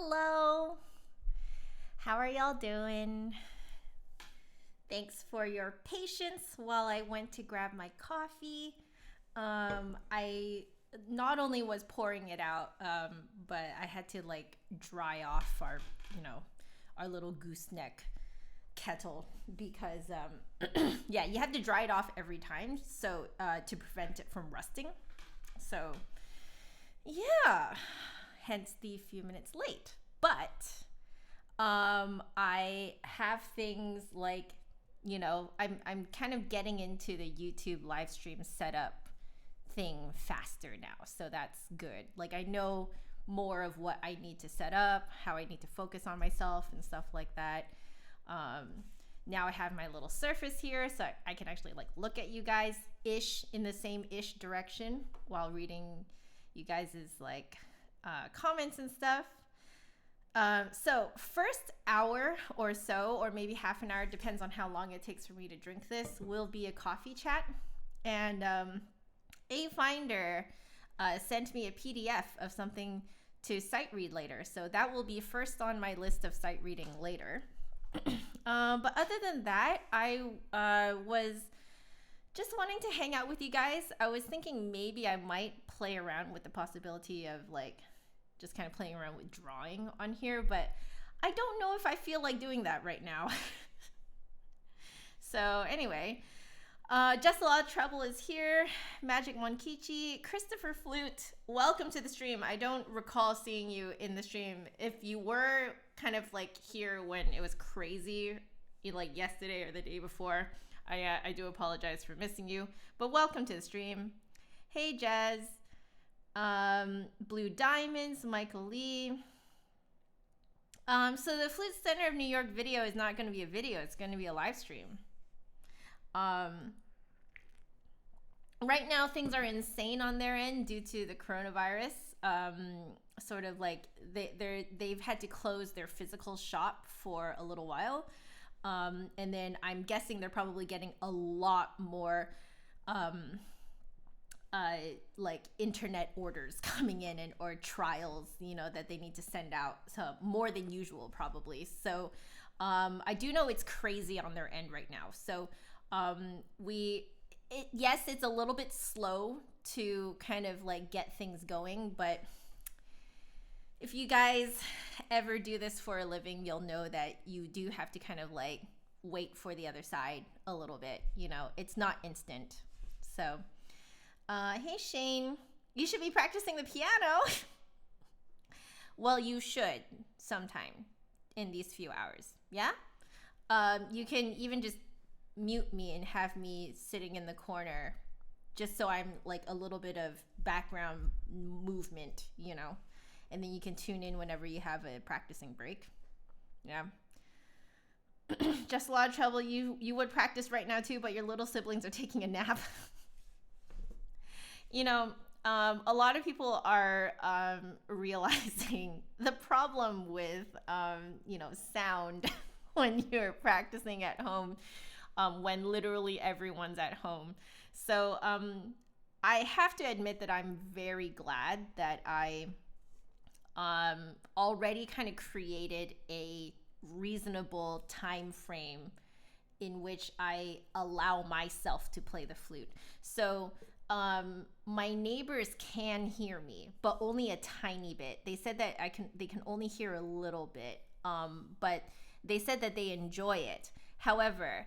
Hello. How are y'all doing? Thanks for your patience while I went to grab my coffee. I not only was pouring it out, but I had to like dry off our little gooseneck kettle because yeah, you have to dry it off every time so to prevent it from rusting. So yeah, hence the few minutes late. But I have things like, I'm kind of getting into the YouTube live stream setup thing faster now. So that's good. Like I know more of what I need to set up, how I need to focus on myself and stuff like that. Now I have my little surface here so I can actually like look at you guys ish in the same ish direction while reading you guys' like comments and stuff. So first hour or so, or maybe half an hour, depends on how long it takes for me to drink this, will be a coffee chat. And a finder sent me a PDF of something to sight read later. So that will be first on my list of sight reading later. But other than that, I was just wanting to hang out with you guys. I was thinking maybe I might play around with the possibility of like just kind of playing around with drawing on here, but I don't know if I feel like doing that right now. So anyway, Just a Lot of Trouble is here. Magic Monkichi, Christopher Flute, welcome to the stream. I don't recall seeing you in the stream. If you were kind of like here when it was crazy, like yesterday or the day before, I do apologize for missing you, but welcome to the stream. Hey Jazz, Blue Diamonds, Michael Lee. So the Flute Center of New York video is not going to be a video, it's going to be a live stream. Right now things are insane on their end due to the coronavirus. Sort of like they've had to close their physical shop for a little while. And then I'm guessing they're probably getting a lot more like internet orders coming in or trials, that they need to send out. So more than usual probably. So I do know it's crazy on their end right now. So yes, it's a little bit slow to kind of like get things going, but if you guys ever do this for a living, you'll know that you do have to kind of like wait for the other side a little bit. It's not instant. So, hey Shane, you should be practicing the piano. Well, you should sometime in these few hours. Yeah. You can even just mute me and have me sitting in the corner just so I'm like a little bit of background movement, and then you can tune in whenever you have a practicing break. Yeah. Just a Lot of Trouble. You would practice right now too, but your little siblings are taking a nap. A lot of people are realizing the problem with sound when you're practicing at home, when literally everyone's at home. So I have to admit that I'm very glad that I already kind of created a reasonable time frame in which I allow myself to play the flute. So my neighbors can hear me, but only a tiny bit. They said that they can only hear a little bit, but they said that they enjoy it. However,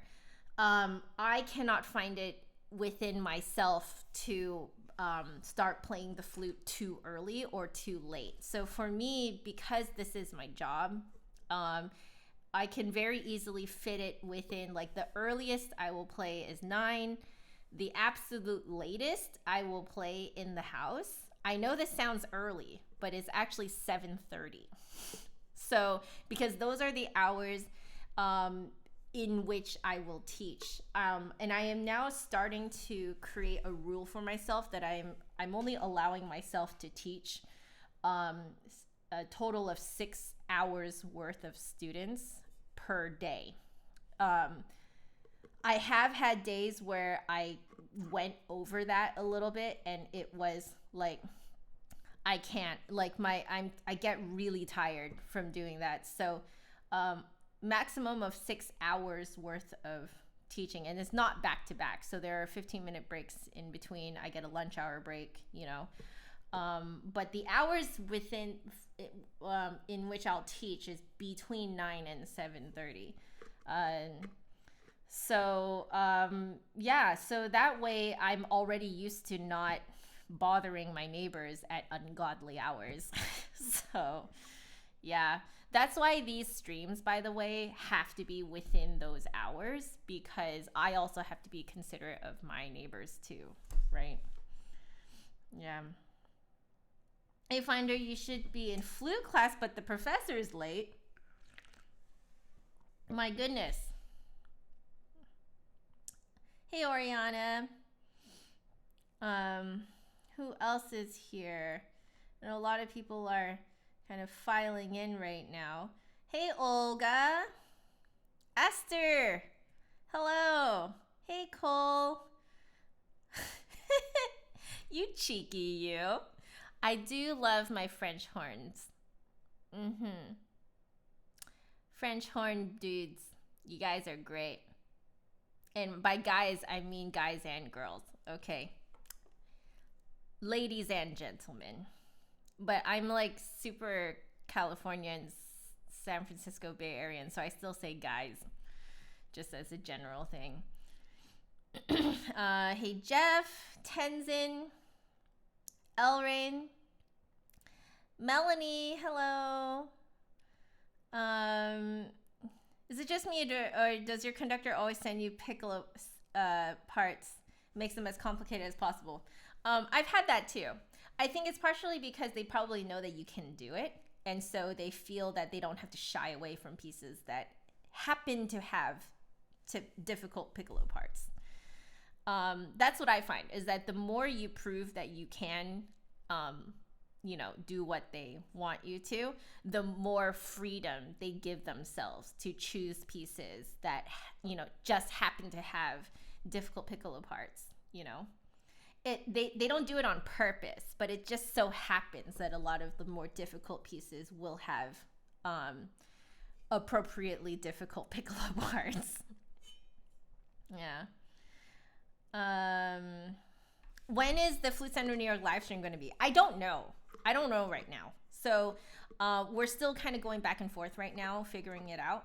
I cannot find it within myself to start playing the flute too early or too late. So for me, because this is my job, I can very easily fit it within, like, the earliest I will play is 9. The absolute latest I will play in the house. I know this sounds early, but it's actually 7:30. So because those are the hours in which I will teach. And I am now starting to create a rule for myself that I'm only allowing myself to teach a total of 6 hours worth of students per day. I have had days where I went over that a little bit, and it was like I can't, like, I get really tired from doing that. So maximum of 6 hours worth of teaching, and it's not back to back, so there are 15-minute breaks in between. I get a lunch hour break, but the hours within in which I'll teach is between 9 and 7:30. So that way I'm already used to not bothering my neighbors at ungodly hours. So yeah, that's why these streams, by the way, have to be within those hours, because I also have to be considerate of my neighbors too, right? Yeah. Hey Finder, you should be in flute class, but the professor is late. My goodness. Hey Oriana. Who else is here? And a lot of people are kind of filing in right now. Hey Olga. Esther. Hello. Hey Cole. You cheeky you. I do love my French horns. French horn dudes. You guys are great. And by guys, I mean guys and girls. Okay. Ladies and gentlemen. But I'm like super California and San Francisco Bay Area, and so I still say guys, just as a general thing. Hey Jeff, Tenzin, Elrain, Melanie, hello. Is it just me, or does your conductor always send you piccolo parts, makes them as complicated as possible? I've had that too. I think it's partially because they probably know that you can do it, and so they feel that they don't have to shy away from pieces that happen to have difficult piccolo parts. That's what I find, is that the more you prove that you can, do what they want you to, the more freedom they give themselves to choose pieces that, just happen to have difficult piccolo parts, They don't do it on purpose, but it just so happens that a lot of the more difficult pieces will have appropriately difficult piccolo parts. Yeah. When is the Flute Center New York live stream going to be? I don't know right now. So we're still kind of going back and forth right now, figuring it out.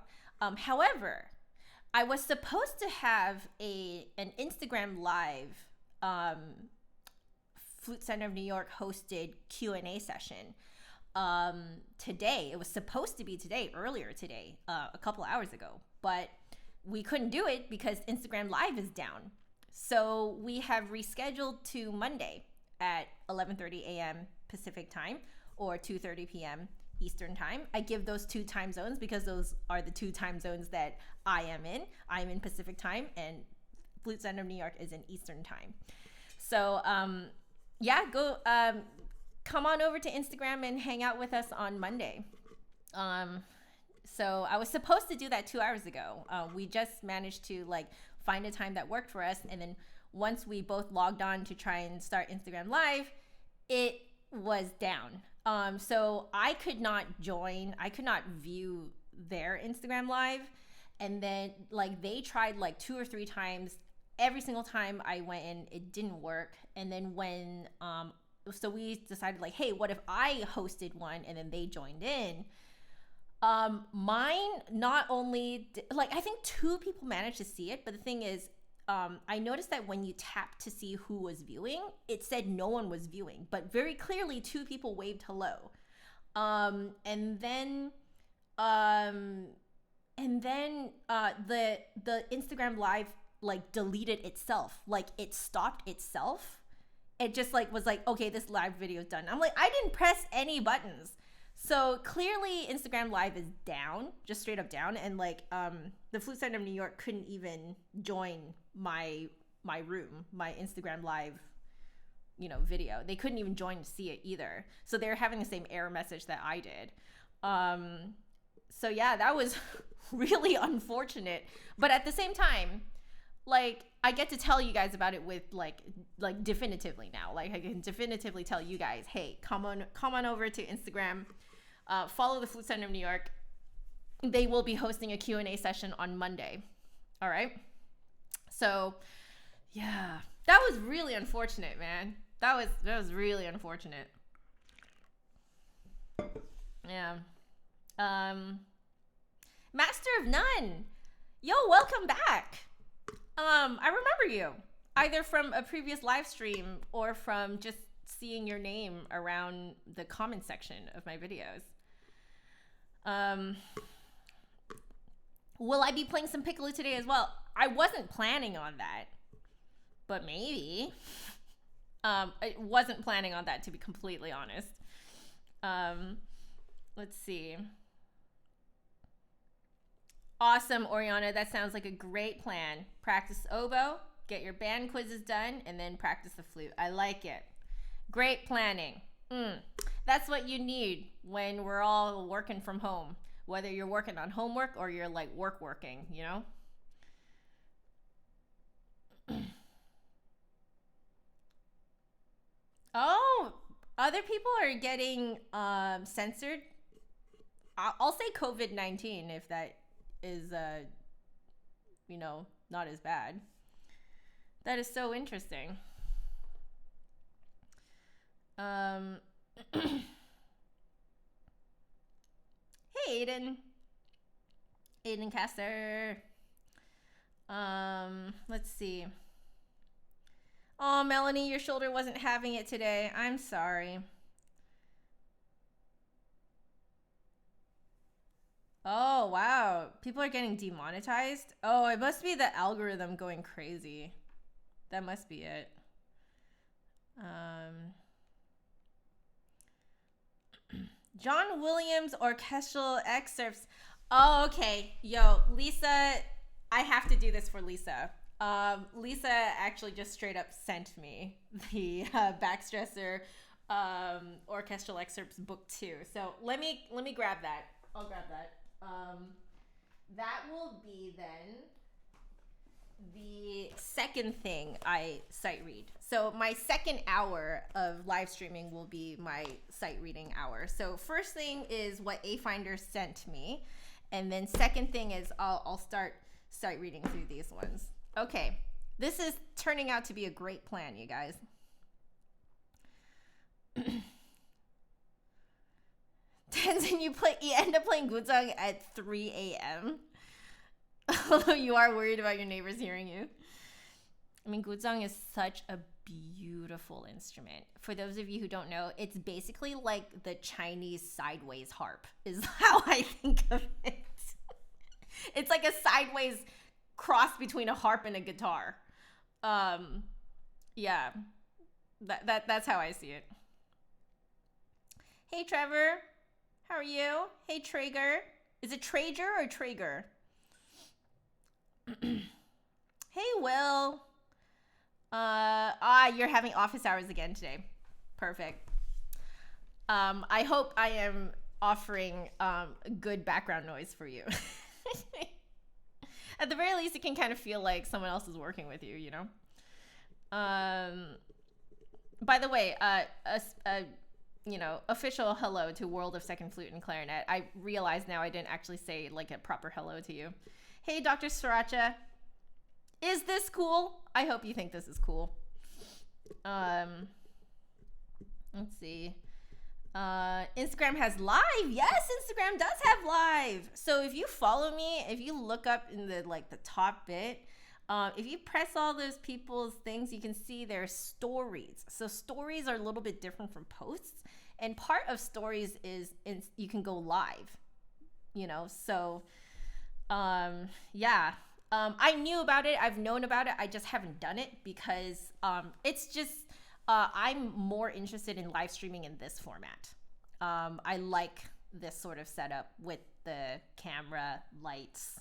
However, I was supposed to have an Instagram live Flute Center of New York hosted Q&A session today. It was supposed to be earlier today, a couple hours ago, but we couldn't do it because Instagram Live is down. So we have rescheduled to Monday at 11:30 a.m. Pacific time or 2:30 p.m. Eastern time. I give those two time zones because those are the two time zones that I am in. I'm in Pacific time, and Flute Center of New York is in Eastern time. So go come on over to Instagram and hang out with us on Monday. So I was supposed to do that 2 hours ago. We just managed to find a time that worked for us, and then once we both logged on to try and start Instagram Live, it was down. So I could not view their Instagram Live, and then they tried 2 or 3 times. Every single time I went in, it didn't work. And then when so we decided hey, what if I hosted one and then they joined in? Mine not only I think 2 people managed to see it, but the thing is, I noticed that when you tapped to see who was viewing, it said no one was viewing, but very clearly 2 people waved hello. And then the Instagram Live deleted itself. It stopped itself. It just was okay, this live video is done. I'm I didn't press any buttons. So clearly Instagram Live is down, just straight up down. And the Flute Center of New York couldn't even join my room, my Instagram Live, video. They couldn't even join to see it either. So they're having the same error message that I did. So yeah, that was really unfortunate. But at the same time, like I get to tell you guys about it with like definitively now. Like I can definitively tell you guys, hey, come on over to Instagram, follow the Flute Center of New York. They will be hosting a Q&A session on Monday. All right. So yeah, that was really unfortunate, man. That was really unfortunate. Yeah. Master of None. Yo, welcome back. I remember you either from a previous live stream or from just seeing your name around the comment section of my videos. Will I be playing some Piccolo today as well? I wasn't planning on that, but maybe. I wasn't planning on that, to be completely honest. Let's see. Awesome, Oriana. That sounds like a great plan. Practice oboe, get your band quizzes done, and then practice the flute. I like it. Great planning. That's what you need when we're all working from home. Whether you're working on homework or you're like working, you know? Oh, other people are getting censored. I'll say COVID-19 if that is, you know, not as bad. That is so interesting. Hey, Aiden Caster. Let's see. Oh, Melanie, your shoulder wasn't having it today. I'm sorry. Oh, wow. People are getting demonetized. Oh, it must be the algorithm going crazy. That must be it. John Williams orchestral excerpts. Oh, okay. Yo, Lisa, I have to do this for Lisa. Lisa actually just straight up sent me the Backstresser orchestral excerpts book 2. So let me grab that. I'll grab that. That will be then the second thing I sight read. So my second hour of live streaming will be my sight reading hour. So first thing is what A Finder sent me, and then second thing is I'll start sight reading through these ones. Okay, this is turning out to be a great plan, you guys. Tenzin, you end up playing Guzheng at 3 a.m. Although you are worried about your neighbors hearing you. I mean, guzheng is such a beautiful instrument. For those of you who don't know, it's basically like the Chinese sideways harp is how I think of it. It's like a sideways cross between a harp and a guitar. Yeah, that's how I see it. Hey, Trevor. How are you? Hey, Traeger. Is it Traeger or Traeger? Hey, Will. You're having office hours again today. Perfect. I hope I am offering good background noise for you. At the very least, it can kind of feel like someone else is working with you, you know? By the way, you know, official hello to World of Second Flute and Clarinet. I realize now I didn't actually say like a proper hello to you. Hey, Dr. Sriracha. Is this cool? I hope you think this is cool. Let's see. Instagram has live. Yes, Instagram does have live. So if you follow me, if you look up in the top bit, if you press all those people's things, you can see their stories. So stories are a little bit different from posts. And part of stories is you can go live, you know? So, yeah. I knew about it. I've known about it. I just haven't done it because it's just, I'm more interested in live streaming in this format. I like this sort of setup with the camera, lights,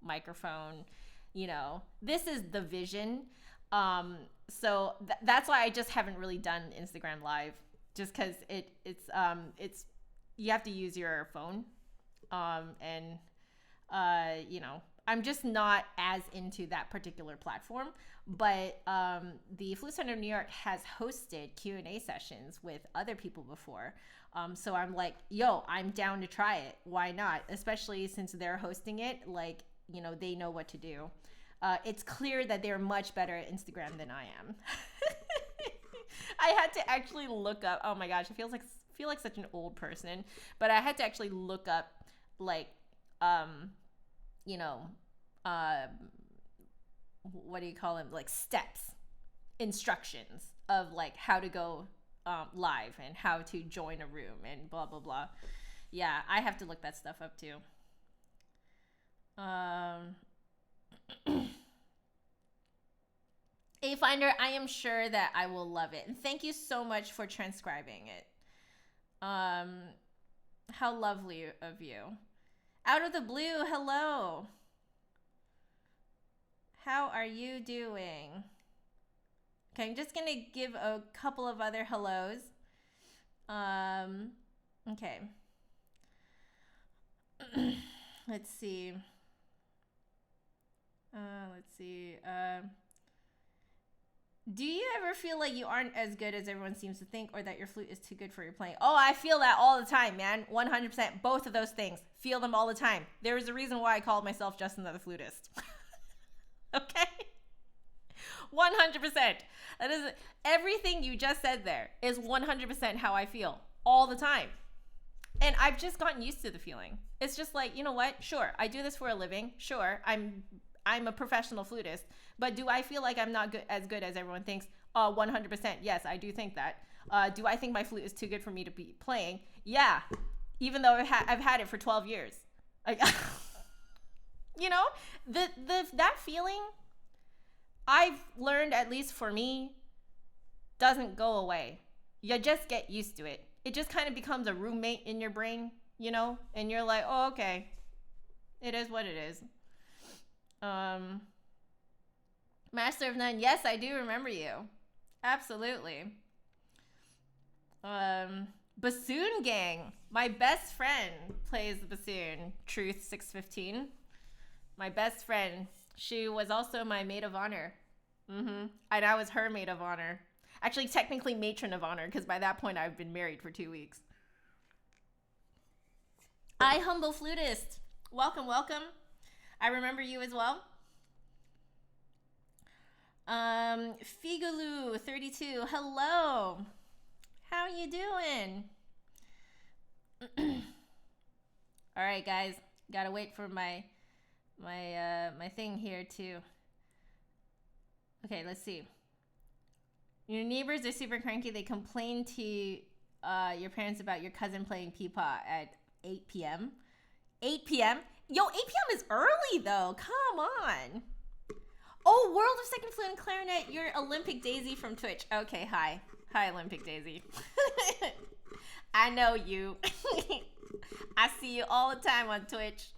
microphone, you know, this is the vision. So that's why I just haven't really done Instagram Live, just because it's you have to use your phone, and you know, I'm just not as into that particular platform. But the Flute Center of New York has hosted Q&A sessions with other people before. So I'm like, yo, I'm down to try it. Why not? Especially since they're hosting it, like, you know, they know what to do. It's clear that they're much better at Instagram than I am. I had to actually look up. Oh my gosh, I feel like such an old person. But I had to actually look up, like, you know, what do you call them? Like steps, instructions of like how to go live and how to join a room and blah blah blah. Yeah, I have to look that stuff up too. A Finder, I am sure that I will love it. And thank you so much for transcribing it. How lovely of you. Out of the blue, hello. How are you doing? Okay, I'm just gonna give a couple of other hellos. Okay. Let's see. Do you ever feel like you aren't as good as everyone seems to think, or that your flute is too good for your playing? Oh, I feel that all the time, man. 100%. Both of those things. Feel them all the time. There is a reason why I called myself just another flutist. Okay? 100%. That is everything you just said there is 100% how I feel all the time. And I've just gotten used to the feeling. It's just like, you know what? Sure, I do this for a living. Sure, I'm a professional flutist, but do I feel like I'm not as good as everyone thinks? 100%. Yes, I do think that. Do I think my flute is too good for me to be playing? Yeah, even though I've had it for 12 years. Like, you know, that feeling, I've learned, at least for me, doesn't go away. You just get used to it. It just kind of becomes a roommate in your brain, you know? And you're like, oh, okay. It is what it is. Master of None. Yes, I do remember you. Absolutely. Bassoon Gang. My best friend plays the bassoon. Truth 615. My best friend. She was also my maid of honor. And I was her maid of honor. Actually, technically matron of honor, because by that point I've been married for 2 weeks. I Humble Flutist. Welcome, welcome. I remember you as well. Figaloo 32. Hello. How you doing? All right, guys. Gotta wait for my thing here too. Okay, let's see. Your neighbors are super cranky. They complain to your parents about your cousin playing peepaw at 8 p.m. 8 p.m.? Yo, 8 p.m. is early though. Come on. Oh, World of Second Flute and Clarinet. You're Olympic Daisy from Twitch. Okay, hi. Hi, Olympic Daisy. I know you. I see you all the time on Twitch.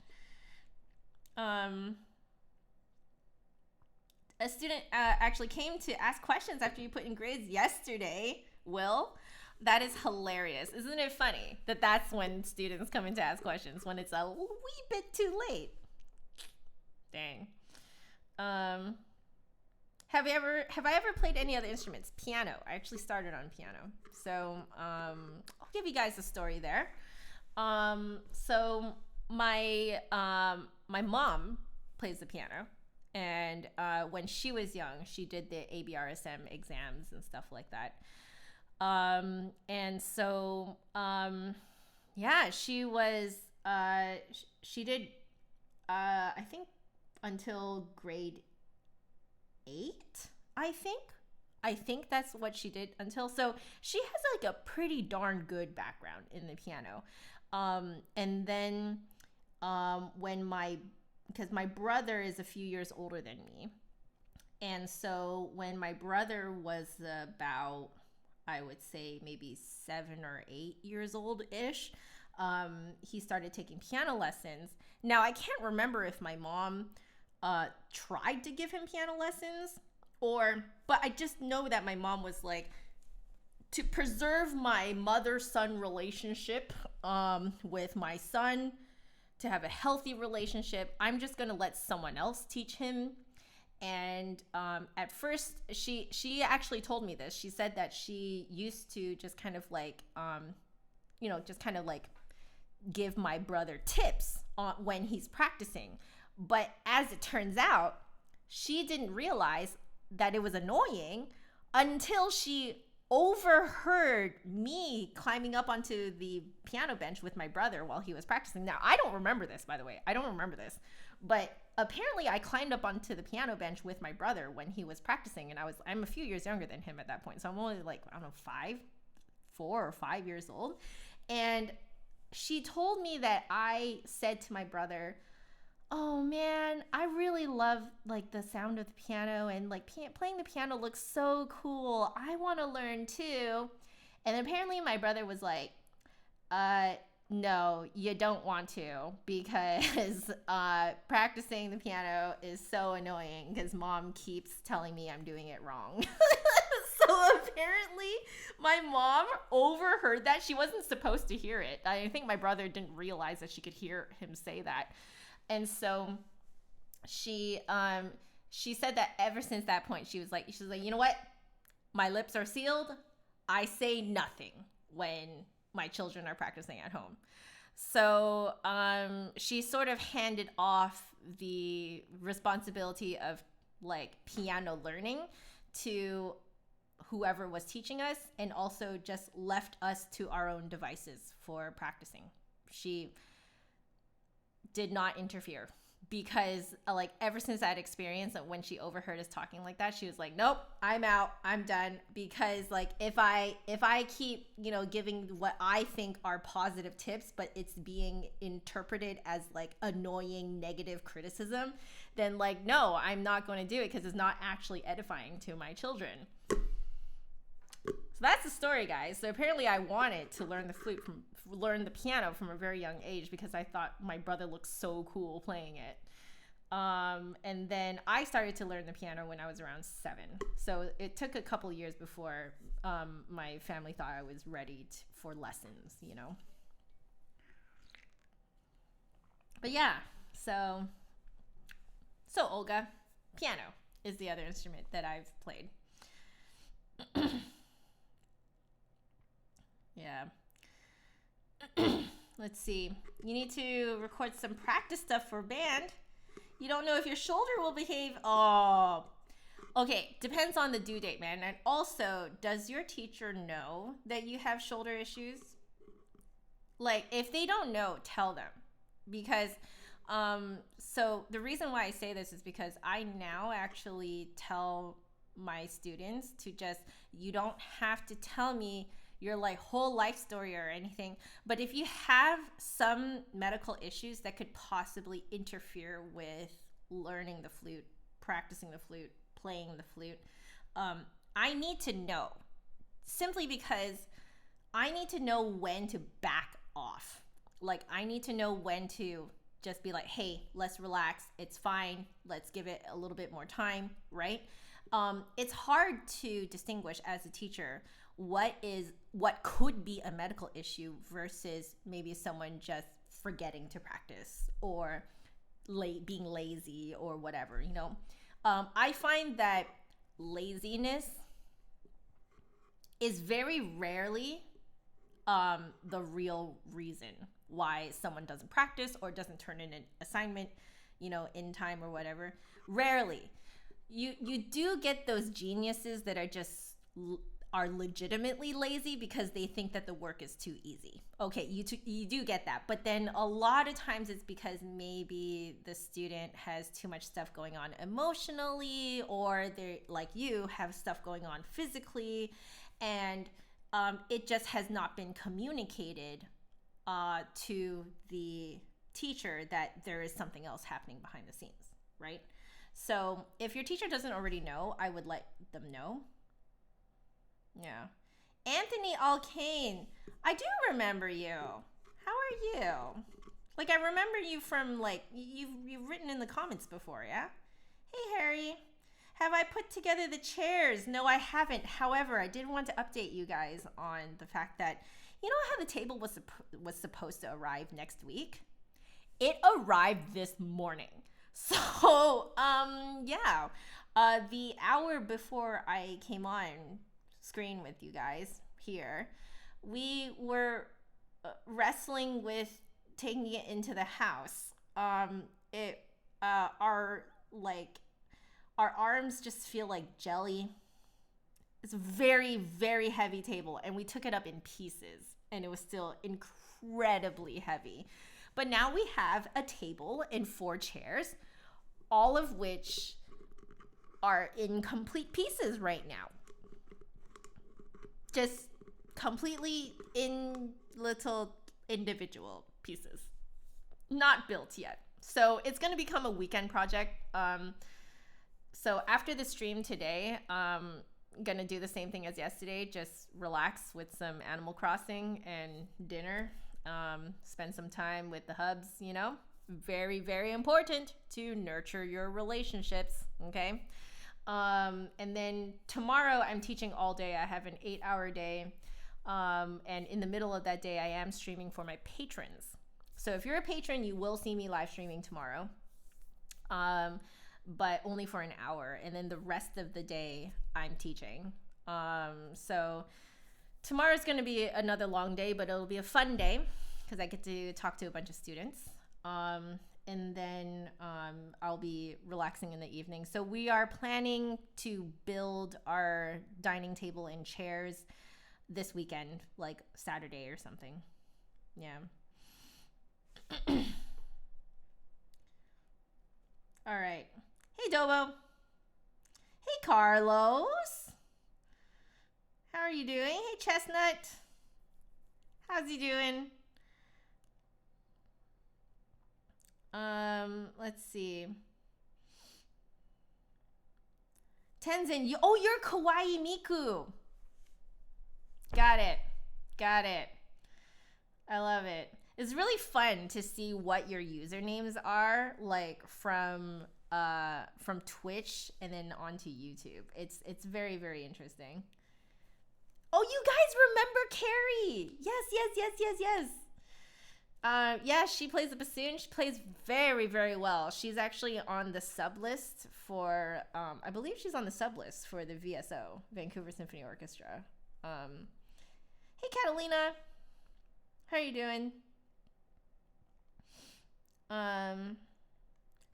A student actually came to ask questions after you put in grades yesterday, Will. That is hilarious. Isn't it funny that that's when students come in to ask questions, when it's a wee bit too late? Dang. Have I ever played any other instruments? Piano. I actually started on piano. So I'll give you guys a story there. So my mom plays the piano, and when she was young, she did the ABRSM exams and stuff like that. And so yeah, she was she did I think until grade 8, I think that's what she did until. So she has like a pretty darn good background in the piano. And then because my brother is a few years older than me, and so when my brother was about, I would say maybe 7 or 8 years old ish, he started taking piano lessons. Now I can't remember if my mom tried to give him piano lessons, but I just know that my mom was like, to preserve my mother-son relationship with my son, to have a healthy relationship, I'm just going to let someone else teach him. And at first, she actually told me this. She said that she used to just kind of like, just kind of like give my brother tips on when he's practicing. But as it turns out, she didn't realize that it was annoying until she overheard me climbing up onto the piano bench with my brother while he was practicing. Now, I don't remember this, by the way. I don't remember this. But apparently I climbed up onto the piano bench with my brother when he was practicing, and I'm a few years younger than him at that point. So I'm only like, I don't know, 4 or 5 years old. And she told me that I said to my brother, "Oh man, I really love like the sound of the piano, and like playing the piano looks so cool. I want to learn too." And apparently my brother was like, no, you don't want to, because practicing the piano is so annoying because mom keeps telling me I'm doing it wrong." So apparently my mom overheard that. She wasn't supposed to hear it. I think my brother didn't realize that she could hear him say that. And so she said that ever since that point, she was like, you know what? My lips are sealed. I say nothing when my children are practicing at home. So she sort of handed off the responsibility of like piano learning to whoever was teaching us, and also just left us to our own devices for practicing. She did not interfere, because like ever since that experience, when she overheard us talking like that, she was like, "Nope, I'm out, I'm done." Because like if I keep giving what I think are positive tips, but it's being interpreted as like annoying negative criticism, then like, no, I'm not going to do it, because it's not actually edifying to my children. So that's the story, guys. So apparently I wanted to learn the piano from a very young age, because I thought my brother looked so cool playing it. And then I started to learn the piano when I was around 7. So it took a couple years before my family thought I was ready for lessons, But yeah, so Olga, piano is the other instrument that I've played. Yeah. Let's see. You need to record some practice stuff for band. You don't know if your shoulder will behave. Oh, okay. Depends on the due date, man. And also, does your teacher know that you have shoulder issues? Like, if they don't know, tell them. Because, so the reason why I say this is because I now actually tell my students to just, you don't have to tell me your like whole life story or anything, but if you have some medical issues that could possibly interfere with learning the flute, practicing the flute, playing the flute, I need to know, simply because I need to know when to back off. Like, I need to know when to just be like, hey, let's relax, it's fine, let's give it a little bit more time, right? It's hard to distinguish as a teacher what could be a medical issue versus maybe someone just forgetting to practice, or being lazy or whatever, I find that laziness is very rarely the real reason why someone doesn't practice or doesn't turn in an assignment, in time or whatever. Rarely. You do get those geniuses that are legitimately lazy because they think that the work is too easy. Okay, you do get that. But then a lot of times it's because maybe the student has too much stuff going on emotionally, or they, like you, have stuff going on physically, and it just has not been communicated to the teacher that there is something else happening behind the scenes, right? So if your teacher doesn't already know, I would let them know. Yeah. Anthony Alkane, I do remember you. How are you? Like, I remember you from, like, you've written in the comments before, yeah? Hey, Harry. Have I put together the chairs? No, I haven't. However, I did want to update you guys on the fact that, you know how the table was supposed to arrive next week? it arrived this morning. So, yeah. The hour before I came on screen with you guys here, we were wrestling with taking it into the house. It our like our arms just feel like jelly. It's a very, very heavy table, and we took it up in pieces, and it was still incredibly heavy. But now we have a table and 4 chairs, all of which are in complete pieces right now. Just completely in little individual pieces. Not built yet. So it's going to become a weekend project. So after the stream today, gonna do the same thing as yesterday, just relax with some Animal Crossing and dinner, spend some time with the hubs, you know. Very, very important to nurture your relationships. Okay. And then tomorrow I'm teaching all day. I have an 8-hour day, and in the middle of that day I am streaming for my patrons. So if you're a patron, you will see me live streaming tomorrow, but only for an hour, and then the rest of the day I'm teaching. So tomorrow's going to be another long day, but it'll be a fun day because I get to talk to a bunch of students. And then I'll be relaxing in the evening. So we are planning to build our dining table and chairs this weekend, like Saturday or something. Yeah. All right. Hey, Dobo. Hey, Carlos. How are you doing? Hey, Chestnut. How's he doing? Let's see. Tenzin, you're Kawaii Miku. Got it. I love it. It's really fun to see what your usernames are, like from Twitch and then onto YouTube. It's very, very interesting. Oh, you guys remember Carrie? Yes. Yeah, she plays the bassoon. She plays very, very well. She's actually on the sub list for, I believe she's on the sub list for the VSO, Vancouver Symphony Orchestra. Hey, Catalina. How are you doing?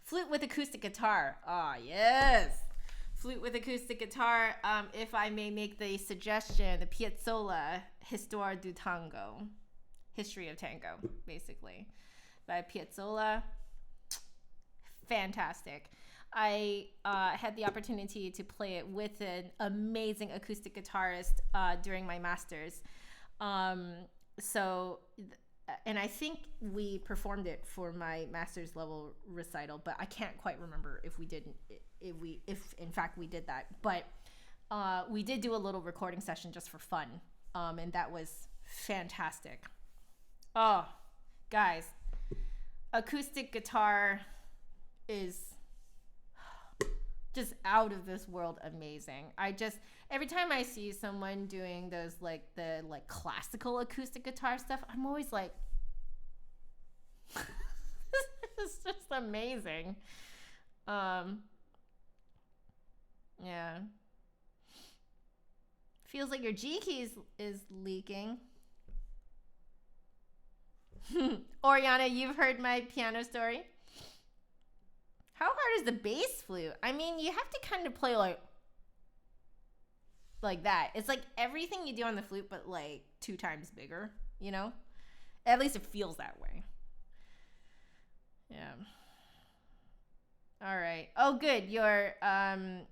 Flute with acoustic guitar. Ah, yes. Flute with acoustic guitar. If I may make the suggestion, the Piazzolla Histoire du Tango. History of Tango, basically, by Piazzolla. Fantastic. I had the opportunity to play it with an amazing acoustic guitarist during my master's. And I think we performed it for my master's level recital, but I can't quite remember if in fact we did that. But we did do a little recording session just for fun, and that was fantastic. Oh, guys, acoustic guitar is just out of this world amazing. Every time I see someone doing those the classical acoustic guitar stuff, I'm always like, it's just amazing. Yeah. Feels like your G key is leaking. Oriana, you've heard my piano story. How hard is the bass flute? I mean, you have to kind of play like that. It's like everything you do on the flute, but like 2 times bigger, you know? At least it feels that way. Yeah. All right. Oh, good. Your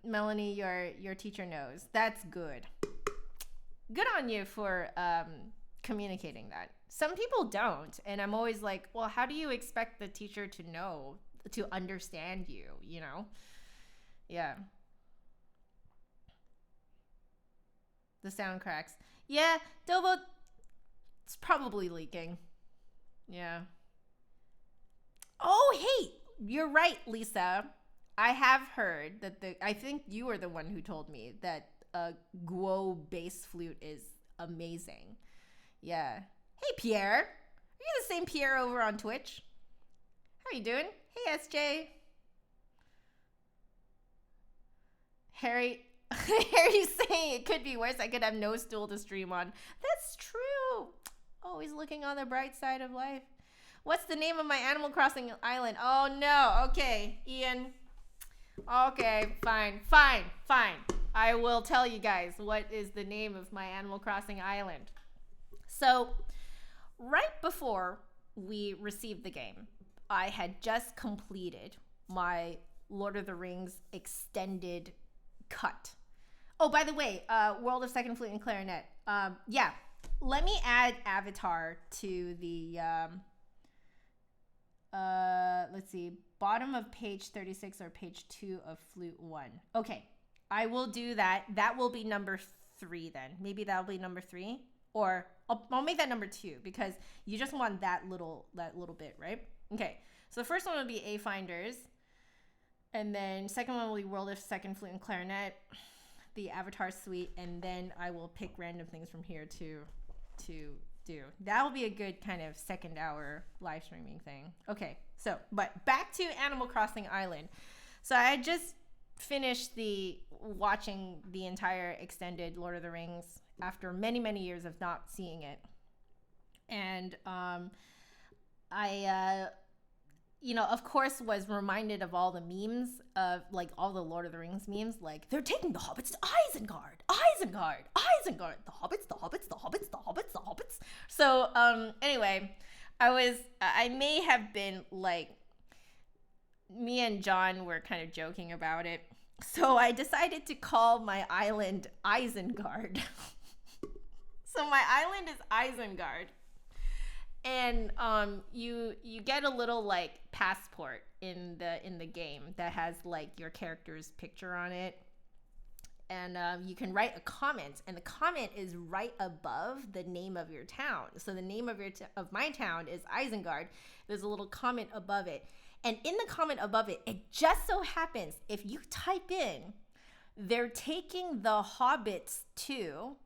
Melanie, your teacher knows. That's good. Good on you for communicating that. Some people don't, and I'm always like, well, how do you expect the teacher to know, to understand you, you know? Yeah. The sound cracks. Yeah, Dobo, it's probably leaking. Yeah. Oh, hey, you're right, Lisa. I have heard that I think you were the one who told me that Guo bass flute is amazing. Yeah. Hey, Pierre. Are you the same Pierre over on Twitch? How you doing? Hey, SJ. Harry. Harry's saying it could be worse. I could have no stool to stream on. That's true. Always looking on the bright side of life. What's the name of my Animal Crossing island? Oh, no. Okay, Ian. Okay, fine. I will tell you guys what is the name of my Animal Crossing island. So, right before we received the game, I had just completed my Lord of the Rings extended cut. Oh, by the way, World of Second Flute and Clarinet. Yeah, let me add Avatar to the, let's see, bottom of page 36 or page 2 of Flute 1. Okay, I will do that. That will be number 3 then. Maybe that'll be number 3. Or I'll make that number 2 because you just want that little bit, right? Okay, so the first one will be A Finders. And then second one will be World of Second Flute and Clarinet, the Avatar Suite, and then I will pick random things from here to do. That will be a good kind of second hour live streaming thing. Okay, so, but back to Animal Crossing Island. So I just finished watching the entire extended Lord of the Rings after many, many years of not seeing it. And I of course, was reminded of all the memes of, like, all the Lord of the Rings memes, like, they're taking the hobbits to Isengard, the hobbits. So, anyway, I may have been, like, me and John were kind of joking about it. So I decided to call my island Isengard. So my island is Isengard. And you get a little, like, passport in the game that has, like, your character's picture on it, and you can write a comment, and the comment is right above the name of your town. So the name of my town is Isengard. There's a little comment above it, and in the comment above it, it just so happens if you type in, they're taking the hobbits to.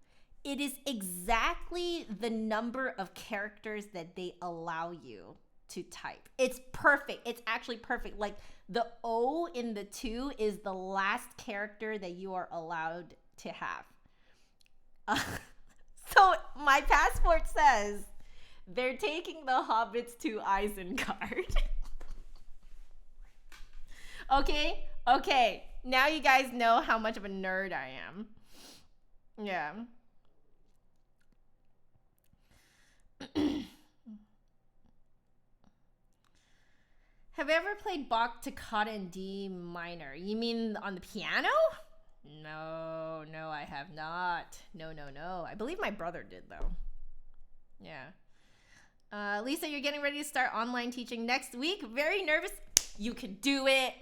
It is exactly the number of characters that they allow you to type. It's perfect. It's actually perfect. Like, the O in the 2 is the last character that you are allowed to have. So my passport says they're taking the hobbits to Isengard. Okay. Now you guys know how much of a nerd I am. Yeah. Have you ever played Bach Toccata in D minor? You mean on the piano? No, I have not. No. I believe my brother did, though. Yeah. Lisa, you're getting ready to start online teaching next week. Very nervous. You can do it.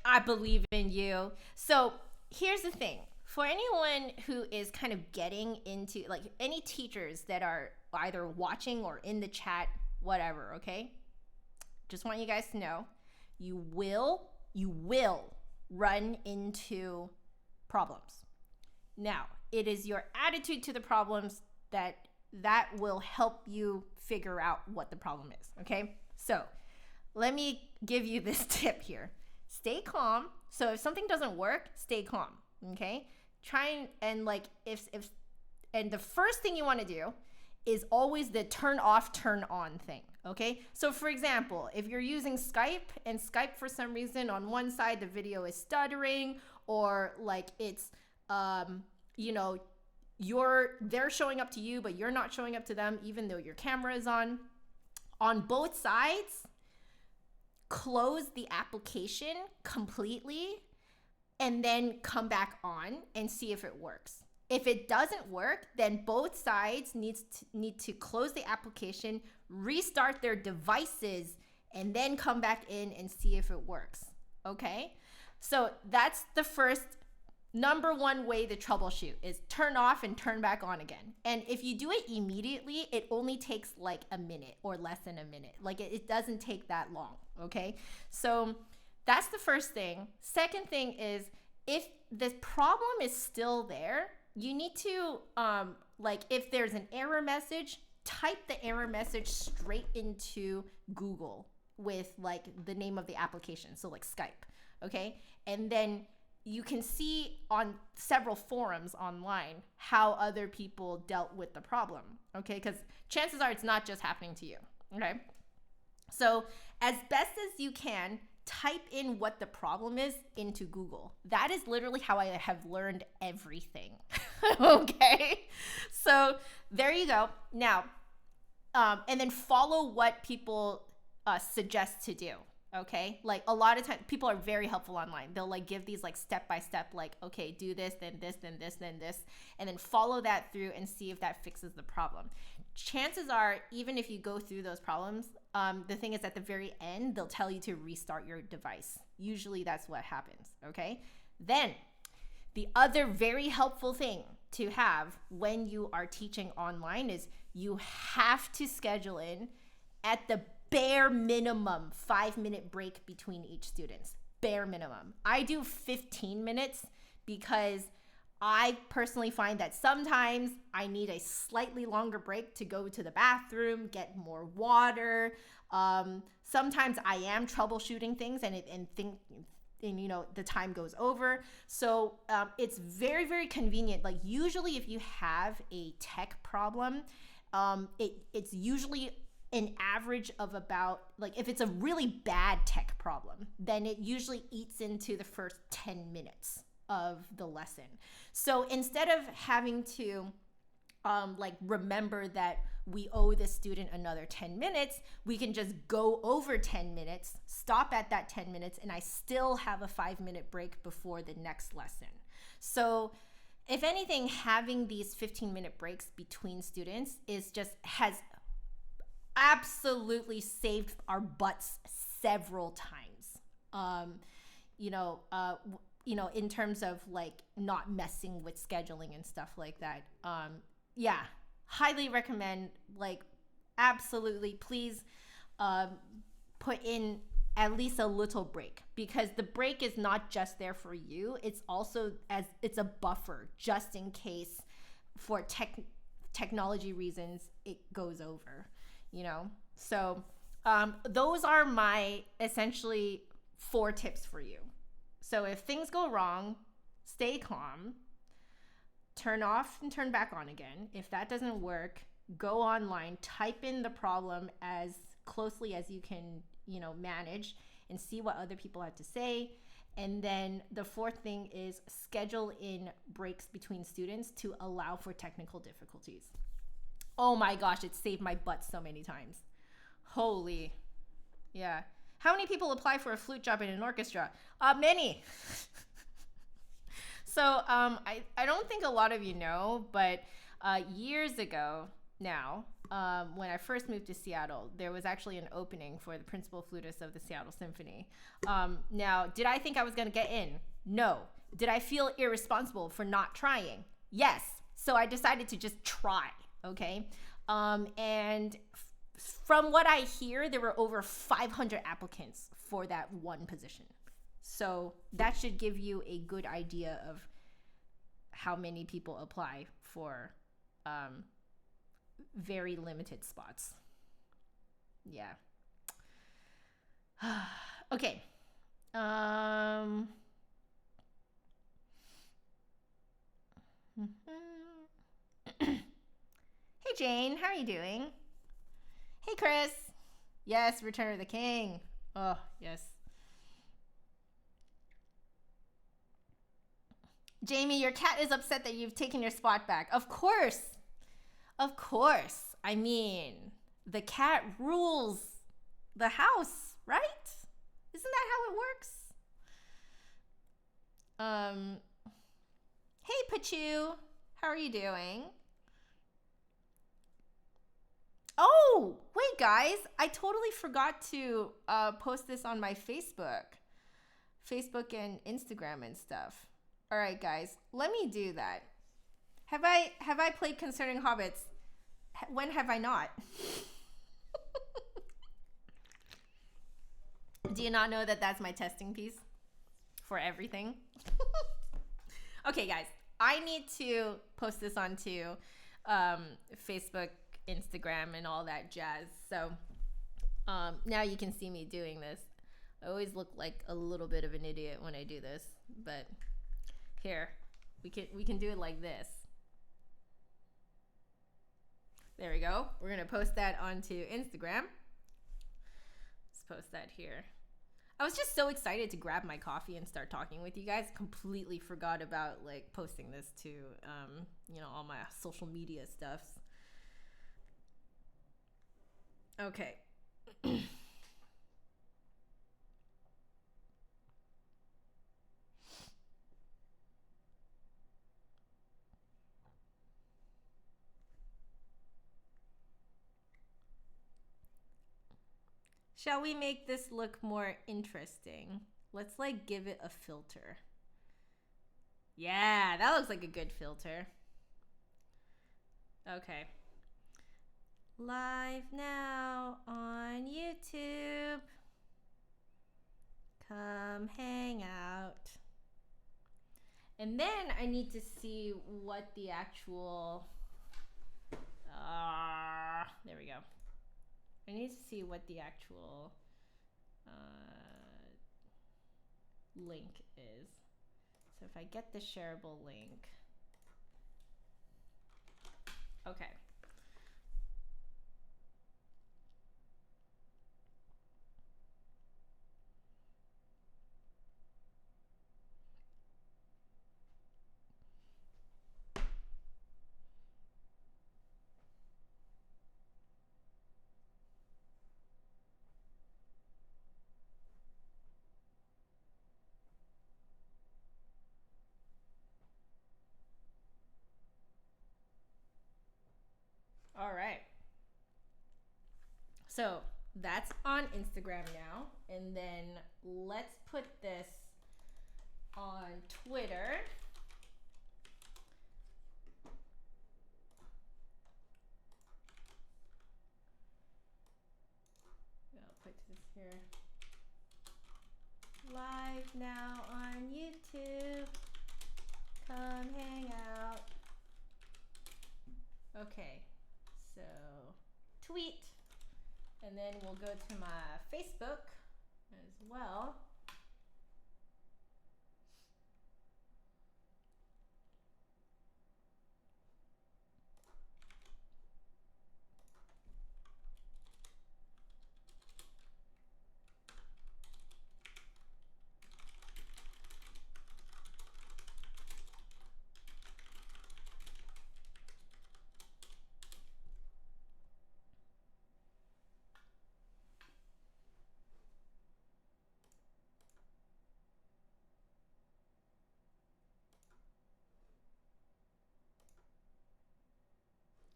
I believe in you. So here's the thing. For anyone who is kind of getting into, like, any teachers that are either watching or in the chat, whatever, okay? Just want you guys to know, you will run into problems. Now, it is your attitude to the problems that will help you figure out what the problem is, okay? So, let me give you this tip here. Stay calm. So if something doesn't work, stay calm, okay? Try and like, and the first thing you want to do is always the turn off, turn on thing, okay? So for example, if you're using Skype and Skype for some reason on one side the video is stuttering, or like it's, they're showing up to you, but you're not showing up to them even though your camera is on both sides, close the application completely and then come back on and see if it works. If it doesn't work, then both sides need to close the application, restart their devices, and then come back in and see if it works, okay? So that's the first number one way to troubleshoot, is turn off and turn back on again. And if you do it immediately, it only takes like a minute or less than a minute. Like it doesn't take that long, okay? So that's the first thing. Second thing is, if the problem is still there, you need to, if there's an error message, type the error message straight into Google with like the name of the application, so like Skype, okay? And then you can see on several forums online how other people dealt with the problem, okay? Because chances are it's not just happening to you, okay? So as best as you can, type in what the problem is into Google. That is literally how I have learned everything, okay? So there you go. Now, and then follow what people suggest to do. Okay, like a lot of times people are very helpful online. They'll like give these like step by step, like, okay, do this, then this, then this, then this, and then follow that through and see if that fixes the problem. Chances are, even if you go through those problems, the thing is at the very end, they'll tell you to restart your device. Usually that's what happens, okay? Then the other very helpful thing to have when you are teaching online is you have to schedule in at the bare minimum 5-minute break between each students. Bare minimum. I do 15 minutes because I personally find that sometimes I need a slightly longer break to go to the bathroom, get more water. Sometimes I am troubleshooting things and you know, the time goes over. So it's very, very convenient. Like usually if you have a tech problem, it's usually an average of about, like if it's a really bad tech problem, then it usually eats into the first 10 minutes of the lesson. So instead of having to like remember that we owe the student another 10 minutes, we can just go over 10 minutes, stop at that 10 minutes, and I still have a 5-minute break before the next lesson. So if anything, having these 15-minute breaks between students has absolutely saved our butts several times. In terms of like not messing with scheduling and stuff like that. Yeah, highly recommend, like absolutely, please put in at least a little break, because the break is not just there for you. It's also it's a buffer just in case for technology reasons it goes over. You know, so those are my essentially 4 tips for you. So if things go wrong, stay calm, turn off and turn back on again. If that doesn't work, go online, type in the problem as closely as you can, you know, manage, and see what other people have to say. And then the 4th thing is schedule in breaks between students to allow for technical difficulties. Oh my gosh, it saved my butt so many times. Holy. Yeah. How many people apply for a flute job in an orchestra? Many. So I don't think a lot of you know, but years ago now, when I first moved to Seattle, there was actually an opening for the principal flutist of the Seattle Symphony. Now, did I think I was going to get in? No. Did I feel irresponsible for not trying? Yes. So I decided to just try. Okay. And from what I hear, there were over 500 applicants for that one position. So that should give you a good idea of how many people apply for very limited spots. Yeah. Okay. Hey Jane, how are you doing? Hey Chris. Yes, Return of the King. Oh, yes. Jamie, your cat is upset that you've taken your spot back. Of course. Of course. I mean, the cat rules the house, right? Isn't that how it works? Hey Pachu, how are you doing? Oh, wait, guys. I totally forgot to post this on my Facebook and Instagram and stuff. All right, guys, let me do that. Have I played Concerning Hobbits? When have I not? Do you not know that that's my testing piece for everything? Okay, guys, I need to post this onto Facebook Instagram and all that jazz. So now you can see me doing this. I always look like a little bit of an idiot when I do this, but here, we can do it like this. There we go. We're gonna post that onto Instagram. Let's post that here. I was just so excited to grab my coffee and start talking with you guys. Completely forgot about like posting this to all my social media stuffs. Okay. Shall we make this look more interesting? Let's like give it a filter. Yeah, that looks like a good filter. Okay. Live now on YouTube. Come hang out. And then I need to see what the actual... there we go. I need to see what the actual link is. So if I get the shareable link. Okay. All right. So that's on Instagram now. And then let's put this on Twitter. I'll put this here. Live now on YouTube. Come hang out. Okay, so tweet, and then we'll go to my Facebook as well.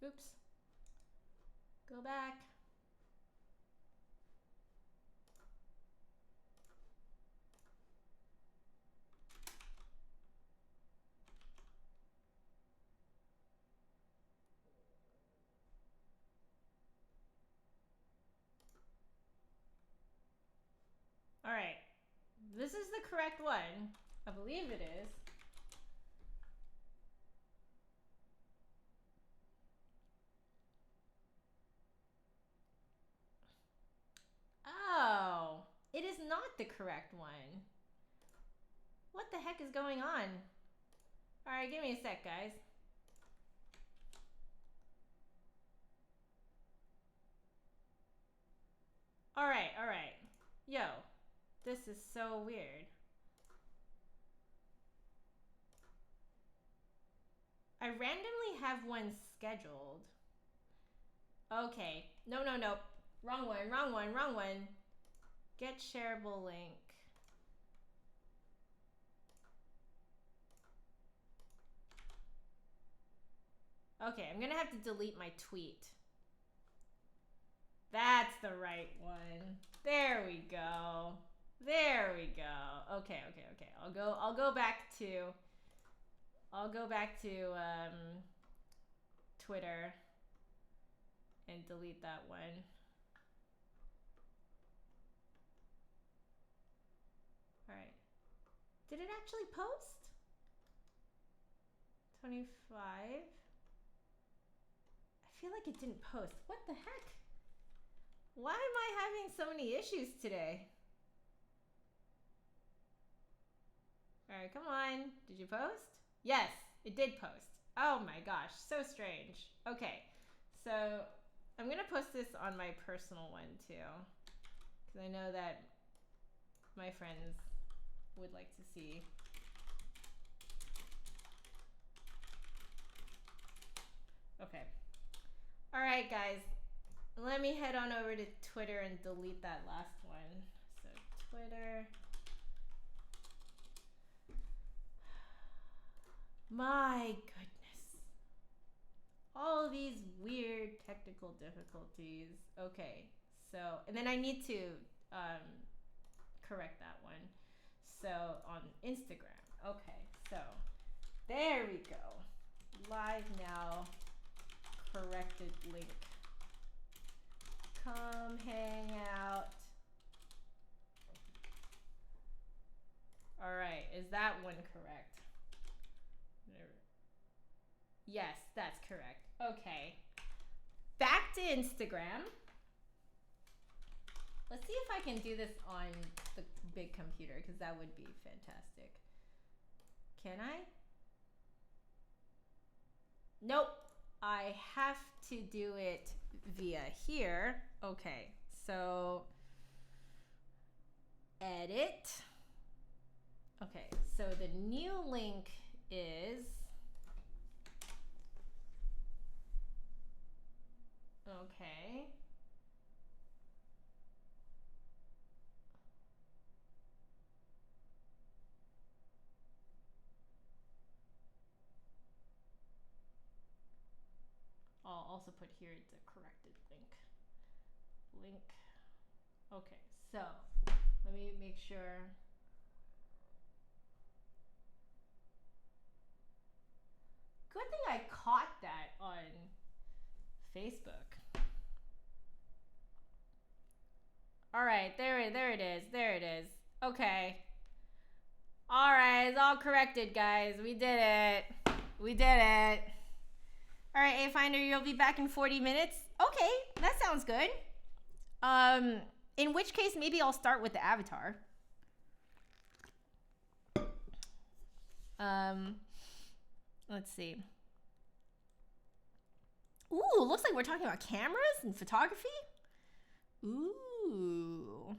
Oops. Go back. All right. This is the correct one. I believe it is. Oh, it is not the correct one. What the heck is going on? All right, give me a sec, guys. All right. Yo, this is so weird. I randomly have one scheduled. Okay. No. Wrong one. Get shareable link. Okay, I'm gonna have to delete my tweet. That's the right one. There we go. Okay. I'll go back to Twitter and delete that one. All right. Did it actually post? 25. I feel like it didn't post. What the heck? Why am I having so many issues today? All right, come on. Did you post? Yes, it did post. Oh my gosh, so strange. Okay, so I'm gonna post this on my personal one too, because I know that my friends would like to see. Okay. All right, guys. Let me head on over to Twitter and delete that last one. So Twitter. My goodness. All these weird technical difficulties. Okay. So, and then I need to correct that one. So on Instagram. Okay. So there we go. Live now. Corrected link. Come hang out. All right, is that one correct? Yes, that's correct. Okay. Back to Instagram. Let's see if I can do this on the big computer, because that would be fantastic. Can I? Nope. I have to do it via here. Okay, so edit. Okay, so the new link is, okay. I'll also put here the corrected link. Okay, so let me make sure. Good thing I caught that on Facebook. All right, there it is. Okay. All right, it's all corrected, guys. We did it. All right, A-Finder, you'll be back in 40 minutes. Okay, that sounds good. In which case, maybe I'll start with the avatar. Let's see. Ooh, looks like we're talking about cameras and photography. Ooh.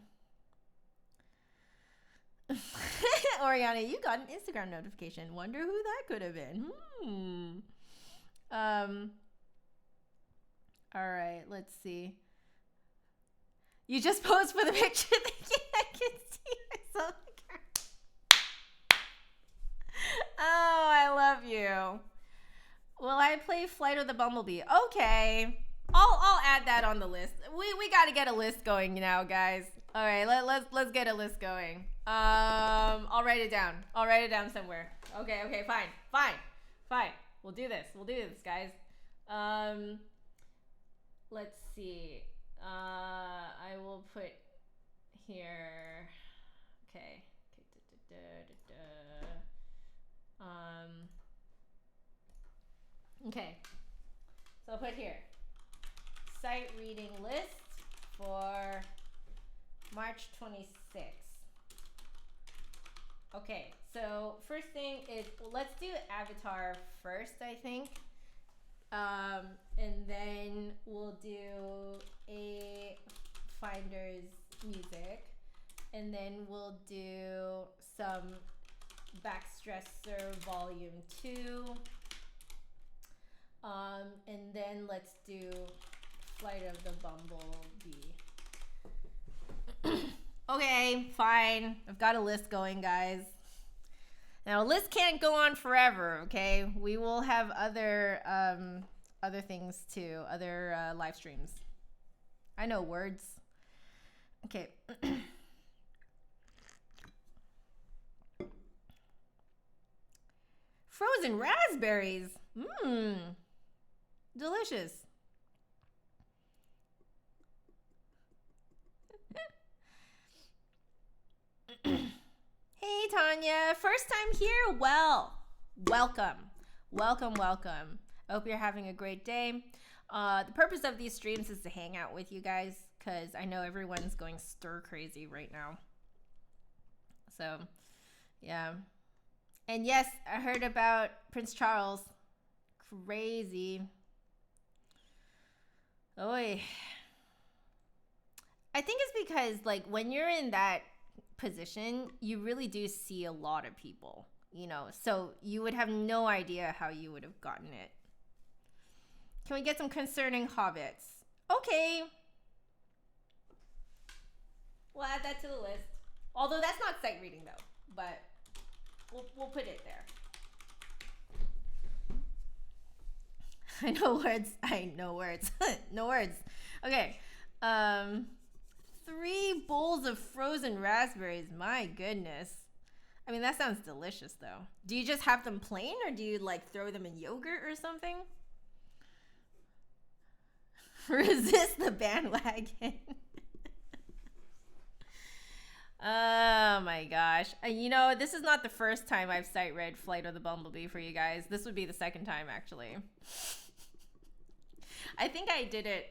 Oriana, you got an Instagram notification. Wonder who that could have been. All right, let's see. You just posed for the picture thinking I can see myself. Oh, I love you. Will I play Flight of the Bumblebee? Okay. I'll add that on the list. We got to get a list going now, guys. All right, let's get a list going. I'll write it down. Somewhere. Okay, fine. We'll do this, guys. Let's see. I will put here. Okay. Okay. So I'll put here. Sight reading list for March 26th. Okay, so first thing is, let's do Avatar first, I think. And then we'll do a Finder's music. And then we'll do some Backstressor Volume 2. And then let's do Flight of the Bumblebee. Okay, fine. I've got a list going, guys. Now, a list can't go on forever, okay? We will have other things too, other live streams. I know words. Okay. Frozen raspberries. Delicious. Hey, Tanya. First time here? Well, welcome. I hope you're having a great day. The purpose of these streams is to hang out with you guys, because I know everyone's going stir crazy right now. So, yeah. And yes, I heard about Prince Charles. Crazy. Oy. I think it's because, like, when you're in that position, you really do see a lot of people, you know, so you would have no idea how you would have gotten it. Can we get some concerning hobbits? Okay. We'll add that to the list. Although that's not sight reading, though, but we'll put it there. I know words. I know words. No words. Okay. 3 bowls of frozen raspberries. My goodness. I mean, that sounds delicious, though. Do you just have them plain, or do you, like, throw them in yogurt or something? Resist the bandwagon. Oh my gosh. You know, this is not the first time I've sight read Flight of the Bumblebee for you guys. This would be the second time, actually. I think I did it,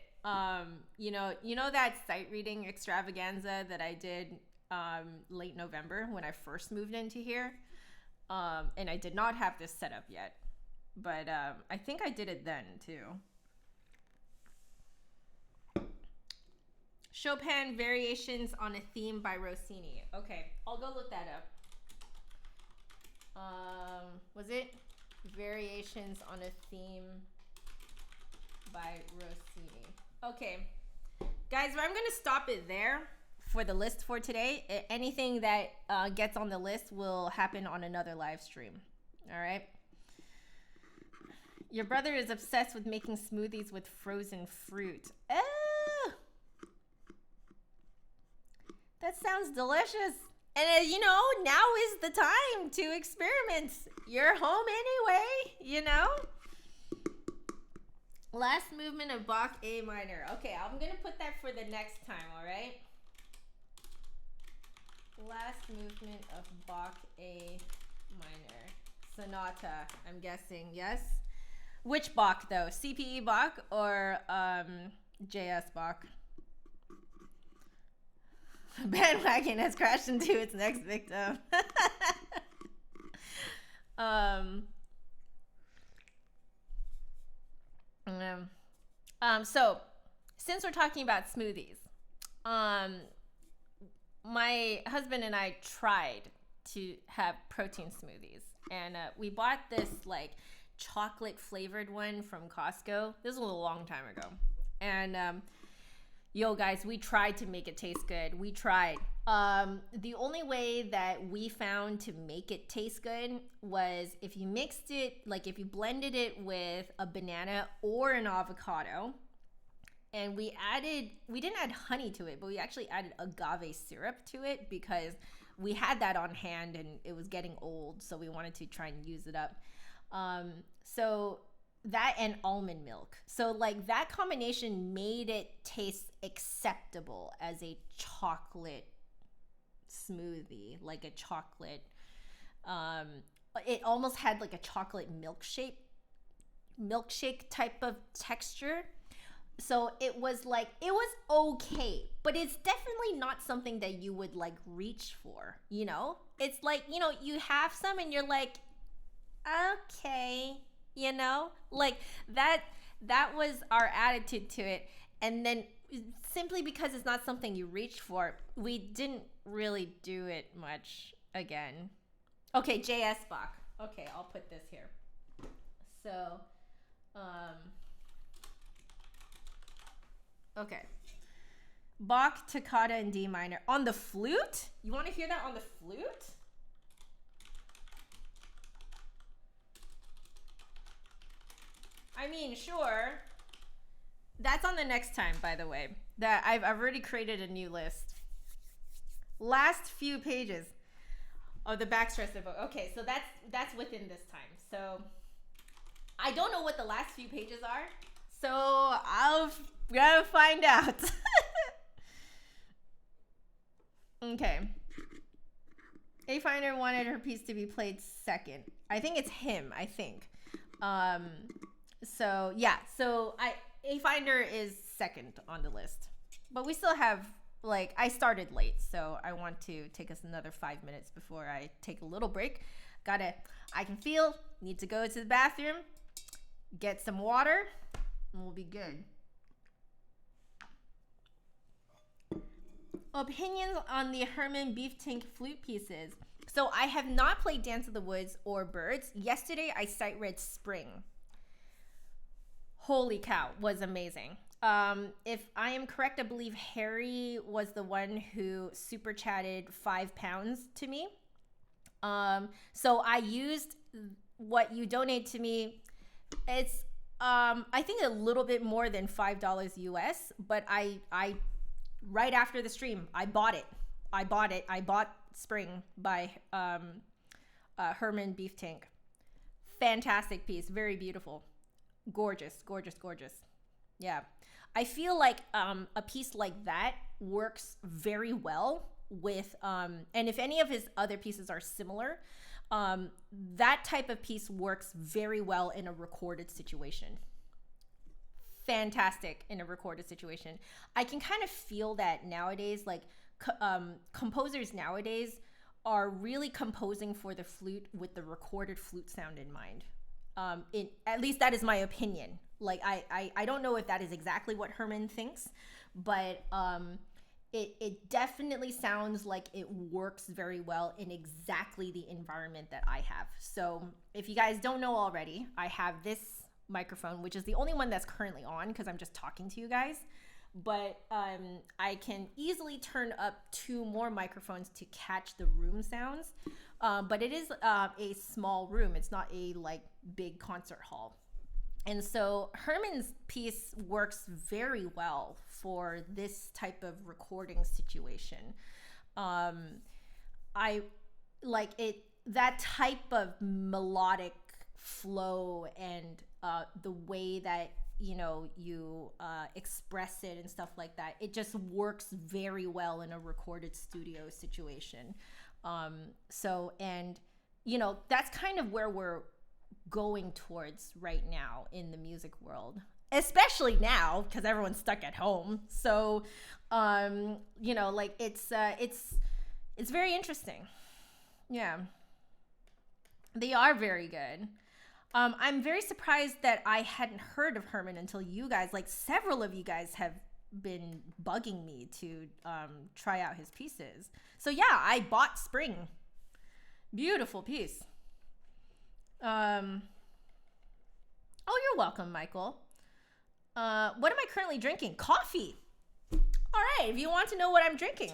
you know that sight reading extravaganza that I did late November when I first moved into here? And I did not have this set up yet. But I think I did it then, too. Chopin Variations on a Theme by Rossini. Okay, I'll go look that up. Was it Variations on a Theme by Rossini? Okay, guys, I'm going to stop it there for the list for today. Anything that gets on the list will happen on another live stream. All right. Your brother is obsessed with making smoothies with frozen fruit. That sounds delicious. And you know, now is the time to experiment. You're home anyway, you know? Last movement of Bach A minor. Okay, I'm going to put that for the next time, all right? Last movement of Bach A minor. Sonata, I'm guessing, yes? Which Bach, though? CPE Bach or JS Bach? Bandwagon has crashed into its next victim. So since we're talking about smoothies, my husband and I tried to have protein smoothies, and we bought this like chocolate flavored one from Costco. This was a long time ago, and yo guys, we tried to make it taste good. We tried. The only way that we found to make it taste good was if you mixed it, like if you blended it with a banana or an avocado, and we didn't add honey to it, but we actually added agave syrup to it because we had that on hand and it was getting old, so we wanted to try and use it up. So that and almond milk. So like that combination made it taste acceptable as a chocolate smoothie, like a chocolate, it almost had like a chocolate milkshake type of texture. So it was okay, but it's definitely not something that you would like reach for, you know? It's like, you know, you have some and you're like, okay, you know, like that was our attitude to it. And then simply because it's not something you reach for, we didn't really do it much again. Okay, JS Bach. Okay, I'll put this here. So, okay. Bach, toccata, and D minor. On the flute? You want to hear that on the flute? I mean, sure. That's on the next time, by the way. That I've already created a new list. Last few pages of the backstress book. Okay, so that's within this time. So I don't know what the last few pages are. So I'll gotta find out. Okay. A Finder wanted her piece to be played second. I think it's him, I think. So yeah, so A Finder is second on the list, but we still have, like, I started late, so I want to take us another 5 minutes before I take a little break. I can feel, need to go to the bathroom, get some water, and we'll be good. Opinions on the Herman Beef Tank flute pieces. So I have not played Dance of the Woods or Birds. Yesterday I sight read Spring. Holy cow, was amazing. If I am correct, I believe Harry was the one who super chatted £5 to me. So I used what you donate to me. It's I think a little bit more than $5 US, but I right after the stream, I bought it. I bought Spring by Herman Beef Tank. Fantastic piece, very beautiful. Gorgeous, gorgeous, gorgeous. Yeah. I feel like a piece like that works very well with, and if any of his other pieces are similar, that type of piece works very well in a recorded situation. Fantastic in a recorded situation. I can kind of feel that nowadays, like composers nowadays are really composing for the flute with the recorded flute sound in mind. At least that is my opinion. Like I don't know if that is exactly what Herman thinks, but it definitely sounds like it works very well in exactly the environment that I have. So if you guys don't know already, I have this microphone, which is the only one that's currently on because I'm just talking to you guys. But I can easily turn up 2 more microphones to catch the room sounds. But it is a small room. It's not a like big concert hall. And so Herman's piece works very well for this type of recording situation. I like it, that type of melodic flow and the way that you express it and stuff like that. It just works very well in a recorded studio situation. So, and that's kind of where we're going towards right now in the music world, especially now because everyone's stuck at home. So, like it's very interesting. Yeah, they are very good. I'm very surprised that I hadn't heard of Herman until you guys, like several of you guys have been bugging me to try out his pieces. So yeah, I bought Spring. Beautiful piece. Oh, you're welcome, Michael. What am I currently drinking? Coffee. All right, if you want to know what I'm drinking.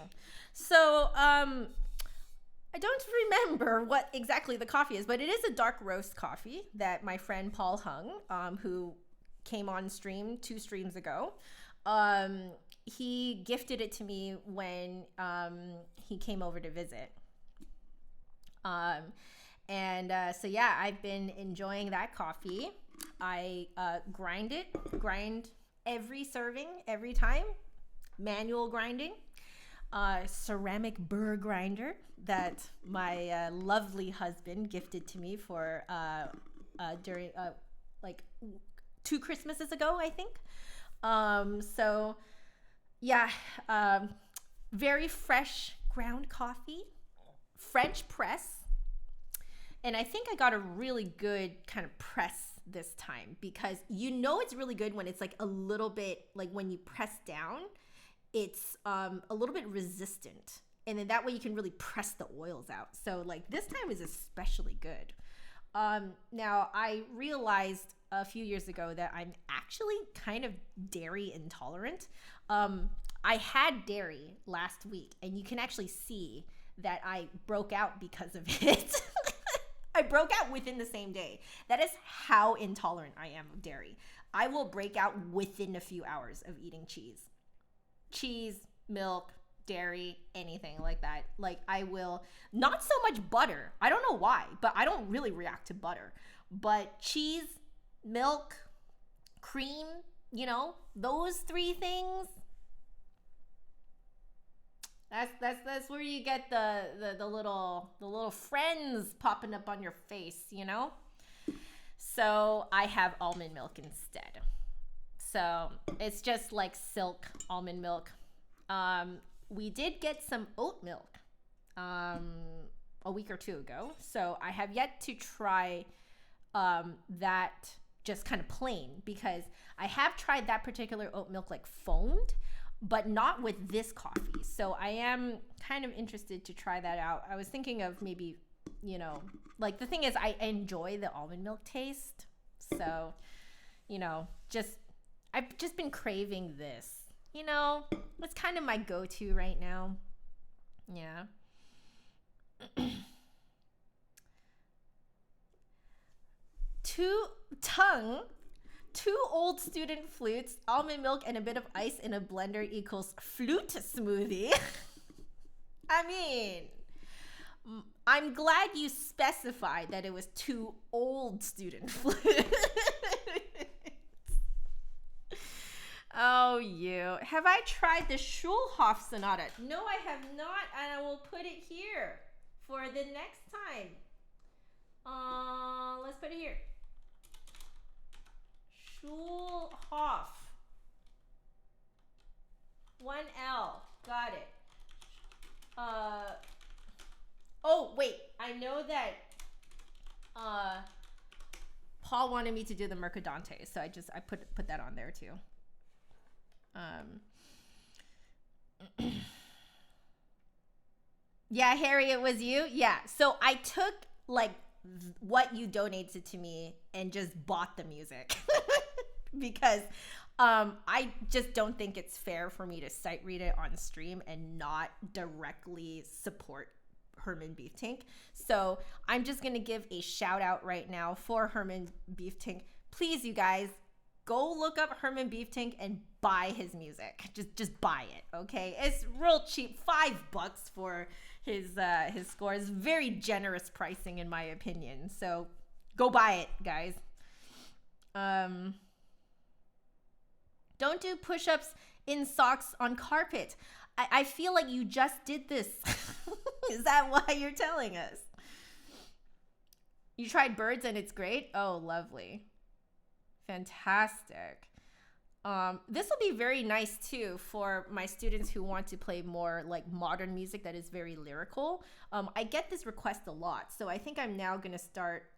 So, I don't remember what exactly the coffee is, but it is a dark roast coffee that my friend Paul Hung, who came on stream 2 streams ago, he gifted it to me when he came over to visit. So yeah, I've been enjoying that coffee. I grind every serving, every time, manual grinding. Ceramic burr grinder that my lovely husband gifted to me for during like 2 Christmases ago, I think. So yeah, very fresh ground coffee, French press. And I think I got a really good kind of press this time because it's really good when it's like a little bit, like when you press down, it's a little bit resistant. And then that way you can really press the oils out. So like this time is especially good. Now I realized a few years ago that I'm actually kind of dairy intolerant. I had dairy last week and you can actually see that I broke out because of it. I broke out within the same day. That is how intolerant I am of dairy. I will break out within a few hours of eating cheese, milk, dairy, anything like that. Like I will, not so much butter. I don't know why, but I don't really react to butter. But cheese, milk, cream, those 3 things. That's where you get the little friends popping up on your face, So I have almond milk instead. So it's just like silk almond milk. We did get some oat milk a week or two ago. So I have yet to try that just kind of plain, because I have tried that particular oat milk like foamed, but not with this coffee. So I am kind of interested to try that out. I was thinking of maybe, like the thing is I enjoy the almond milk taste. So, I've just been craving this. It's kind of my go-to right now. Yeah. Two old student flutes, almond milk, and a bit of ice in a blender equals flute smoothie. I mean, I'm glad you specified that it was two old student flutes. Oh, you. Have I tried the Schulhoff Sonata? No, I have not, and I will put it here for the next time. Let's put it here. Schulhoff. 1L. Got it. Oh, wait. I know that Paul wanted me to do the Mercadante, so I put that on there too. Yeah, Harry, it was you. Yeah. So I took like what you donated to me and just bought the music because I just don't think it's fair for me to sight read it on stream and not directly support Herman Beef Tank. So I'm just going to give a shout out right now for Herman Beef Tank. Please, you guys, go look up Herman Beef Tank and buy his music. Just buy it, okay? It's real cheap, $5 for his scores. Very generous pricing in my opinion. So go buy it, guys. Don't do push-ups in socks on carpet. I feel like you just did this. Is that why you're telling us? You tried birds and it's great? Oh, lovely. Fantastic. This will be very nice too for my students who want to play more like modern music that is very lyrical. I get this request a lot, so I think I'm now gonna start,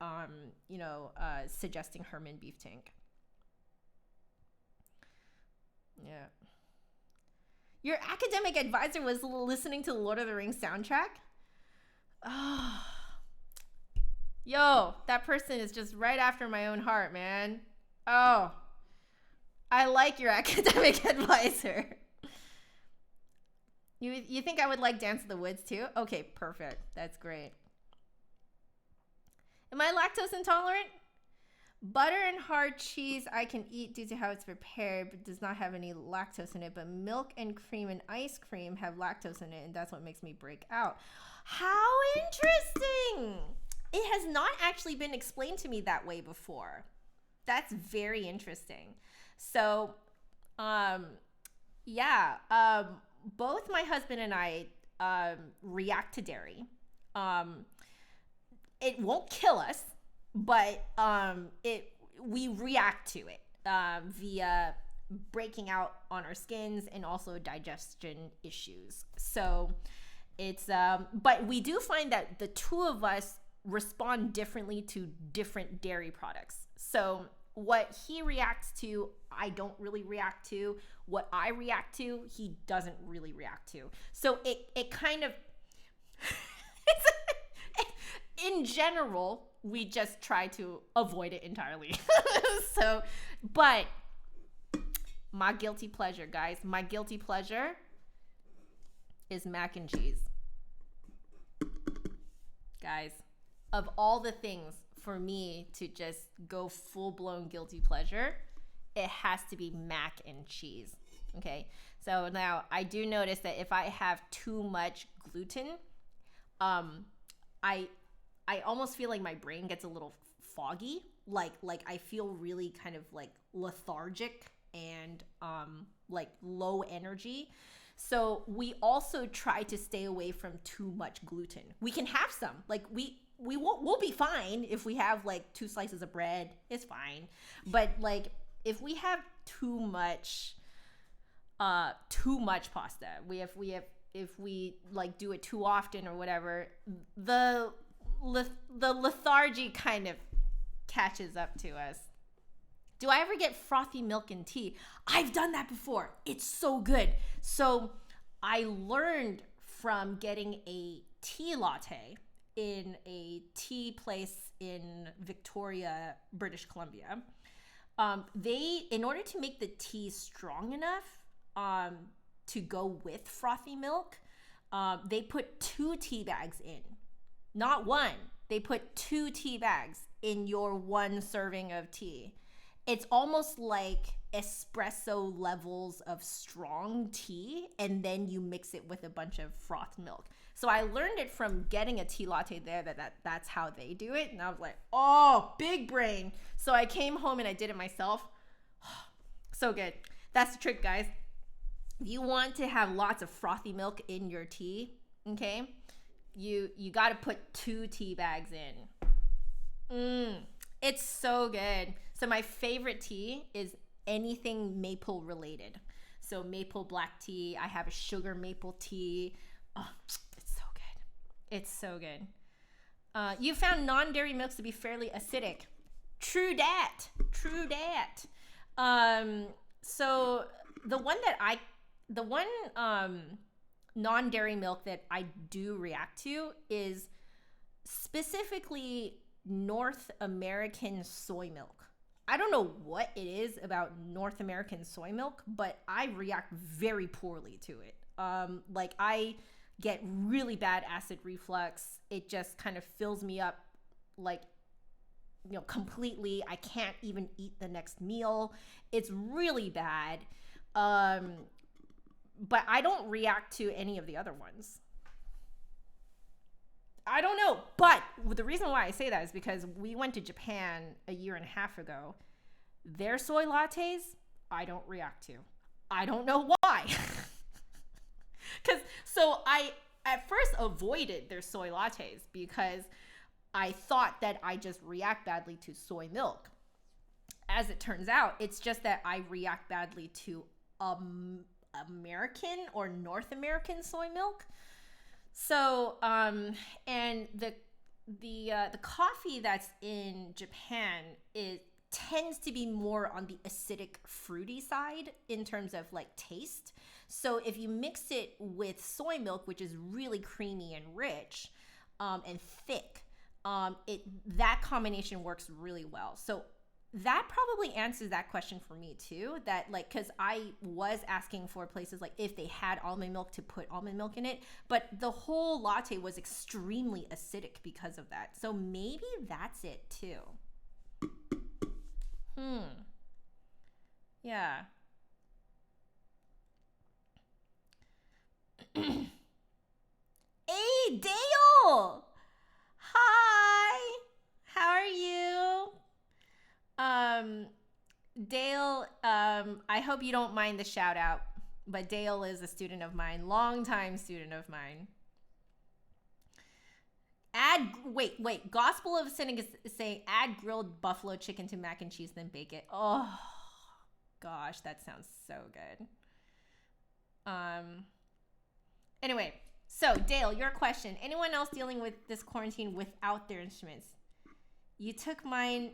suggesting Herman Beef Tank. Yeah. Your academic advisor was listening to the Lord of the Rings soundtrack? Oh. Yo, that person is just right after my own heart, man. Oh, I like your academic advisor. You think I would like Dance of the Woods too? Okay, perfect. That's great. Am I lactose intolerant? Butter and hard cheese I can eat due to how it's prepared, but does not have any lactose in it. But milk and cream and ice cream have lactose in it, and that's what makes me break out. How interesting! It has not actually been explained to me that way before. That's very interesting. So, both my husband and I react to dairy. It won't kill us, but we react to it via breaking out on our skins and also digestion issues. So it's but we do find that the two of us respond differently to different dairy products. So what he reacts to, I don't really react to. What I react to, he doesn't really react to. So it kind of in general, we just try to avoid it entirely. So, but my guilty pleasure, guys, my guilty pleasure is mac and cheese. Guys, of all the things for me to just go full-blown guilty pleasure, it has to be mac and cheese. Okay, so now I do notice that if I have too much gluten, I almost feel like my brain gets a little foggy, like I feel really kind of like lethargic and like low energy. So we also try to stay away from too much gluten. We can have some, like we'll be fine if we have like 2 slices of bread. It's fine, but like if we have too much pasta, if we like do it too often or whatever, the lethargy kind of catches up to us. Do I ever get frothy milk in tea? I've done that before. It's so good. So I learned from getting a tea latte in a tea place in Victoria, British Columbia. In order to make the tea strong enough to go with frothy milk, they put 2 tea bags in, not one. They put 2 tea bags in your 1 serving of tea. It's almost like espresso levels of strong tea, and then you mix it with a bunch of frothed milk. So I learned it from getting a tea latte there, that's how they do it. And I was like, oh, big brain. So I came home and I did it myself. So good. That's the trick, guys. If you want to have lots of frothy milk in your tea, okay, you got to put 2 tea bags in. It's so good. So my favorite tea is anything maple related. So maple black tea. I have a sugar maple tea. Oh, it's so good. It's so good. You found non-dairy milks to be fairly acidic. True dat. True dat. So the one non-dairy milk that I do react to is specifically North American soy milk. I don't know what it is about North American soy milk, but I react very poorly to it. Like I get really bad acid reflux. It just kind of fills me up, like, completely. I can't even eat the next meal. It's really bad. But I don't react to any of the other ones. I don't know. But the reason why I say that is because we went to Japan a year and a half ago. Their soy lattes, I don't react to. I don't know why. So I at first avoided their soy lattes because I thought that I just react badly to soy milk. As it turns out, it's just that I react badly to American or North American soy milk. So, and the coffee that's in Japan tends to be more on the acidic, fruity side in terms of like taste. So if you mix it with soy milk, which is really creamy and rich, and thick, that combination works really well. So that probably answers that question for me too, that like, because I was asking for places like if they had almond milk to put almond milk in it, but the whole latte was extremely acidic because of that. So maybe that's it too. Yeah. Hey, Dale! Hi! How are you? Dale, I hope you don't mind the shout out, but Dale is a student of mine, longtime student of mine. Wait, Gospel of Cynic is saying add grilled buffalo chicken to mac and cheese, then bake it. Oh, gosh, that sounds so good. Anyway, so Dale, your question. Anyone else dealing with this quarantine without their instruments? You took mine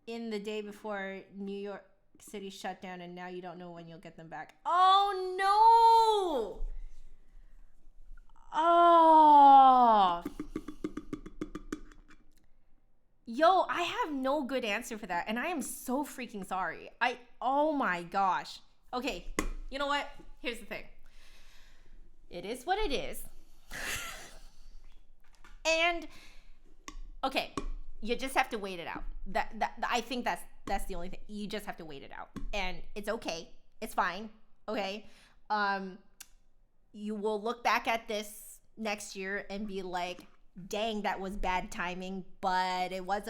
in the day before New York City shut down, and now you don't know when you'll get them back. Oh no! Oh. Yo, I have no good answer for that, and I am so freaking sorry. Oh my gosh. Okay, you know what? Here's the thing. It is what it is. And okay, you just have to wait it out. I think that's the only thing. You just have to wait it out, and it's okay. It's fine. Okay. You will look back at this next year and be like, "Dang, that was bad timing," but it was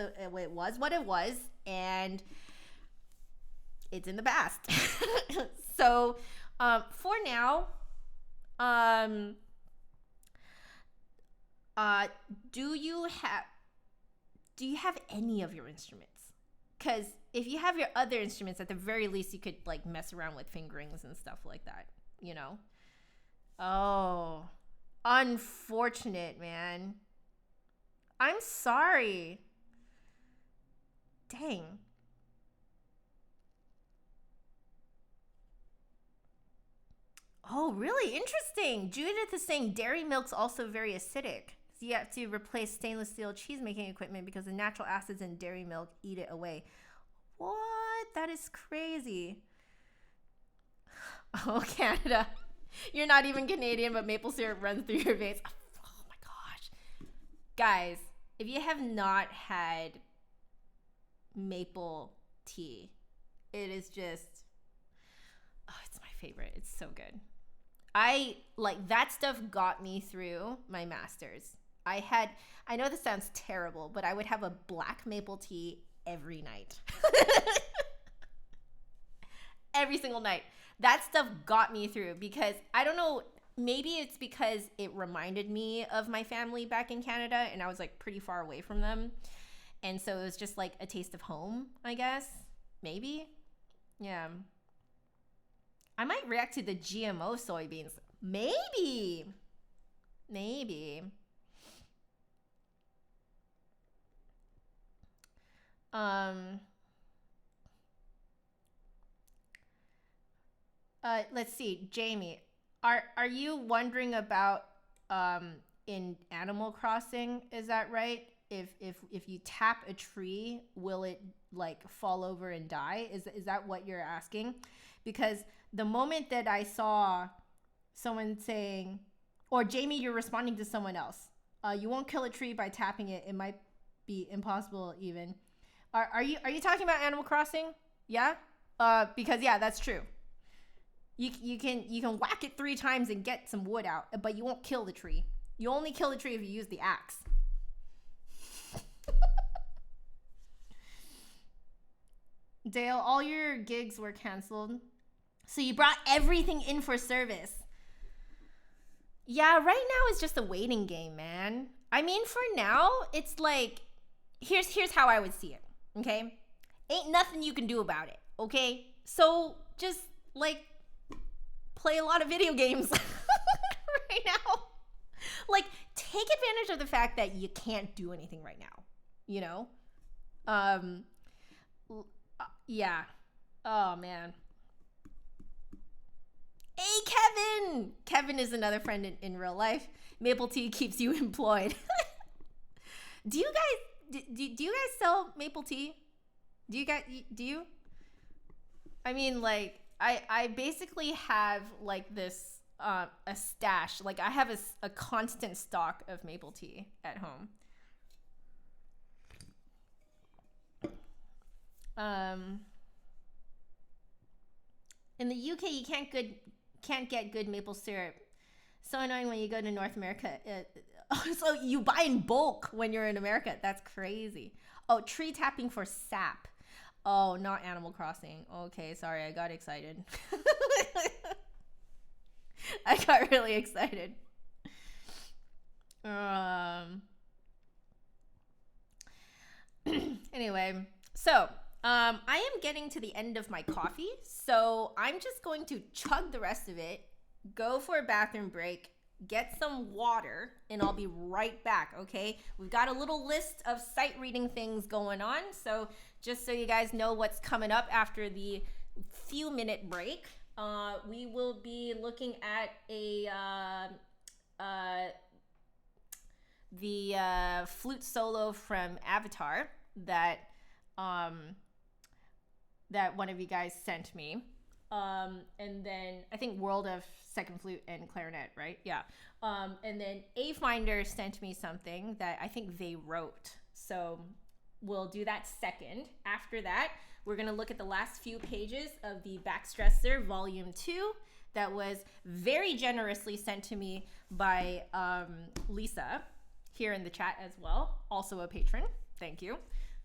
what it was, and it's in the past. So, for now, do you have any of your instruments? because if you have your other instruments, at the very least, you could like mess around with fingerings and stuff like that, you know? Oh, unfortunate, man. I'm sorry. Dang. Oh, really interesting. Judith is saying dairy milk's also very acidic. So you have to replace stainless steel cheese making equipment because the natural acids in dairy milk eat it away. What? That is crazy. Oh, Canada. You're not even Canadian, but maple syrup runs through your veins. Oh my gosh. Guys, if you have not had maple tea, it is just, oh, it's my favorite. It's so good. I like that stuff got me through my master's. I know this sounds terrible, but I would have a black maple tea every night. Every single night. That stuff got me through because I don't know, maybe it's because it reminded me of my family back in Canada and I was like pretty far away from them. And so it was just like a taste of home, I guess. Maybe. Yeah. I might react to the GMO soybeans. Maybe. Let's see, Jamie. Are you wondering about in Animal Crossing, is that right? If you tap a tree, will it like fall over and die? Is that what you're asking? Because the moment that I saw someone saying, or Jamie, you're responding to someone else. You won't kill a tree by tapping it. It might be impossible even. Are you talking about Animal Crossing? Yeah? Because yeah, that's true. You can whack it 3 times and get some wood out, but you won't kill the tree. You only kill the tree if you use the axe. Dale, all your gigs were canceled. So you brought everything in for service. Yeah, right now it's just a waiting game, man. I mean, for now, it's like, here's how I would see it, okay? Ain't nothing you can do about it, okay? So just, like, play a lot of video games right now. Like, take advantage of the fact that you can't do anything right now, you know? Yeah. Oh, man. Hey, Kevin! Kevin is another friend in real life. Maple tea keeps you employed. Do you guys sell maple tea? Do you? I mean, like, I basically have, like, this, a stash. Like, I have a constant stock of maple tea at home. In the UK, you can't get good maple syrup. So annoying when you go to North America. So you buy in bulk when you're in America. That's crazy. Oh, tree tapping for sap. Oh, not Animal Crossing. Okay, sorry, I got excited. I got really excited. Anyway, so I am getting to the end of my coffee, so I'm just going to chug the rest of it, go for a bathroom break, get some water, and I'll be right back, okay? We've got a little list of sight reading things going on, so just so you guys know what's coming up after the few minute break, we will be looking at the flute solo from Avatar that one of you guys sent me. And then I think World of Second Flute and Clarinet, right? Yeah. And then A Finder sent me something that I think they wrote. So we'll do that second. After that, we're going to look at the last few pages of the Backstresser Volume 2 that was very generously sent to me by Lisa here in the chat as well, also a patron. Thank you.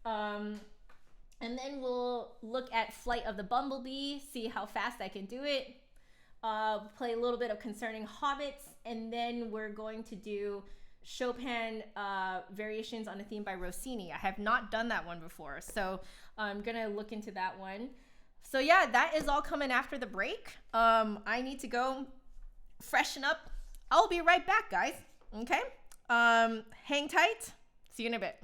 And then we'll look at Flight of the Bumblebee, see how fast I can do it. Play a little bit of Concerning Hobbits, and then we're going to do Chopin variations on a theme by Rossini. I have not done that one before, so I'm gonna look into that one. So yeah, that is all coming after the break. I need to go freshen up. I'll be right back, guys. Okay? Hang tight. See you in a bit.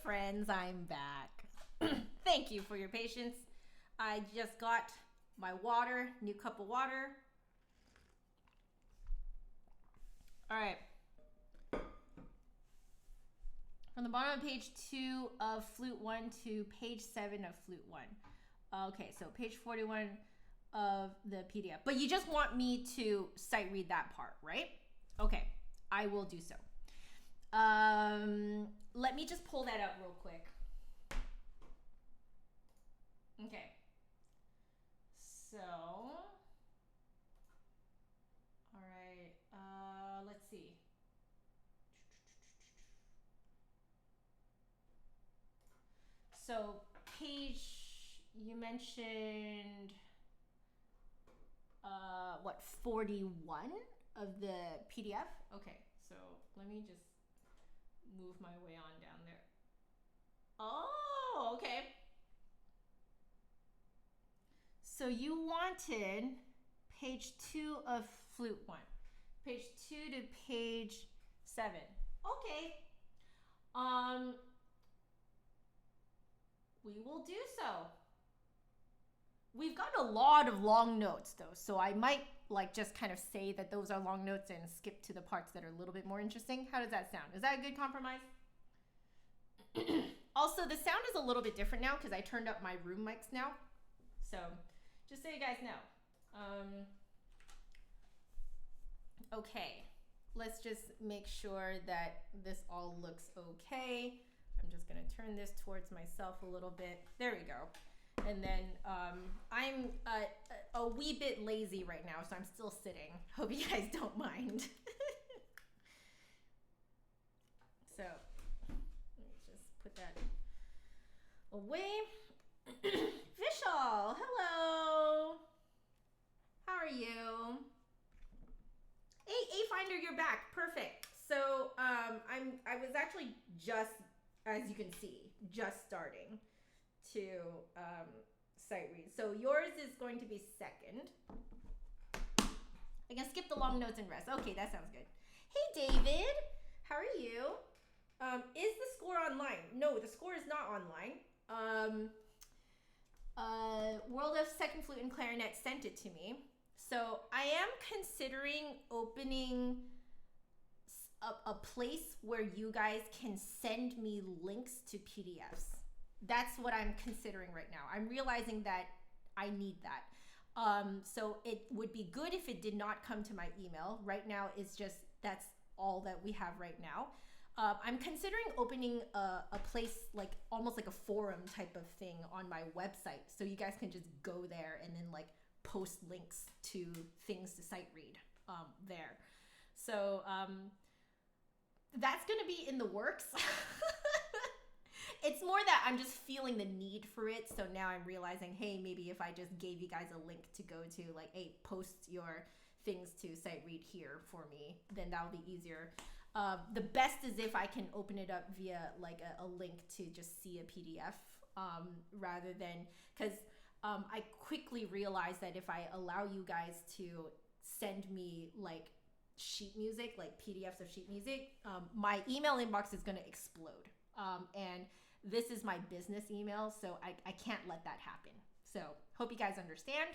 Friends, I'm back. Thank you for your patience. I just got my water, new cup of water. All right, bottom of page 2 of flute 1 to page 7 of flute 1. Okay, so page 41 of the PDF. But you just want me to sight read that part, right? Okay, I will do so. Let me just pull that up real quick. Okay. So, all right, let's see. So page, you mentioned, what, 41 of the PDF? Okay, so let me just move my way on down there. Oh, okay. So you wanted page 2 of flute 1. Page 2 to page 7. Okay. We will do so. We've got a lot of long notes though, so I might like just kind of say that those are long notes and skip to the parts that are a little bit more interesting. How does that sound? Is that a good compromise? Also, the sound is a little bit different now because I turned up my room mics now. So just so you guys know. Okay, let's just make sure that this all looks okay. I'm just gonna turn this towards myself a little bit. There we go. And then I'm a wee bit lazy right now, so I'm still sitting. Hope you guys don't mind. So let me just put that away. Vishal, hello. How are you? Hey, Finder, you're back. Perfect. So I was actually just, as you can see, just starting to sight read. So yours is going to be second. I can skip the long notes and rest. Okay, that sounds good. Hey, David, how are you? Is the score online? No, the score is not online. World of Second Flute and Clarinet sent it to me. So I am considering opening a place where you guys can send me links to PDFs. That's what I'm considering right now. I'm realizing that I need that. So it would be good if it did not come to my email. Right now, it's just, that's all that we have right now. I'm considering opening a place, like almost like a forum type of thing on my website. So you guys can just go there and then like post links to things to sight read there. So that's gonna be in the works. It's more that I'm just feeling the need for it. So now I'm realizing, hey, maybe if I just gave you guys a link to go to, like, hey, post your things to sight read here for me, then that would be easier. The best is if I can open it up via like a link to just see a PDF rather than, because I quickly realized that if I allow you guys to send me like sheet music, like PDFs of sheet music, my email inbox is going to explode. And this is my business email, so I can't let that happen. So hope you guys understand.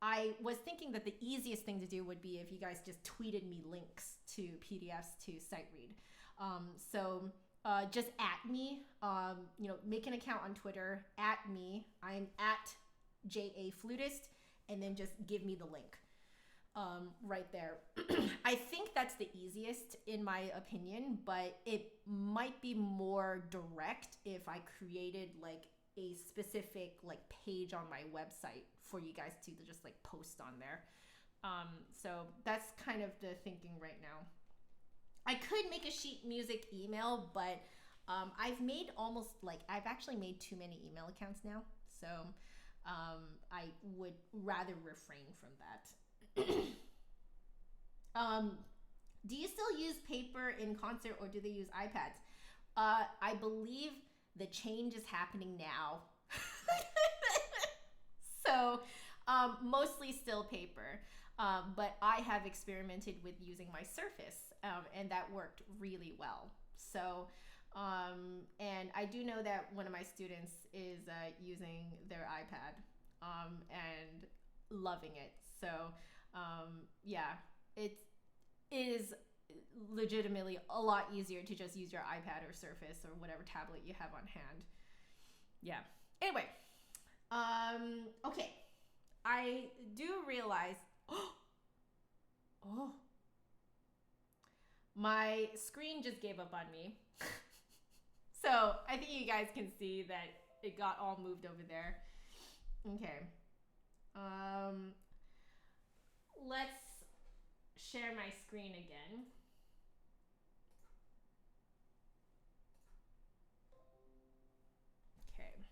I was thinking that the easiest thing to do would be if you guys just tweeted me links to PDFs to sight read. Just at me, make an account on Twitter, at me. I'm at JAFlutist, and then just give me the link right there. I think that's the easiest in my opinion, but it might be more direct if I created like a specific like page on my website for you guys to just like post on there. So that's kind of the thinking right now. I could make a sheet music email, but I've actually made too many email accounts now. So I would rather refrain from that. Do you still use paper in concert or do they use iPads? I believe the change is happening now. So mostly still paper, but I have experimented with using my Surface and that worked really well. So and I do know that one of my students is using their iPad and loving it. So yeah, it is legitimately a lot easier to just use your iPad or Surface or whatever tablet you have on hand. Yeah. Anyway, okay. I do realize, oh, my screen just gave up on me. So I think you guys can see that it got all moved over there. Okay. Let's share my screen again. Okay.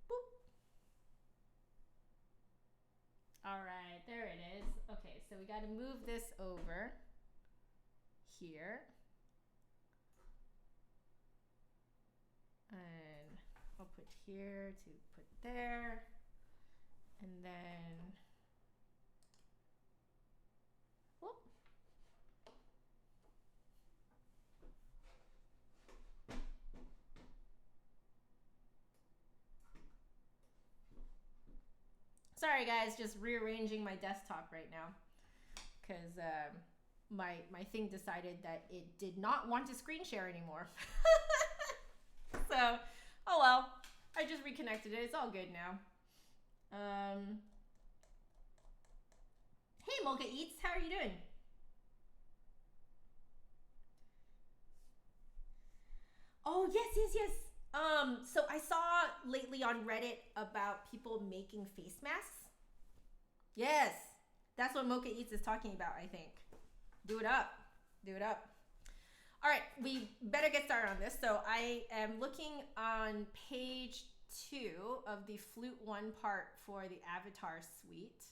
Boop. All right, there it is. Okay, so we got to move this over here. And I'll put here to put there. And then, whoop. Sorry guys, just rearranging my desktop right now because my thing decided that it did not want to screen share anymore. So, oh well, I just reconnected it. It's all good now. Hey Mocha Eats, how are you doing? Oh yes. So I saw lately on Reddit about people making face masks. Yes, that's what Mocha Eats is talking about, I think. Do it up. All right, we better get started on this. So I am looking on page 2 of the Flute 1 part for the Avatar suite.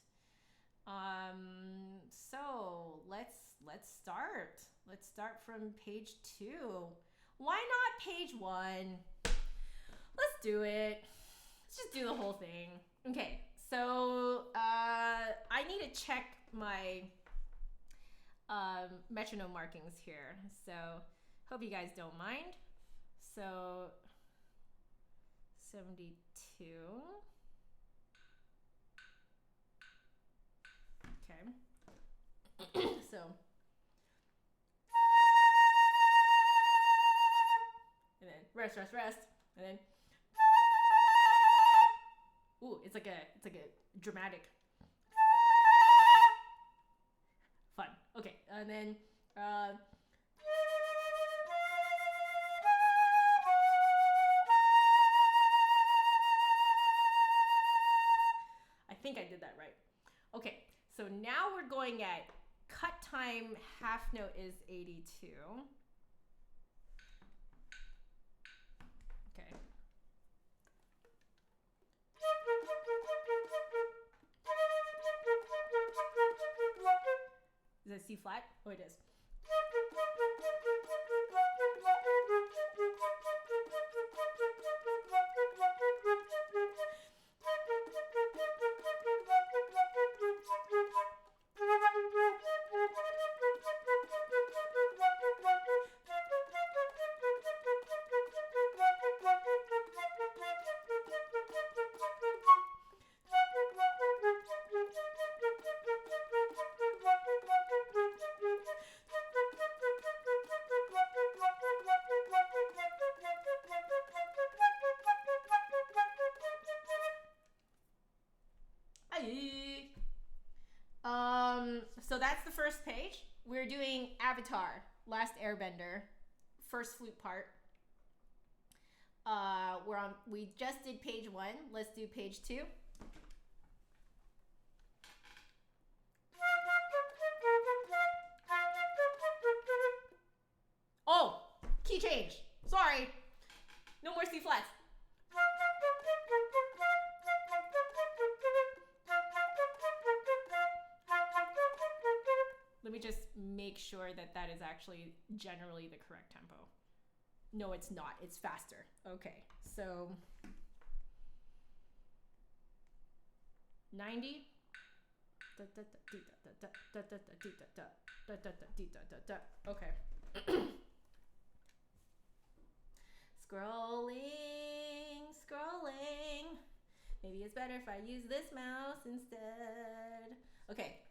So let's start. Let's start from page 2. Why not page 1? Let's do it. Let's just do the whole thing. Okay, so I need to check my metronome markings here. So hope you guys don't mind. So 72. Okay. So and then rest, and then ooh, it's like a dramatic fun. Okay, and then I think I did that right. Okay, so now we're going at cut time, half note is 82. Okay. Is it C flat? Oh, it is. So that's the first page. We're doing Avatar, Last Airbender, first flute part. We just did page 1. Let's do page 2. Oh, key change. Sorry. No more C flats. Let me just make sure that that is actually generally the correct tempo. No, it's not. It's faster. Okay, so 90. Okay. Scrolling. Maybe it's better if I use this mouse instead. Okay.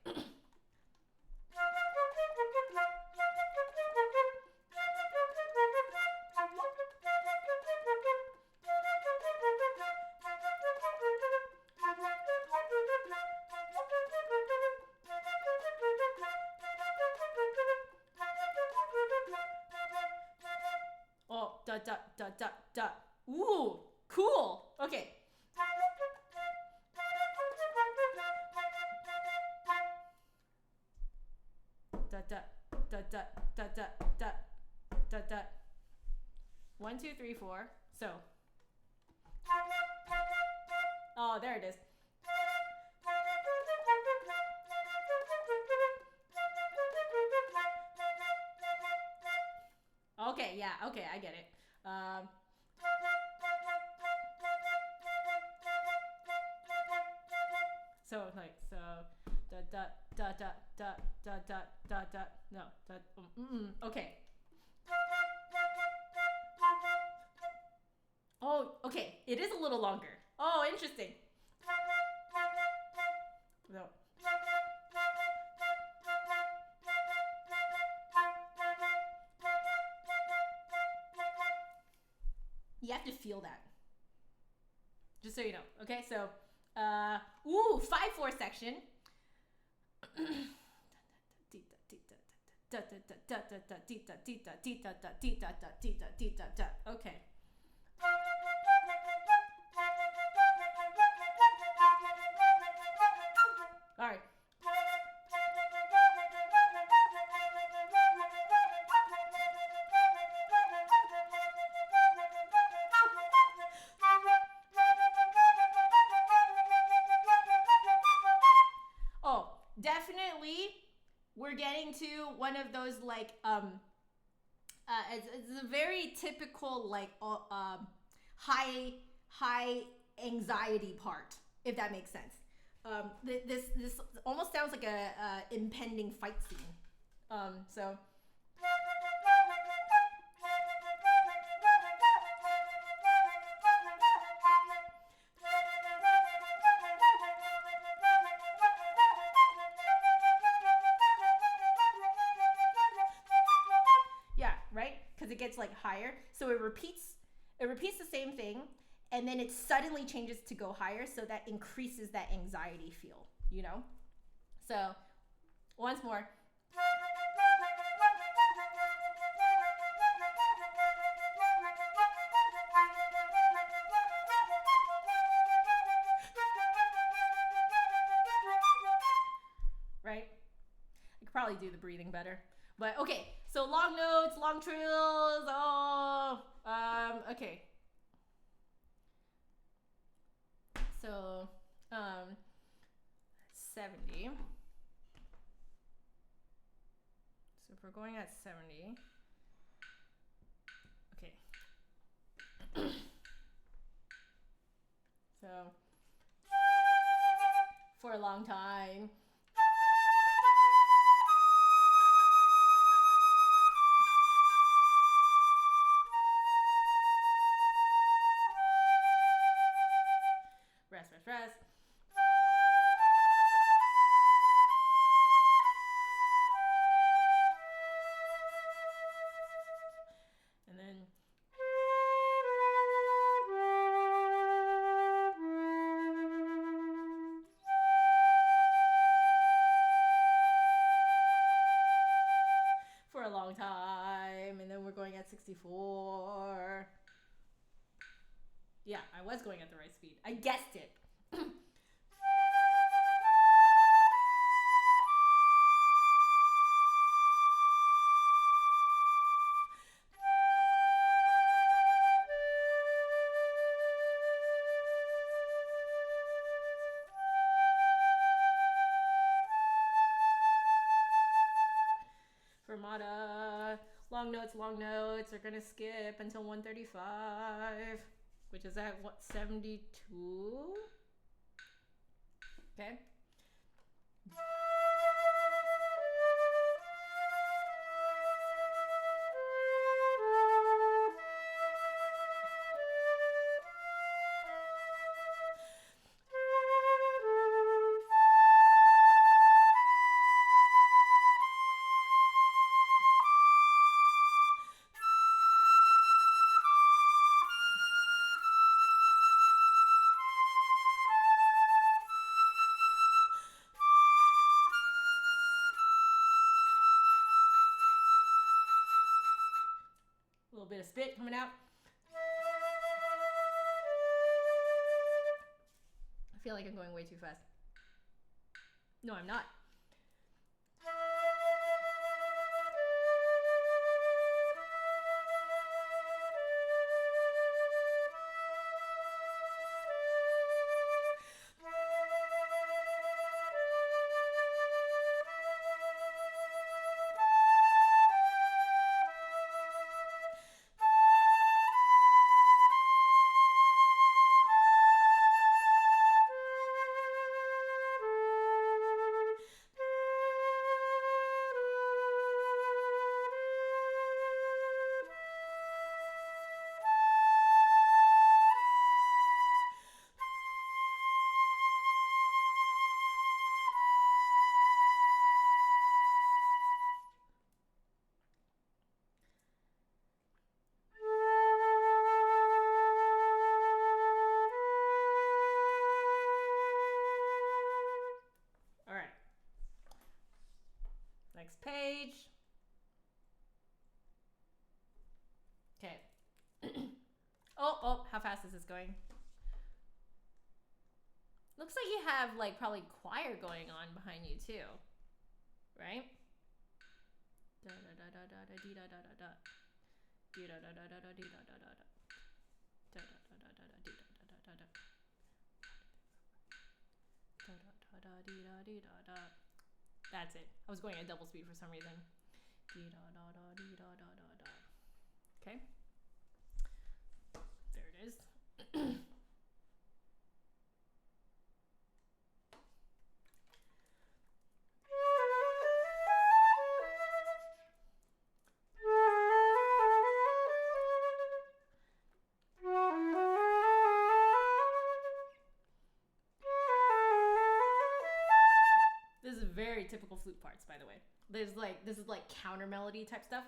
da da da da da. Ooh, cool. Okay. Da da da da da da da da da. 1, 2, 3, 4. So. Oh, there it is. Okay, yeah, okay, I get it. So like da da da da da da da da da no da okay. Oh, okay, it is a little longer. Oh, interesting. No. You have to feel that. Just so you know. Okay, so 5/4 section. Okay. All right. Oh, definitely we're getting to one of those like it's a very typical like high anxiety part, if that makes sense. This almost sounds like a impending fight scene. So yeah, right? Because it gets like higher, so it repeats the same thing, and then it suddenly changes to go higher, so that increases that anxiety feel, you know? So once more. Right? I could probably do the breathing better. But okay, so long notes, long trills. Oh, okay. So, 70. So if we're going at 70, okay. So, for a long time. Rest. And then for a long time, and then we're going at 64. Yeah, I was going at the right speed. I guessed it. Fermata. Long notes are gonna skip until 135, which is at what, 72? Okay. A little bit of spit coming out. feel like I'm going way too fast. No, I'm not. Next page. Okay. Oh, how fast is this going? Looks like you have like probably choir going on behind you too, right? Da da da da da da dee da da da da. Dee da da da da da dee da da da da. Da da da da da da dee da da da da da. Da da da da dee da dee da da. That's it. I was going at double speed for some reason. Dee da da da dee da da da da. Okay. There it is. This is very typical flute parts, by the way. This is like counter melody type stuff.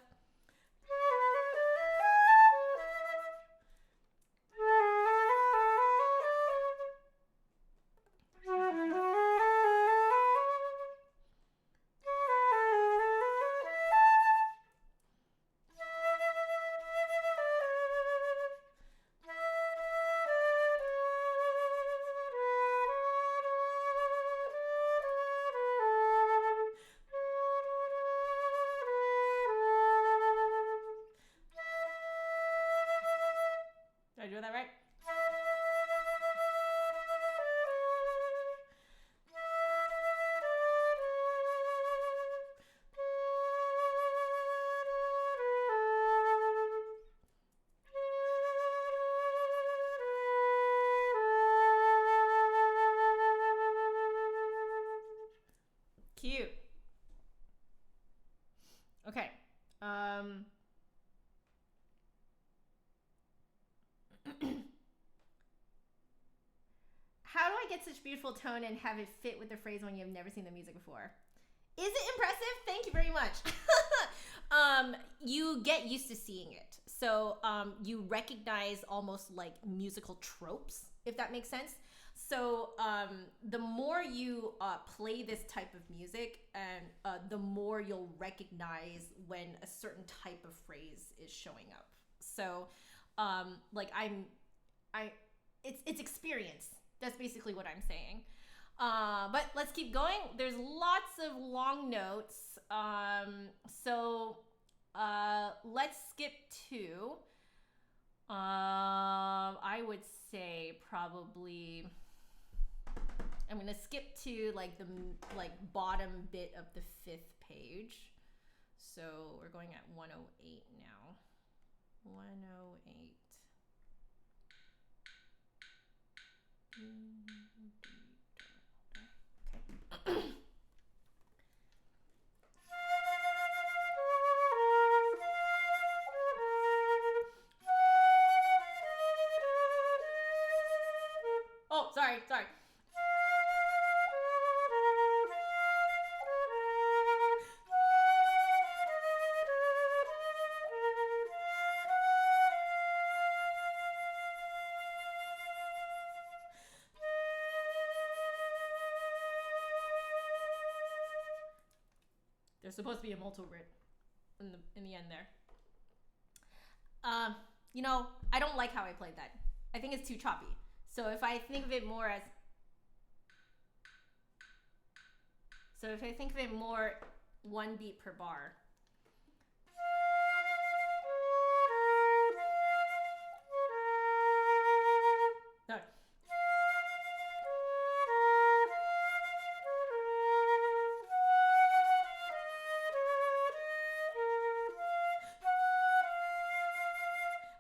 Did I do that right? Cute. Okay. How do I get such beautiful tone and have it fit with the phrase when you've never seen the music before? Is it impressive? Thank you very much. You get used to seeing it. So you recognize almost like musical tropes, if that makes sense. So the more you play this type of music, and the more you'll recognize when a certain type of phrase is showing up. So like it's experience. That's basically what I'm saying. But let's keep going. There's lots of long notes. So let's skip to, I would say probably, I'm going to skip to like the bottom bit of the 5th page. So we're going at 108 now. 108. Okay. Oh, sorry. There's supposed to be a multi-grit in the end there. I don't like how I played that. I think it's too choppy. So if I think of it more as So if I think of it more 1 beat per bar. No.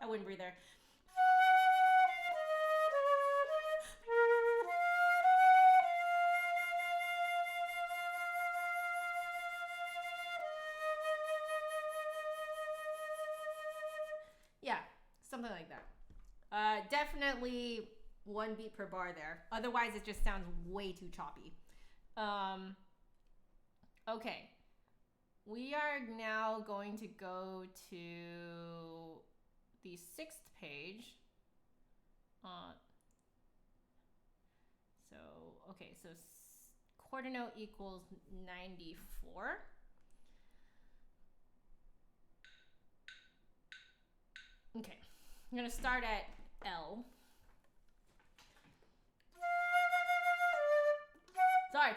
I wouldn't breathe there. Yeah, something like that. Definitely 1 beat per bar there. Otherwise, it just sounds way too choppy. Okay. We are now going to go to the 6th page. So quarter note equals 94. Okay, I'm gonna start at L. Sorry.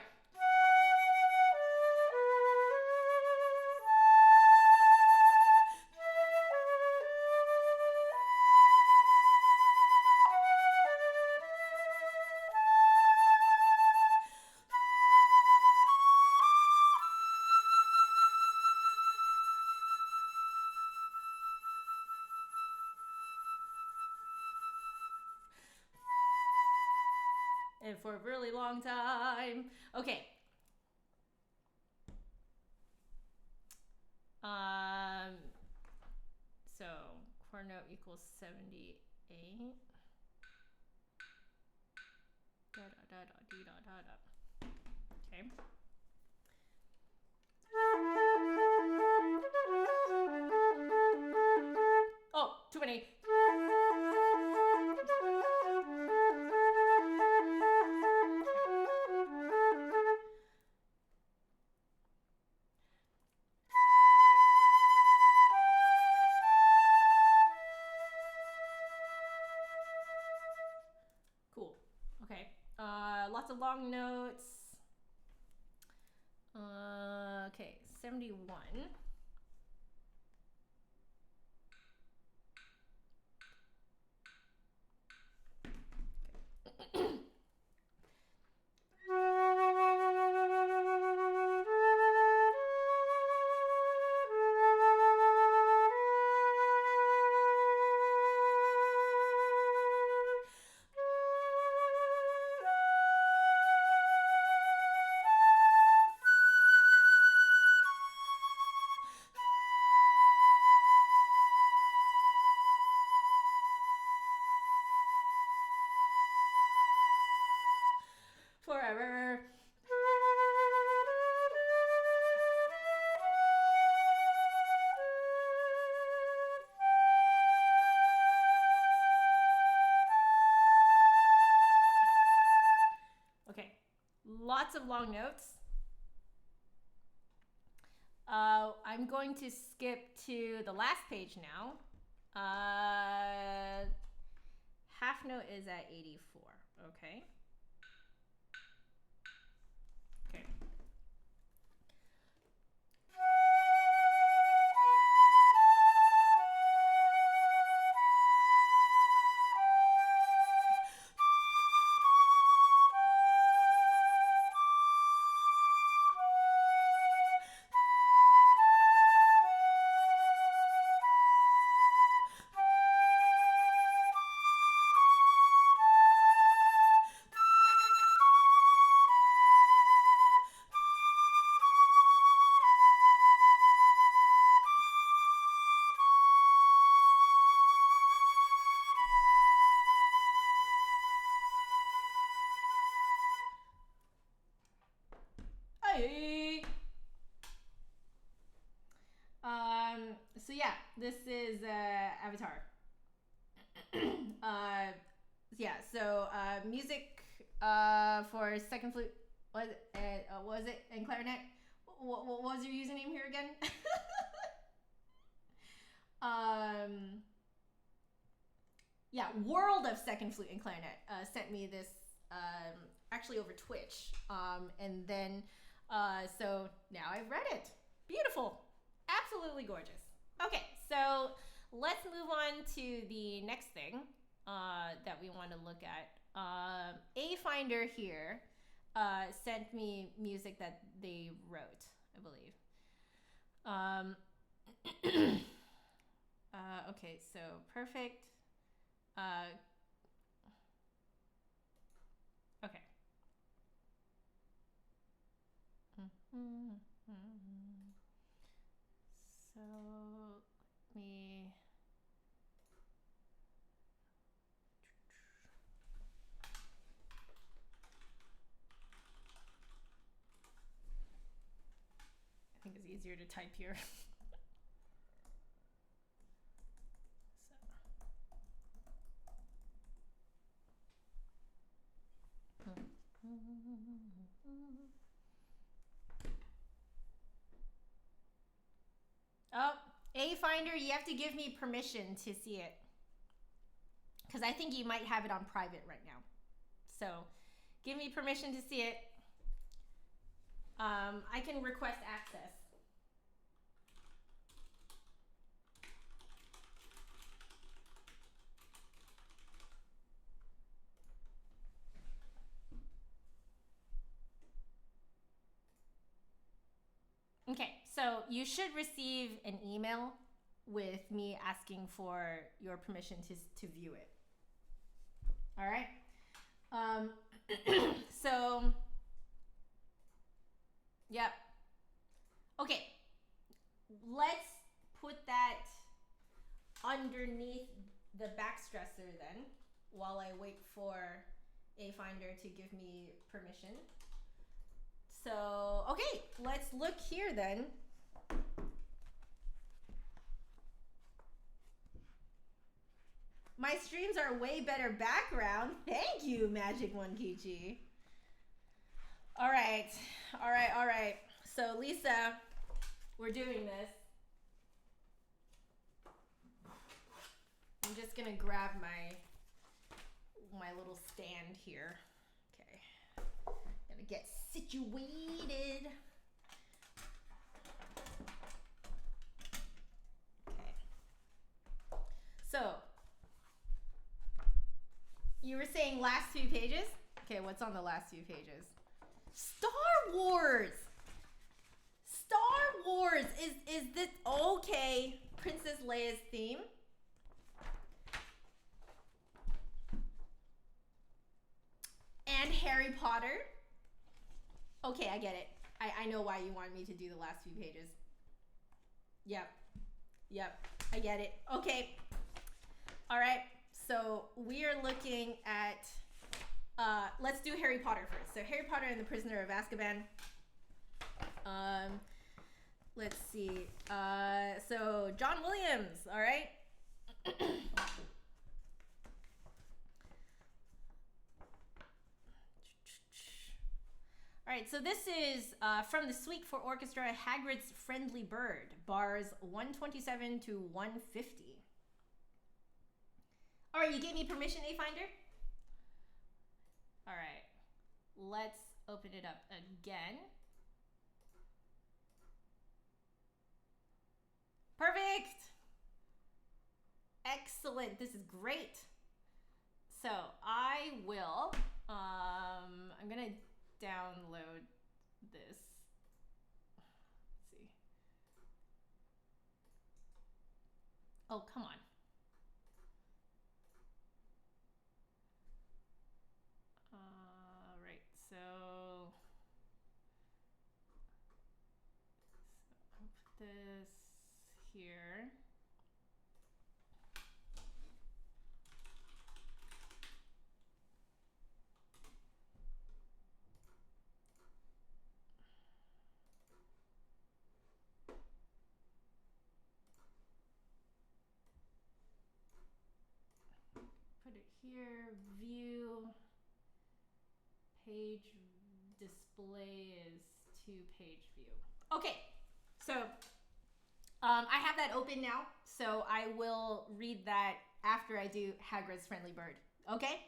And for a really long time. Okay. So quarter note equals 78. Da, da, da, da, dee, da, da, da. Okay. Oh, too many. Cool. Okay. Lots of long notes. Okay, 71. Forever. Okay, lots of long notes. I'm going to skip to the last page now. Half note is at 84. Okay. Okay. Hey. So yeah, this is Avatar. Yeah, so music for second flute was it and clarinet? What was your username here again? Yeah, World of Second Flute and Clarinet sent me this actually over Twitch, and then So now I've read it. Beautiful. Absolutely gorgeous. Okay, so let's move on to the next thing that we want to look at. A Finder here sent me music that they wrote, I believe. Okay, so perfect. Okay. So let me. I think it's easier to type here. Oh, A Finder, you have to give me permission to see it. Because I think you might have it on private right now. So give me permission to see it. I can request access. Okay, so you should receive an email with me asking for your permission to view it. All right. So, yep. Okay, let's put that underneath the back stressor then, while I wait for A Finder to give me permission. So, okay, let's look here then. My streams are way better background. Thank you, Magic One Kichi. All right. So, Lisa, we're doing this. I'm just gonna grab my little stand here. Okay. Gonna get situated. Okay. So, you were saying last few pages? Okay, what's on the last few pages? Star Wars! Star Wars! Is this okay? Princess Leia's theme? And Harry Potter? Okay, I get it. I know why you wanted me to do the last few pages. Yep, I get it. Okay. All right, so we are looking at, let's do Harry Potter first. So Harry Potter and the Prisoner of Azkaban. Let's see. So John Williams, all right? All right, so this is from the Suite for Orchestra, Hagrid's Friendly Bird, bars 127 to 150. All right, you gave me permission, A Finder? All right, let's open it up again. Perfect. Excellent. This is great. So I will, I'm going to download this. Let's see. Oh, come on. Right, so I'll put this here. Put it here, view, page display is to page view. Okay, so I have that open now, so I will read that after I do Hagrid's Friendly Bird, okay?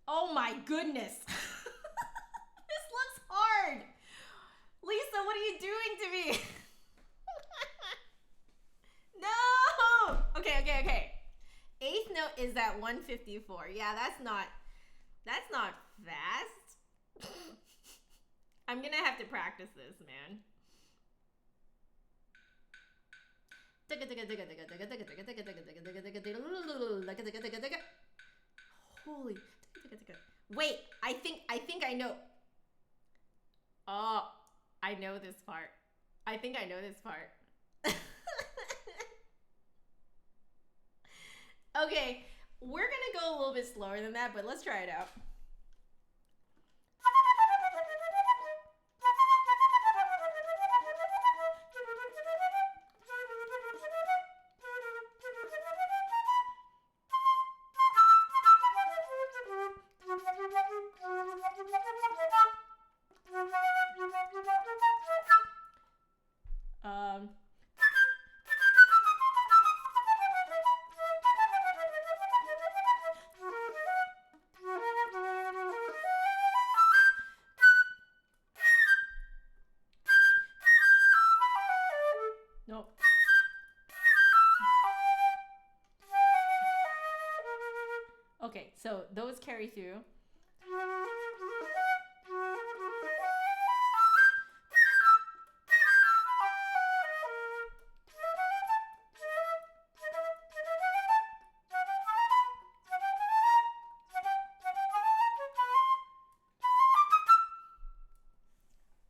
Oh my goodness. This looks hard. is at 154. Yeah, that's not fast. I'm gonna have to practice this, man. Holy. Wait, I think I know. Oh, I know this part. I think I know this part. Okay, we're gonna go a little bit slower than that, but let's try it out. Um, nope. Okay, so those carry through.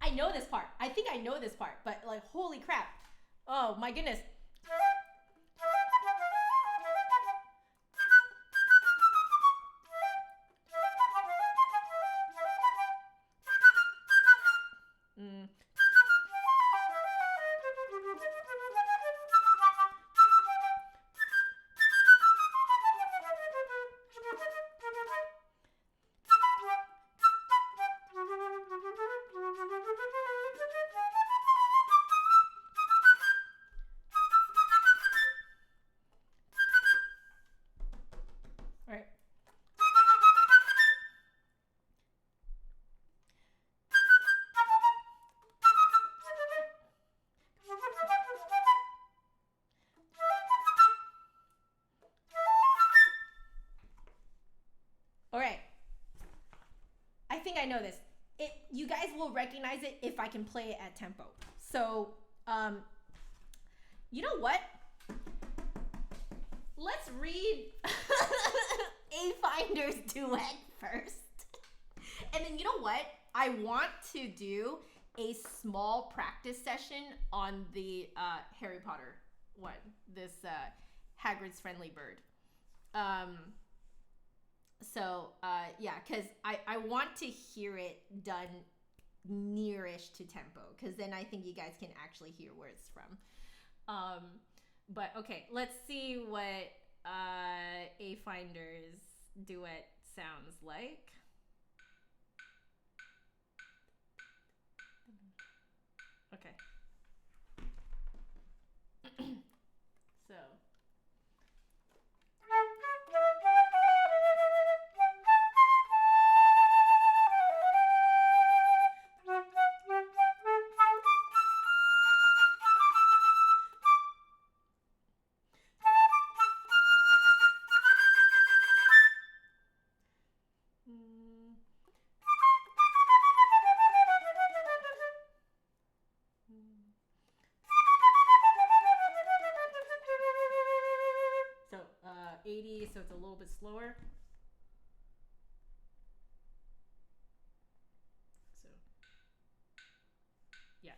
I know this part. I think I know this part, but like, holy crap. Oh my goodness. Mm. All right. All right. I think I know this. You guys will recognize it if I can play it at tempo. So, you know what? Let's read A Finder's duet first. And then you know what? I want to do a small practice session on the Harry Potter one. This Hagrid's Friendly Bird. Yeah, because I want to hear it done nearish to tempo, because then I think you guys can actually hear where it's from. But okay, let's see what A Finder's duet sounds like. Okay. So. So 80, so it's a little bit slower. So yeah.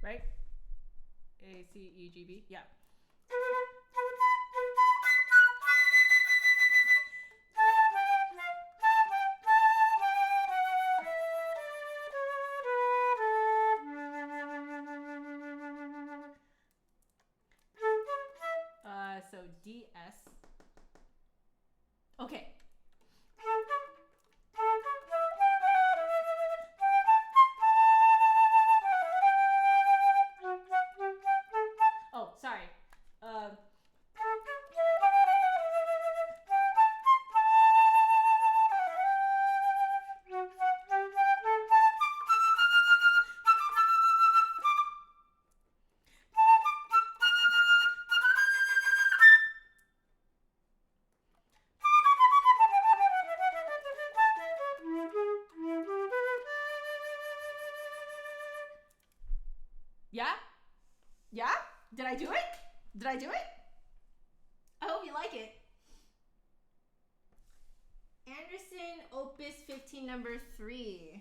Right? A, C, E, G, B. Yeah. So D, S. Okay. Yeah? Yeah? Did I do it? Did I do it? I hope you like it. Anderson, Opus 15, number 3.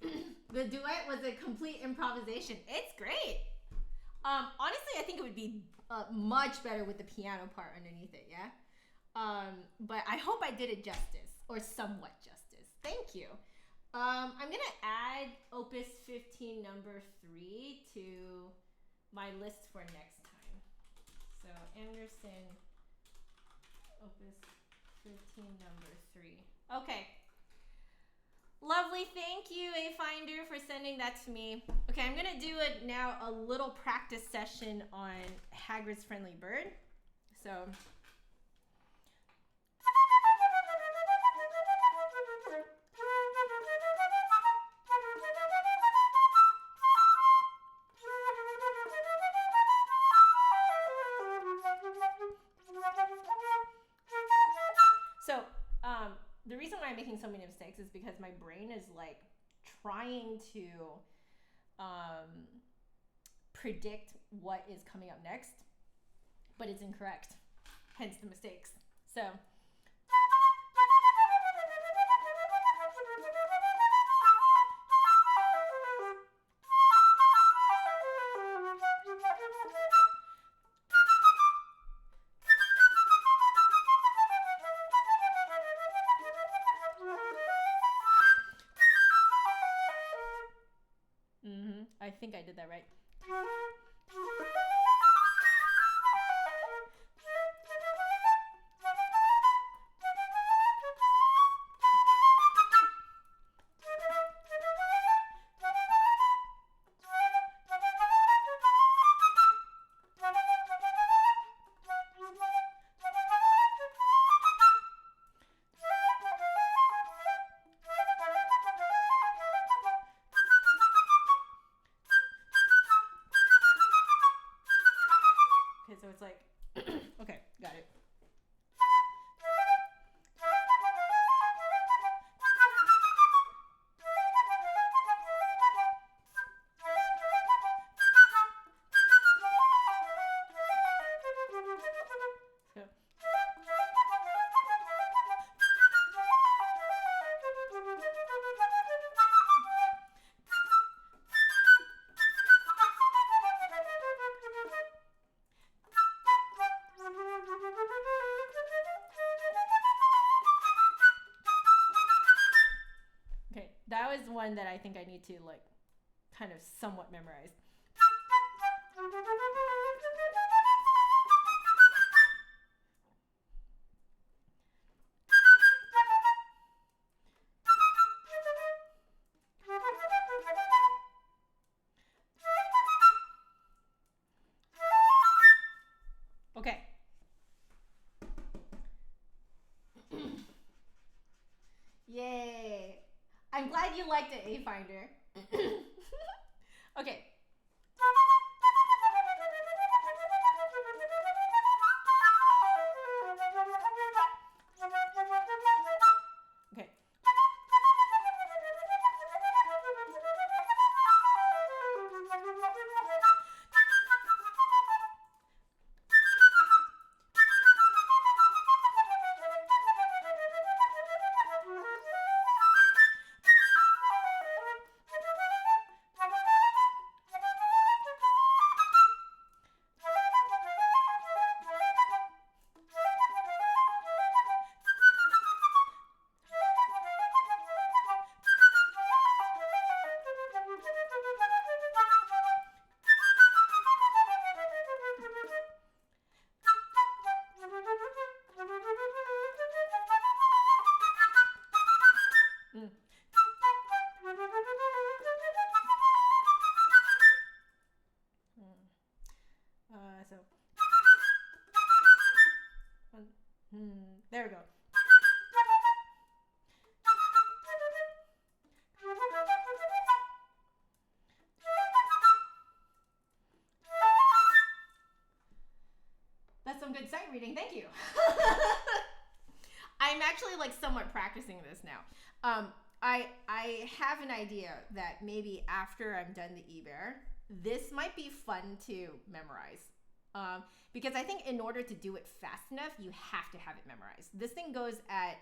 The duet was a complete improvisation. It's great. Honestly, I think it would be much better with the piano part underneath it, yeah? But I hope I did it justice, or somewhat justice. Thank you. I'm gonna add Opus 15 number 3 to my list for next time. So Anderson, Opus 15 number 3. Okay. Lovely, thank you, A Finder, for sending that to me. Okay, I'm gonna do now a little practice session on Hagrid's Friendly Bird. So. The reason why I'm making so many mistakes is because my brain is like trying to predict what is coming up next, but it's incorrect, hence the mistakes. So I think I did that right. So it's like, okay, got it. That was one that I think I need to like kind of somewhat memorize. Okay. Yay. I'm glad you liked it, A Finder. Okay. Okay. There we go. That's some good sight reading. Thank you. I'm actually like somewhat practicing this now. I have an idea that maybe after I'm done the e-bear, this might be fun to memorize. Because I think in order to do it fast enough, you have to have it memorized. This thing goes at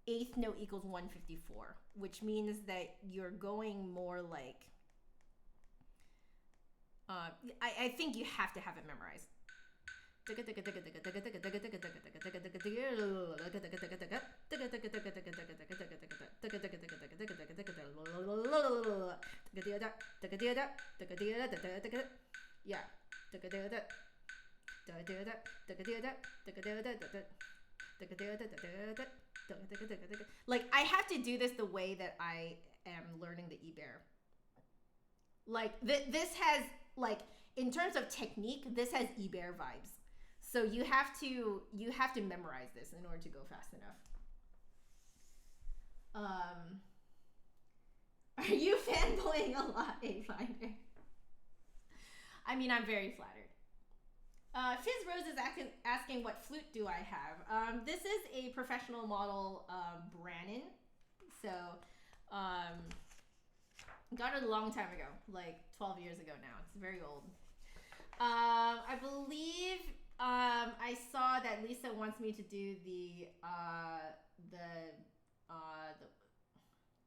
eighth note equals 154, which means that you're going more like, I think you have to have it memorized. Yeah. Like, I have to do this the way that I am learning the e-bear. Like, this has, like, in terms of technique, this has e-bear vibes. So you have to memorize this in order to go fast enough. Are you fanboying a lot, A-Finder? I mean, I'm very flattered. Fizz Rose is asking what flute do I have. This is a professional model Brannon. So got it a long time ago, like 12 years ago now. It's very old. I believe I saw that Lisa wants me to do the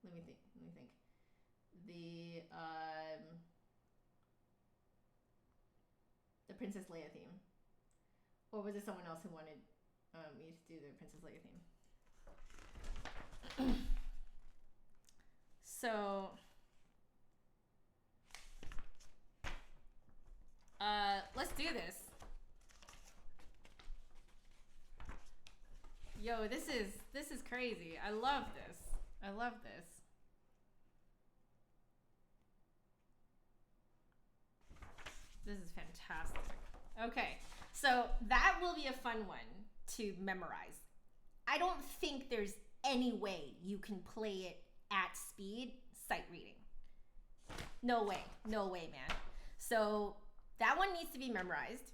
let me think. The Princess Leia theme. Or was it someone else who wanted me to do the Princess Leia theme? So let's do this. Yo, this is crazy. I love this. This is fantastic. Okay, so that will be a fun one to memorize. I don't think there's any way you can play it at speed sight reading. No way, man. So that one needs to be memorized.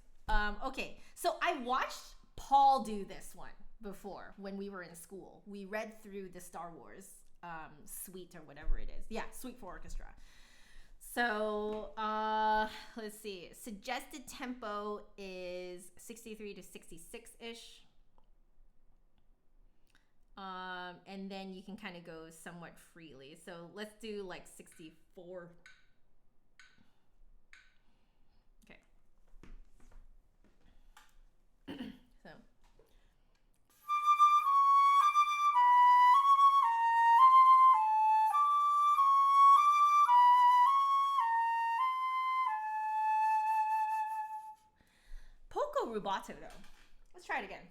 Okay, so I watched Paul do this one before when we were in school. We read through the Star Wars suite or whatever it is. Yeah, suite for orchestra. So let's see. Suggested tempo is 63 to 66-ish. And then you can kind of go somewhat freely. So let's do like 64. Okay. So. Poco rubato though. Let's try it again.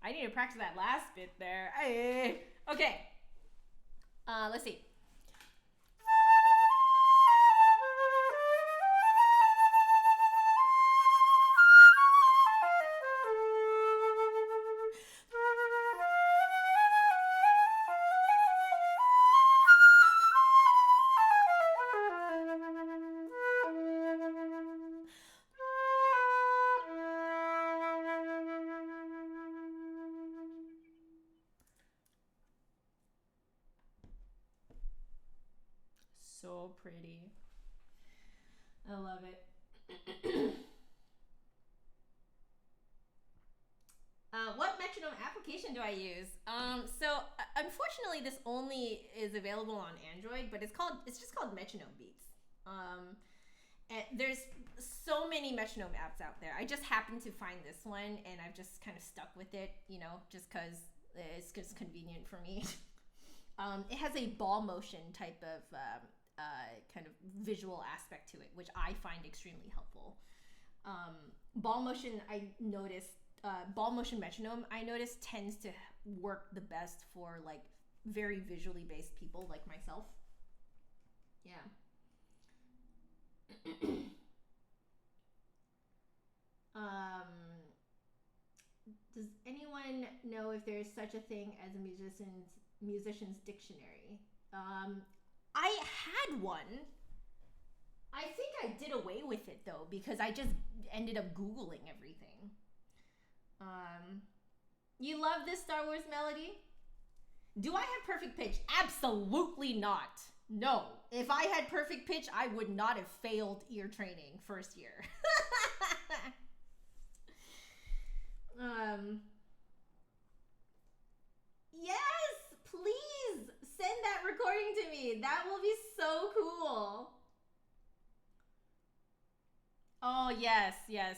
I need to practice that last bit there. Okay. Let's see. application do I use? Unfortunately, this only is available on Android, but it's just called Metronome Beats. And there's so many metronome apps out there. I just happened to find this one, and I've just kind of stuck with it, just because it's just convenient for me. It has a ball motion type of kind of visual aspect to it, which I find extremely helpful. Ball motion metronome, I noticed, tends to work the best for like very visually based people like myself. Yeah. Does anyone know if there's such a thing as a musician's dictionary? I had one. I think I did away with it though, because I just ended up Googling everything. You love this Star Wars melody? Do I have perfect pitch? Absolutely not. No. If I had perfect pitch, I would not have failed ear training first year. Yes, please send that recording to me. That will be so cool. Oh yes,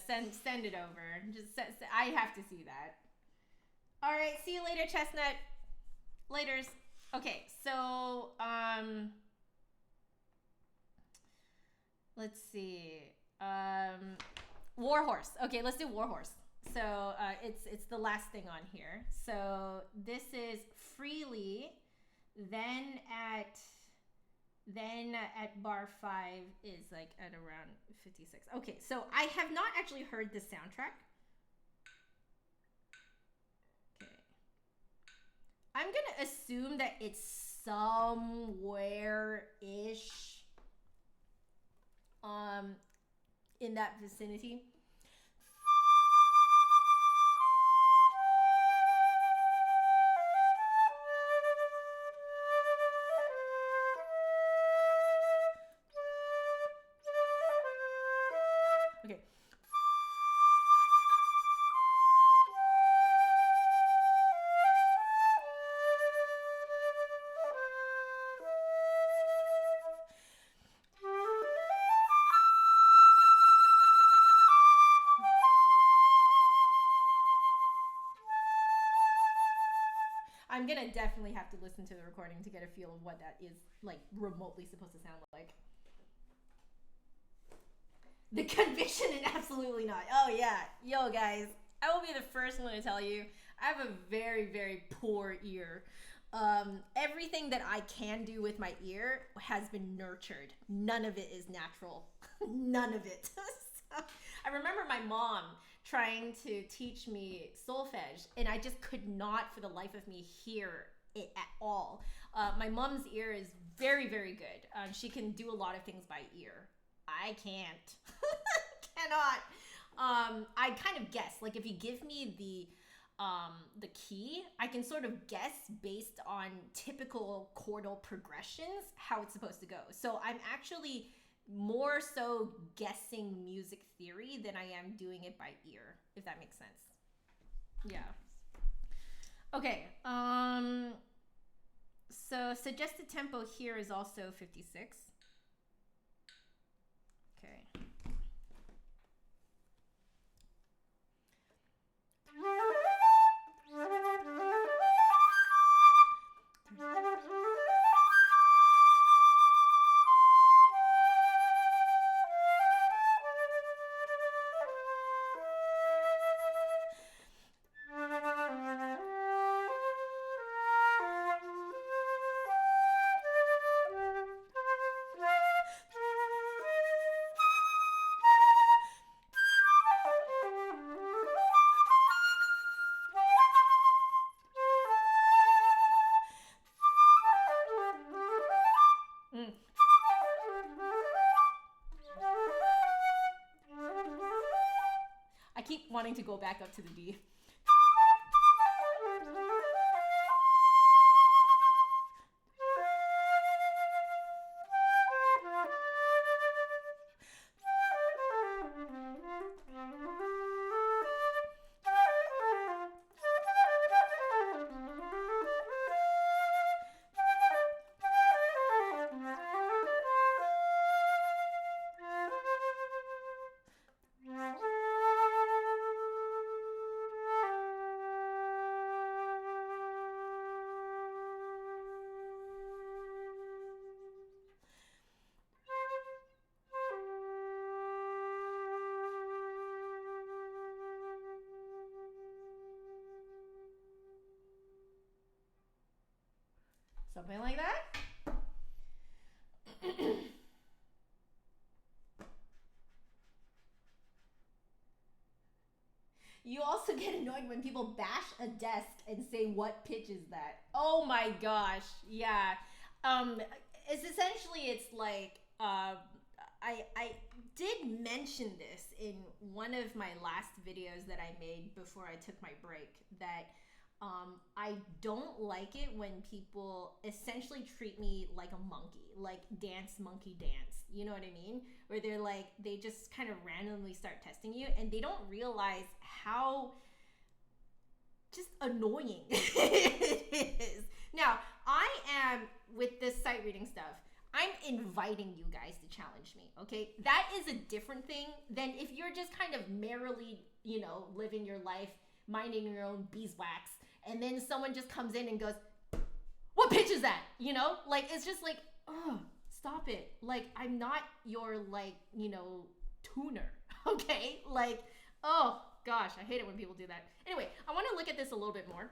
send it over. I have to see that. All right, see you later, Chestnut. Laters. Okay, so let's see. Warhorse. Okay, let's do Warhorse. So it's the last thing on here. So this is freely, then at bar 5 is like at around 56. Okay, so I have not actually heard the soundtrack. Okay. I'm gonna assume that it's somewhere-ish in that vicinity. Okay. I'm gonna definitely have to listen to the recording to get a feel of what that is like remotely supposed to sound like. The conviction and absolutely not. Oh yeah, yo guys, I will be the first one to tell you I have a very, very poor ear. Everything that I can do with my ear has been nurtured. None of it is natural. None of it. So, I remember my mom trying to teach me solfege, and I just could not for the life of me hear it at all. My mom's ear is very, very good. She can do a lot of things by ear. I can't. Cannot. I kind of guess, like if you give me the key, I can sort of guess based on typical chordal progressions how it's supposed to go. So I'm actually more so guessing music theory than I am doing it by ear, if that makes sense. Yeah. Okay. So suggested tempo here is also 56. Okay. I keep wanting to go back up to the D. Something like that. You also get annoyed when people bash a desk and say, "What pitch is that?" Oh my gosh, yeah. It's essentially, it's like, I did mention this in one of my last videos that I made before I took my break, that I don't like it when people essentially treat me like a monkey, like dance monkey dance. You know what I mean? Where they're like, they just kind of randomly start testing you and they don't realize how just annoying it is. Now, I am, with this sight reading stuff, I'm inviting you guys to challenge me, okay? That is a different thing than if you're just kind of merrily, living your life, minding your own beeswax, and then someone just comes in and goes, "What pitch is that?" Like, it's just like, oh, stop it. Like, I'm not your, tuner, okay? Like, oh gosh, I hate it when people do that. Anyway, I want to look at this a little bit more.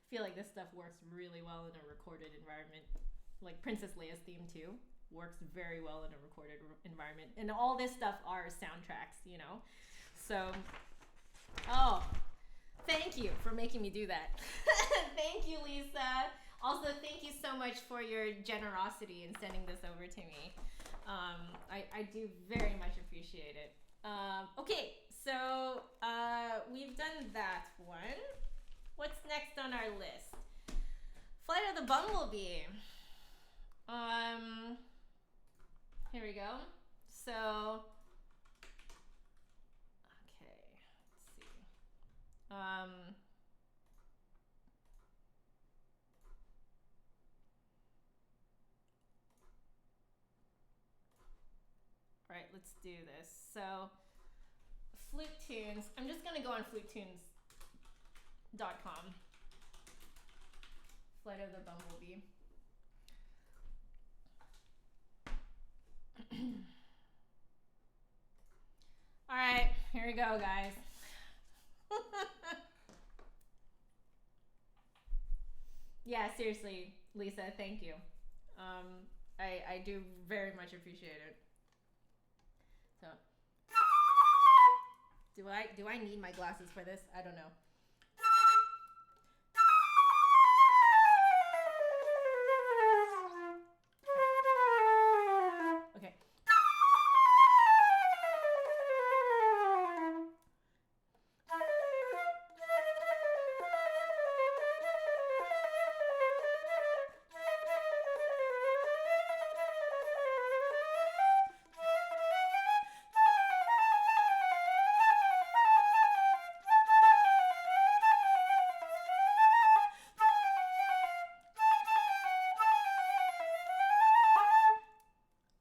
Feel like this stuff works really well in a recorded environment. Like Princess Leia's theme too works very well in a recorded environment. And all this stuff are soundtracks, So, oh, thank you for making me do that. Thank you, Lisa. Also, thank you so much for your generosity in sending this over to me. I do very much appreciate it. Okay, so we've done that one. What's next on our list? Flight of the Bumblebee. Here we go. So, okay, let's see. All right, let's do this. So, flute tunes. I'm just gonna go on flutetunes.com. Flight of the Bumblebee. All right, here we go, guys. Yeah, seriously, Lisa, thank you. I do very much appreciate it. So, do I need my glasses for this? I don't know. Okay.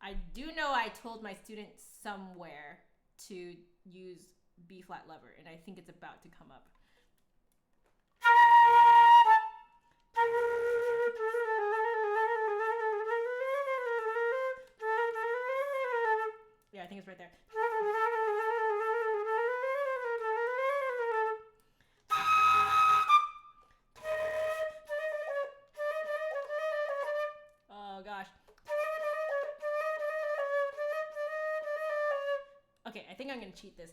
I do know I told my students somewhere to use B flat lever, and I think it's about to come up. Yeah, I think it's right there. Oh gosh. Okay, I think I'm gonna cheat this.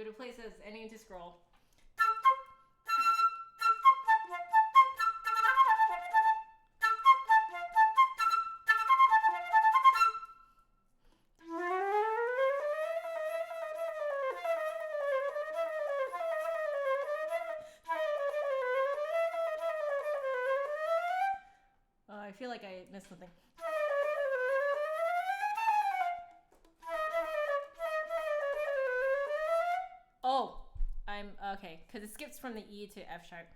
Go to places, any to scroll. I feel like I missed something. Oh, I'm okay, because it skips from the E to F sharp.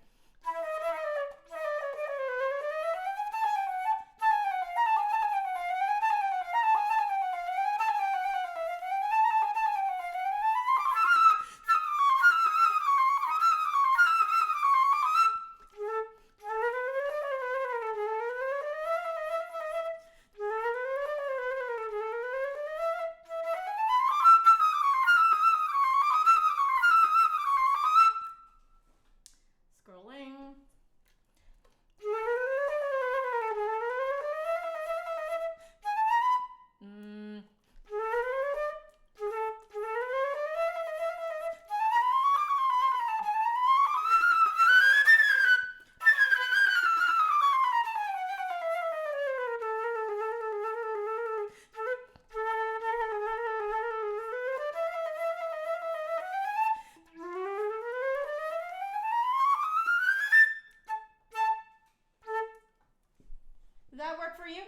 Does that work for you?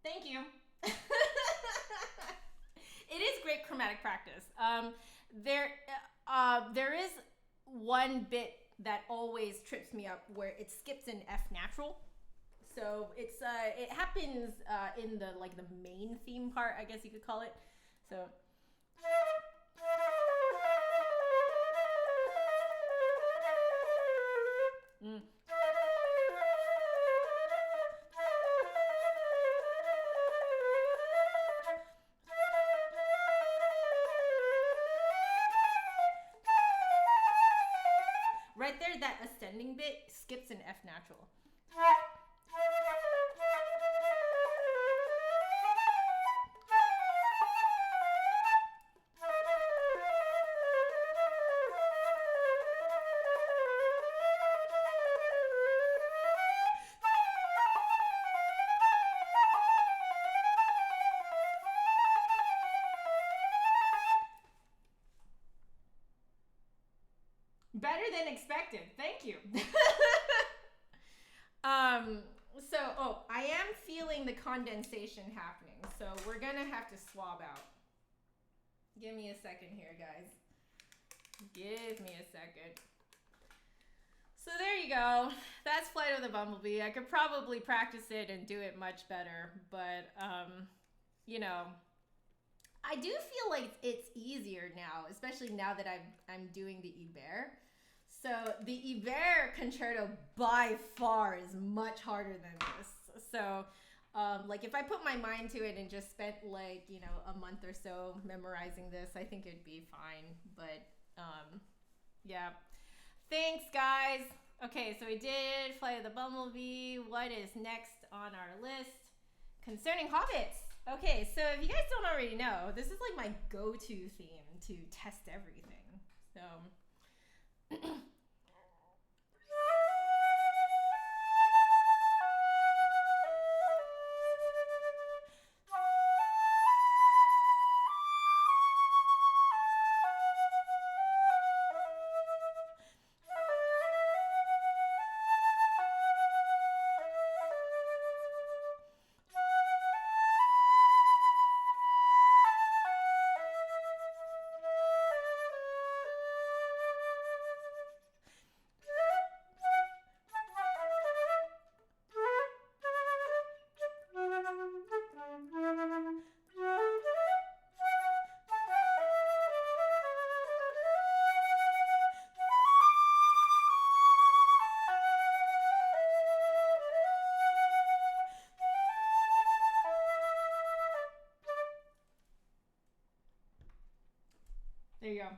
Thank you. It is great chromatic practice. There is one bit that always trips me up where it skips in F natural. So it happens in the main theme part, I guess you could call it. So. Right there, that ascending bit skips in F natural. Better than expected. Thank you. I am feeling the condensation happening. So we're going to have to swab out. Give me a second here, guys. Give me a second. So there you go. That's Flight of the Bumblebee. I could probably practice it and do it much better. But, I do feel like it's easier now, especially now that I'm doing the Ibert. So the Ibert concerto by far is much harder than this. So if I put my mind to it and just spent a month or so memorizing this, I think it'd be fine. But yeah. Thanks, guys. Okay, so we did Flight of the Bumblebee. What is next on our list? Concerning Hobbits. Okay, so if you guys don't already know, this is like my go-to theme to test everything. So there you go.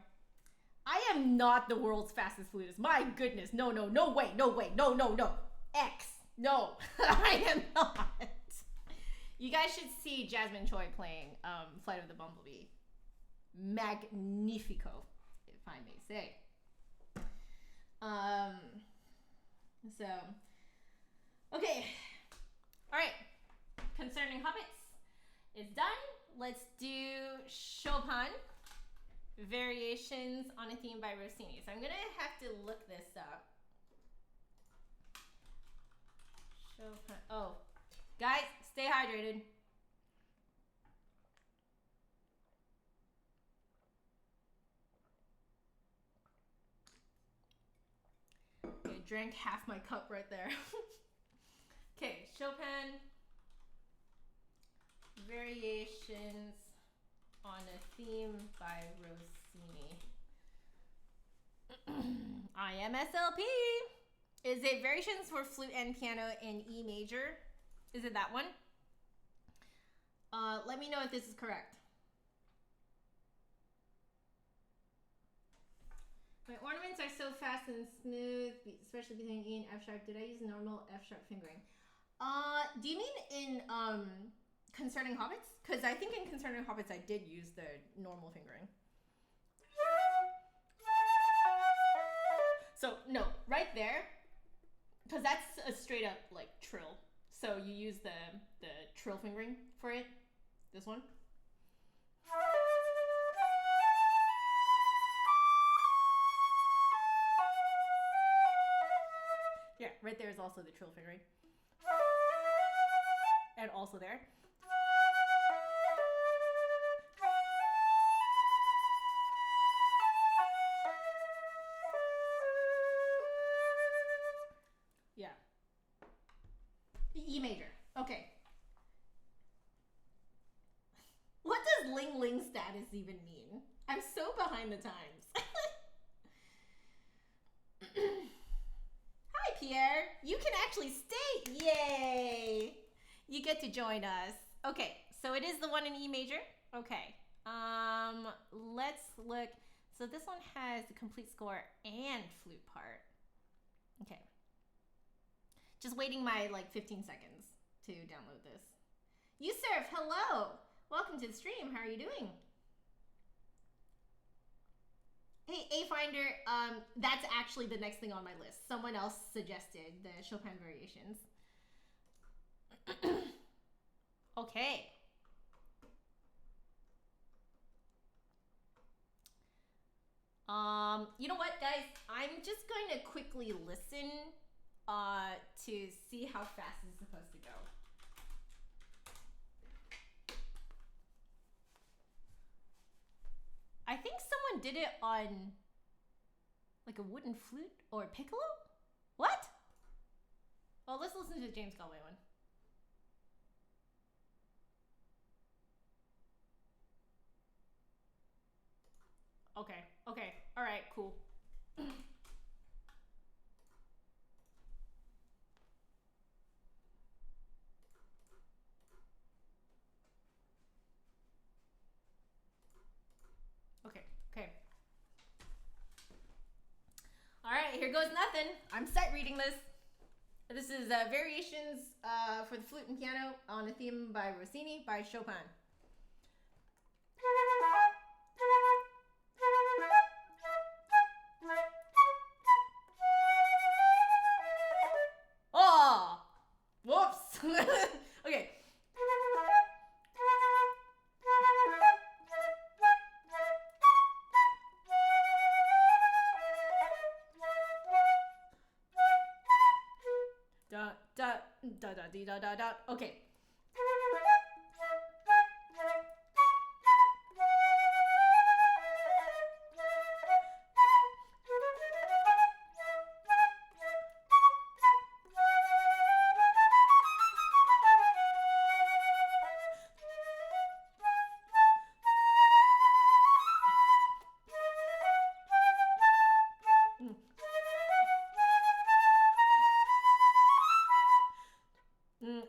I am not the world's fastest flutist. My goodness. No way. No. X. No. I am not. You guys should see Jasmine Choi playing Flight of the Bumblebee. magnifico, if I may say. So, okay. All right. Concerning hobbits is done. Let's do Chopin variations on a theme by Rossini. So I'm gonna have to look this up. Chopin. Oh, guys, stay hydrated. Okay, drank half my cup right there. Okay, Chopin variations on a theme by Rossini. IMSLP. Is it variations for flute and piano in E major? Is it that one? Let me know if this is correct. My ornaments are so fast and smooth, especially between E and F sharp. Did I use normal F sharp fingering? Do you mean in Concerning Hobbits? Because I think in Concerning Hobbits I did use the normal fingering. So no, right there, because that's a straight up like trill. So you use the trill fingering for it. This one. Yeah, right there is also the trill fingering. And also there. Yeah. E major. Okay. What does Ling Ling status even mean? I'm so behind the times. Hi, Pierre. You can actually stay. Yay. You get to join us. Okay, so it is the one in E major. Okay. Let's look. So this one has the complete score and flute part. Okay. Just waiting my like 15 seconds to download this. Yusuf, hello. Welcome to the stream. How are you doing? Hey, A-Finder, that's actually the next thing on my list. Someone else suggested the Chopin variations. Okay. You know what, guys? I'm just going to quickly listen to see how fast it's supposed to go. I think someone did it on like a wooden flute or a piccolo? What? Well, let's listen to the James Galway one. Okay, okay, all right, cool. Okay. All right, here goes nothing. I'm set reading this. This is variations for the flute and piano on a theme by Rossini by Chopin. Oh, whoops. Okay. Da. Okay.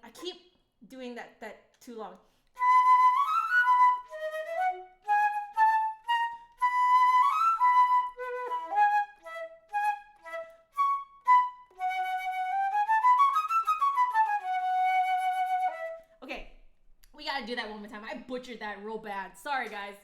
I keep doing that too long. Okay, we gotta do that one more time. I butchered that real bad. Sorry, guys.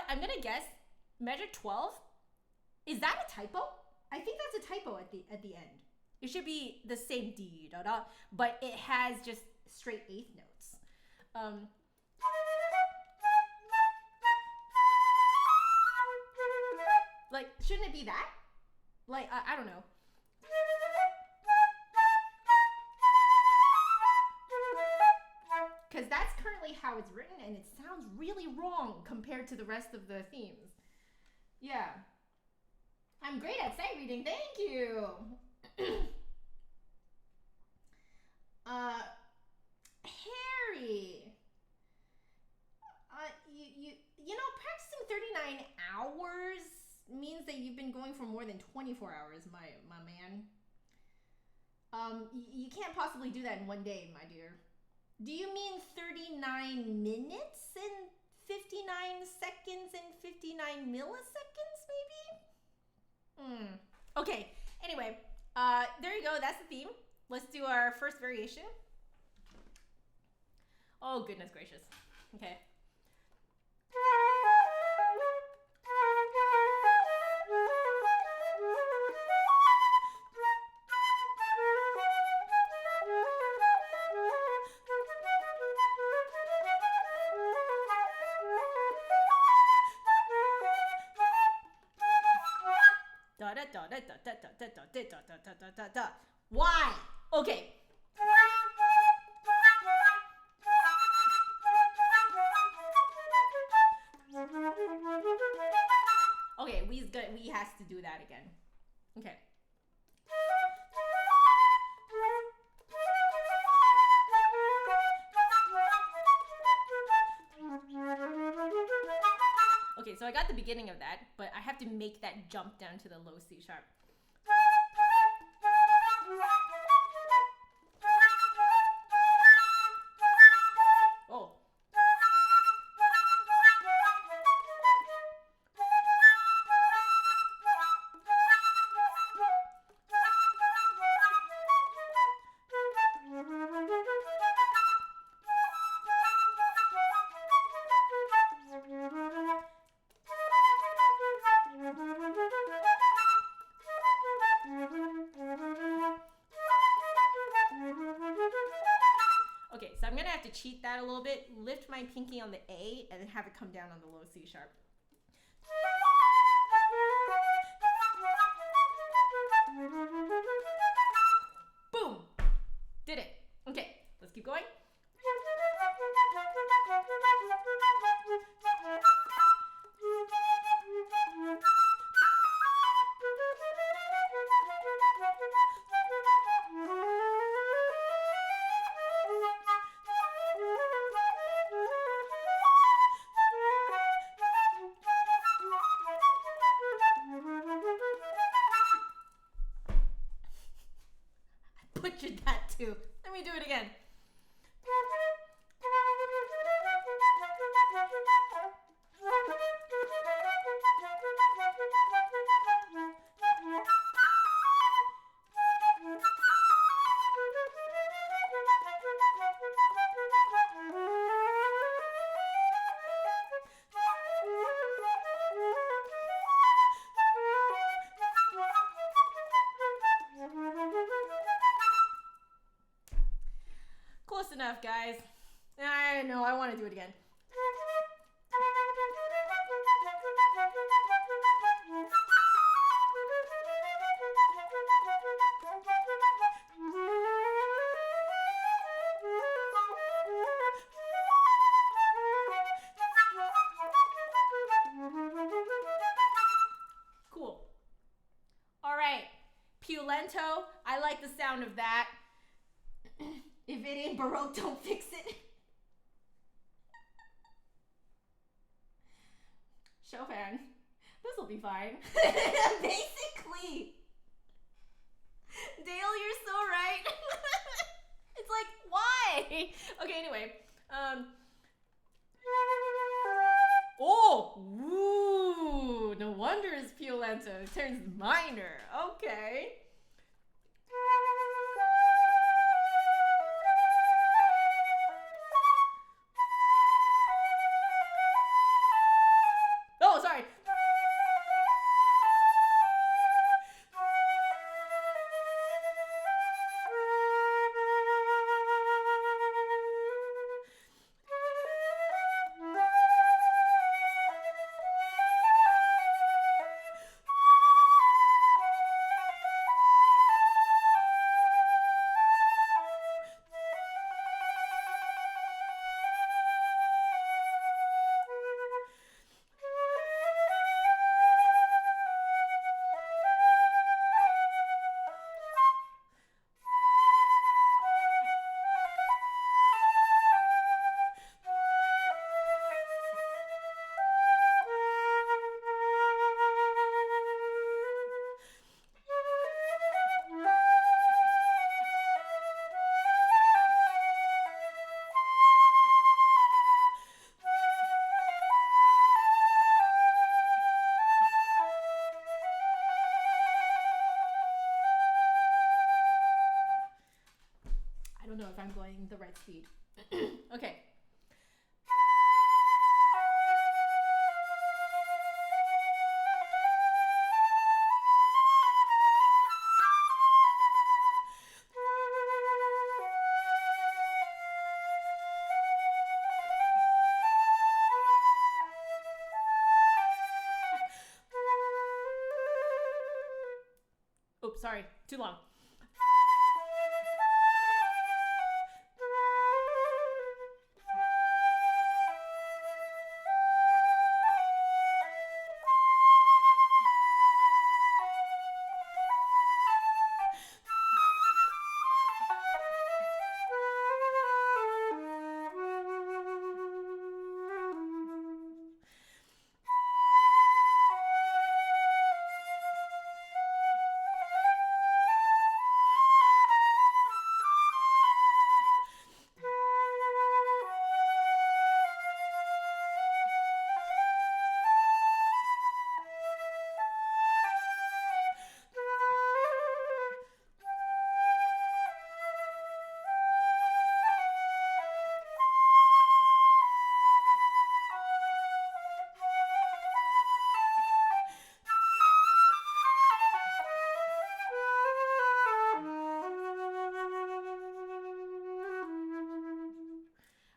what? I'm gonna guess measure 12. Is that a typo? I think that's a typo at the end. It should be the same D da da, but it has just straight eighth notes. Like, shouldn't it be that? Like, I don't know. Because that's currently how it's written, and it sounds really wrong compared to the rest of the themes. Yeah. I'm great at sight reading. Thank you. Harry. You know, practicing 39 hours means that you've been going for more than 24 hours, my man. You can't possibly do that in one day, my dear. Do you mean 39 minutes and 59 seconds and 59 milliseconds, maybe? Okay, anyway, there you go. That's the theme. Let's do our first variation. Oh, goodness gracious. Okay. Why? Okay. Okay, we has to do that again. Okay. Okay, so I got the beginning of that, but I have to make that jump down to the low C sharp. Oh. Okay, so I'm gonna have to cheat that a little bit, lift my pinky on the A, and then have it come down on the low C sharp. Boom! Did it. Okay, let's keep going. Butchered that too. Let me do it again. Close enough, guys. I know, I want to do it again. Cool. All right, Piulento. I like the sound of that. If it ain't Baroque, don't fix it. Chopin. This will be fine. Basically. Dale, you're so right. It's like, why? Okay, anyway. Oh, ooh, no wonder it's Piolento. It turns minor. Okay. I'm going the right speed. Okay. Oops, sorry, too long.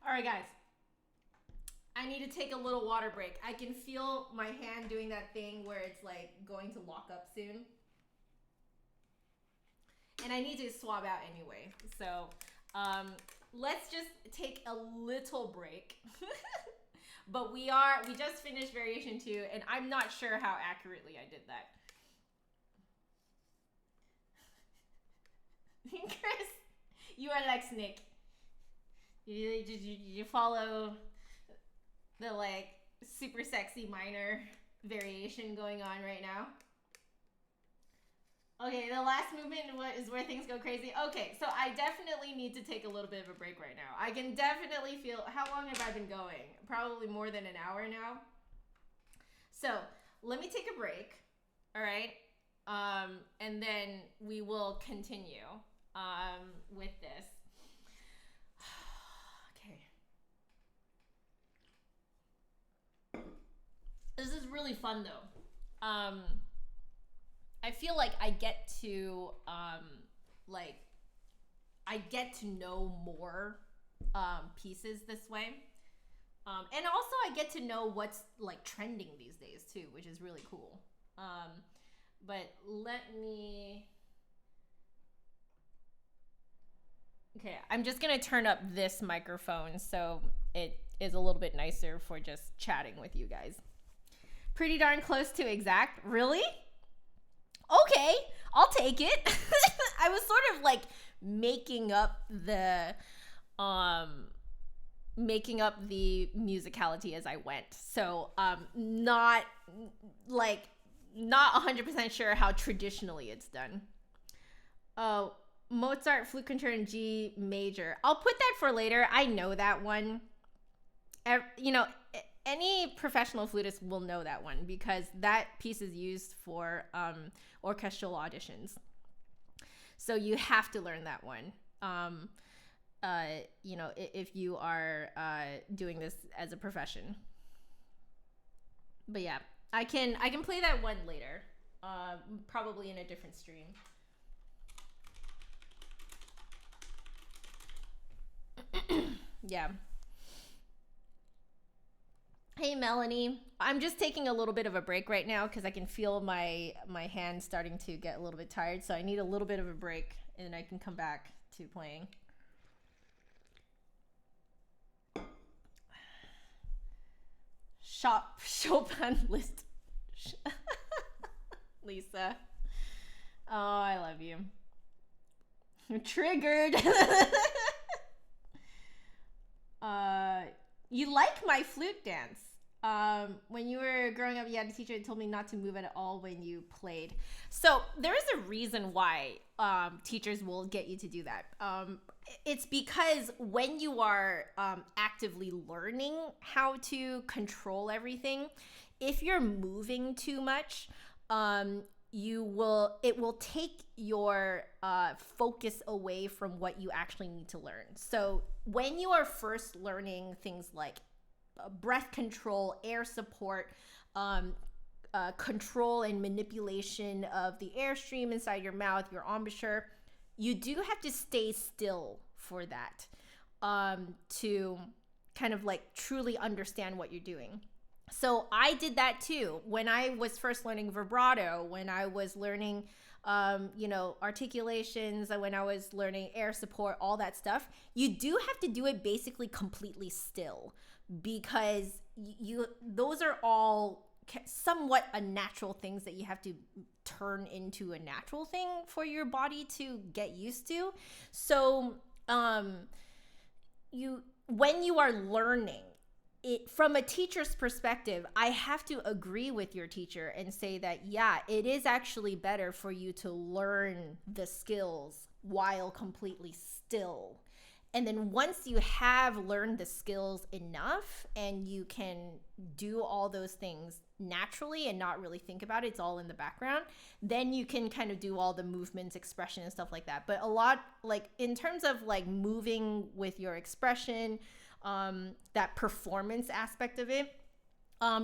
All right, guys. I need to take a little water break. I can feel my hand doing that thing where it's like going to lock up soon. And I need to swab out anyway. So let's just take a little break. But we just finished variation 2, and I'm not sure how accurately I did that. Chris, you are like Snake. You follow the like super sexy minor variation going on right now. Okay, the last movement is where things go crazy. Okay, so I definitely need to take a little bit of a break right now. I can definitely feel, how long have I been going? Probably more than an hour now. So let me take a break, all right? And then we will continue with this. This is really fun though. I feel like I get to know more pieces this way. And also I get to know what's like trending these days too, which is really cool. But let me... Okay, I'm just gonna turn up this microphone so it is a little bit nicer for just chatting with you guys. Pretty darn close to exact. Really? Okay, I'll take it. I was sort of like making up the musicality as I went. So not 100% sure how traditionally it's done. Oh, Mozart flute concerto in G major. I'll put that for later. I know that one. You know, any professional flutist will know that one because that piece is used for orchestral auditions. So you have to learn that one. You know, if you are doing this as a profession. But yeah, I can play that one later, probably in a different stream. Yeah. Hey Melanie, I'm just taking a little bit of a break right now because I can feel my hand starting to get a little bit tired, so I need a little bit of a break and I can come back to playing. Chopin list. Lisa. Oh, I love you. Triggered. You like my flute dance. When you were growing up, you had a teacher that told me not to move at all when you played. So there is a reason why teachers will get you to do that. It's because when you are actively learning how to control everything, if you're moving too much, it will take your focus away from what you actually need to learn. So when you are first learning things like breath control, air support, control and manipulation of the airstream inside your mouth, your embouchure, you do have to stay still for that, to kind of like truly understand what you're doing. So I did that too when I was first learning vibrato, when I was learning, articulations, when I was learning air support, all that stuff. You do have to do it basically completely still, because those are all somewhat unnatural things that you have to turn into a natural thing for your body to get used to. So when you are learning it from a teacher's perspective, I have to agree with your teacher and say that, yeah, it is actually better for you to learn the skills while completely still. And then once you have learned the skills enough and you can do all those things naturally and not really think about it, it's all in the background, then you can kind of do all the movements, expression, and stuff like that. But a lot, like in terms of like moving with your expression, that performance aspect of it,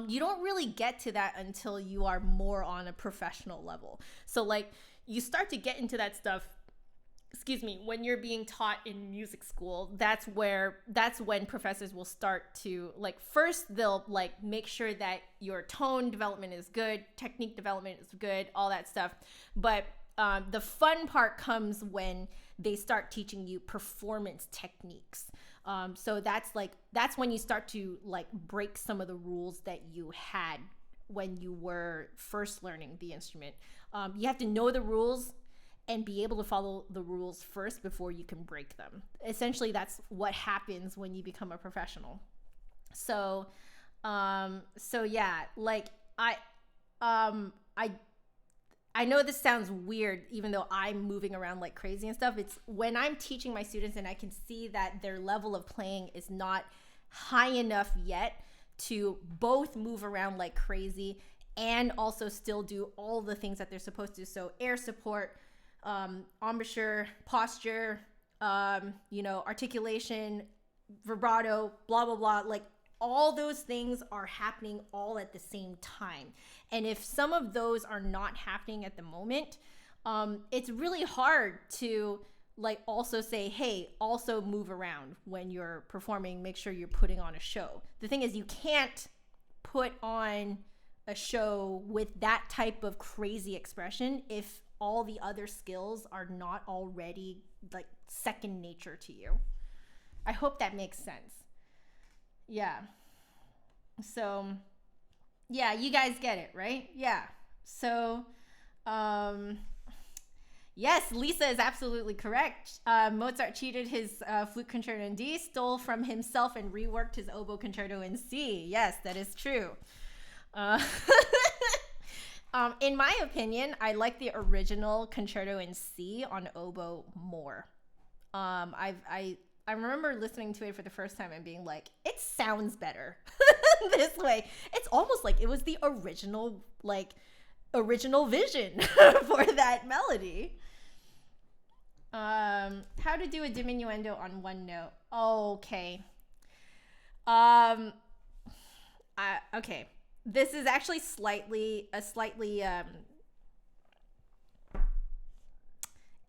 you don't really get to that until you are more on a professional level. So like you start to get into that stuff, when you're being taught in music school. That's when professors will start to like, first they'll like make sure that your tone development is good, technique development is good, all that stuff. But the fun part comes when they start teaching you performance techniques. So that's when you start to like break some of the rules that you had when you were first learning the instrument. You have to know the rules and be able to follow the rules first before you can break them. Essentially, that's what happens when you become a professional. So yeah, like I know this sounds weird, even though I'm moving around like crazy and stuff. It's when I'm teaching my students and I can see that their level of playing is not high enough yet to both move around like crazy and also still do all the things that they're supposed to. So air support, embouchure, posture, articulation, vibrato, blah, blah, blah. Like all those things are happening all at the same time. And if some of those are not happening at the moment, it's really hard to like also say, hey, also move around when you're performing, make sure you're putting on a show. The thing is, you can't put on a show with that type of crazy expression if all the other skills are not already like second nature to you. I hope that makes sense. Yeah. So, yeah, you guys get it, right? Yeah. So, yes, Lisa is absolutely correct. Mozart cheated his flute concerto in D, stole from himself and reworked his oboe concerto in C. Yes, that is true. In my opinion, I like the original concerto in C on oboe more. I remember listening to it for the first time and being like, it sounds better this way. It's almost like it was the original vision for that melody. How to do a diminuendo on one note. Okay. Okay. This is actually slightly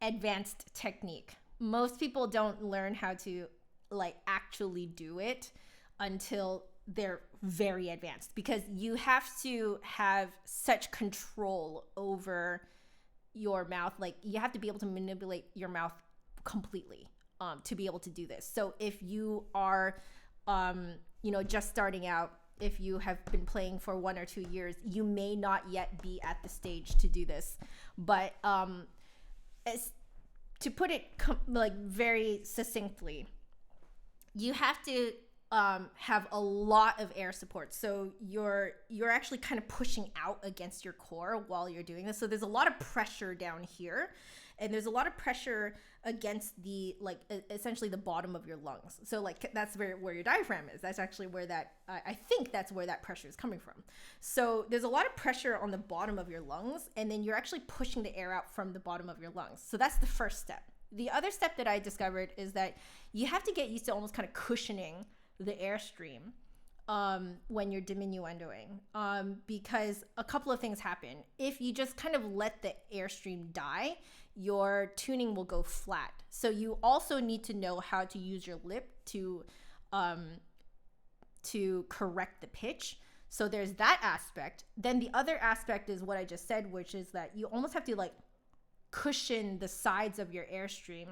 advanced technique. Most people don't learn how to like actually do it until they're very advanced, because you have to have such control over your mouth. Like you have to be able to manipulate your mouth completely to be able to do this. So if you are just starting out, if you have been playing for 1 or 2 years, you may not yet be at the stage to do this. But to put it like very succinctly, you have to have a lot of air support. So you're actually kind of pushing out against your core while you're doing this. So there's a lot of pressure down here, and there's a lot of pressure against the, like, essentially the bottom of your lungs. So like that's where your diaphragm is. That's actually where that, I think that's where that pressure is coming from. So there's a lot of pressure on the bottom of your lungs, and then you're actually pushing the air out from the bottom of your lungs. So that's the first step. The other step that I discovered is that you have to get used to almost kind of cushioning the airstream when you're diminuendoing, because a couple of things happen. If you just kind of let the airstream die, your tuning will go flat. So you also need to know how to use your lip to correct the pitch. So there's that aspect. Then the other aspect is what I just said, which is that you almost have to like cushion the sides of your airstream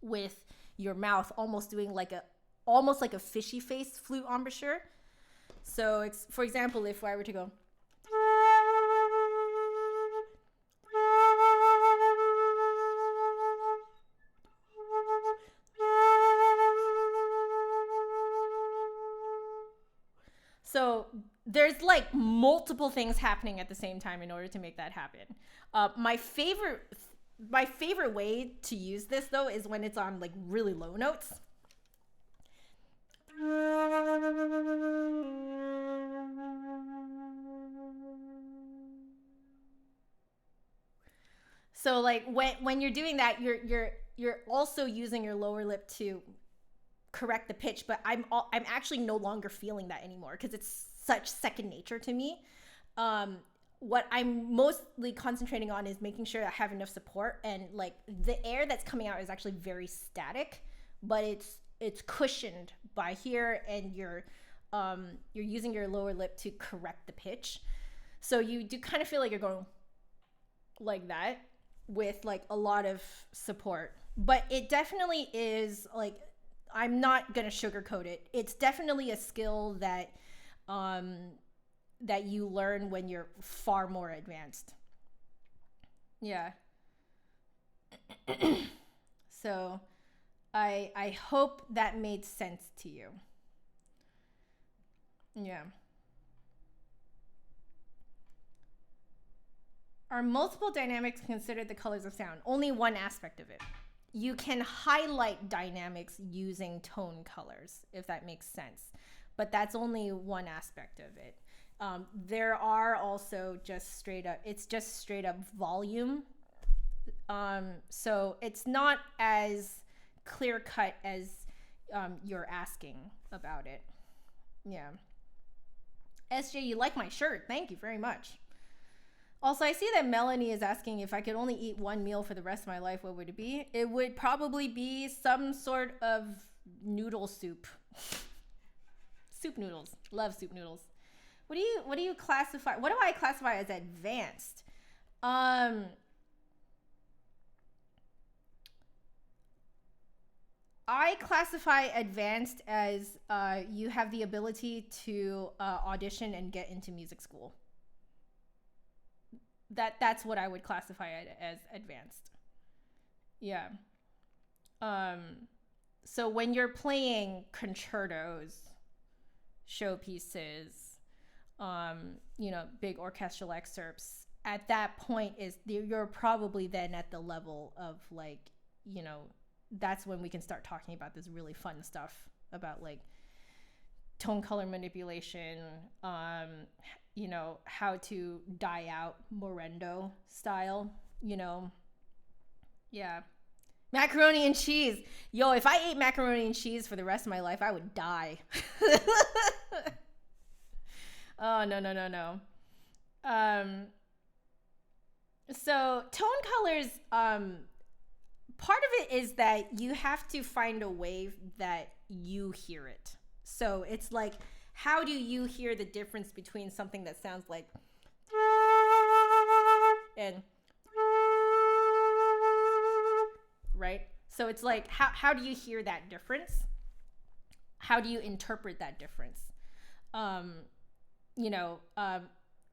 with your mouth, almost doing like a fishy face flute embouchure. So for example, if I were to go, so there's like multiple things happening at the same time in order to make that happen. My favorite way to use this though is when it's on like really low notes. So like when you're doing that, you're also using your lower lip to correct the pitch, but I'm actually no longer feeling that anymore because it's such second nature to me. What I'm mostly concentrating on is making sure I have enough support, and like the air that's coming out is actually very static, but it's cushioned by here, and you're using your lower lip to correct the pitch. So you do kind of feel like you're going like that with like a lot of support, but it definitely is like, I'm not gonna sugarcoat it. It's definitely a skill that that you learn when you're far more advanced. Yeah. So I hope that made sense to you. Yeah. Are multiple dynamics considered the colors of sound? Only one aspect of it. You can highlight dynamics using tone colors, if that makes sense, but that's only one aspect of it. There are also just straight up volume. So it's not as clear cut as you're asking about it. Yeah. SJ, you like my shirt. Thank you very much. Also, I see that Melanie is asking if I could only eat one meal for the rest of my life, what would it be? It would probably be some sort of noodle soup. Soup noodles. Love soup noodles. What do you classify? What do I classify as advanced? I classify advanced as you have the ability to audition and get into music school. That's what I would classify it as advanced. Yeah. So when you're playing concertos, showpieces, big orchestral excerpts, at that point you're probably then at the level of like, that's when we can start talking about this really fun stuff about like tone color manipulation, how to die out Morendo style, Yeah. Macaroni and cheese. Yo, if I ate macaroni and cheese for the rest of my life, I would die. Oh, no. So tone colors, part of it is that you have to find a way that you hear it. So it's like, how do you hear the difference between something that sounds like and right? So it's like, how do you hear that difference? How do you interpret that difference?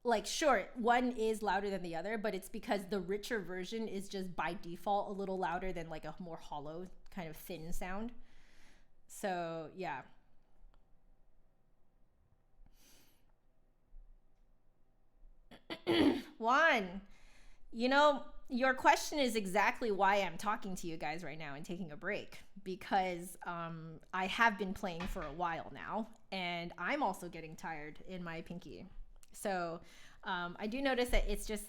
Like, sure, one is louder than the other, but it's because the richer version is just by default a little louder than like a more hollow kind of thin sound. So yeah. One, your question is exactly why I'm talking to you guys right now and taking a break, because I have been playing for a while now, and I'm also getting tired in my pinky. So I do notice that it's just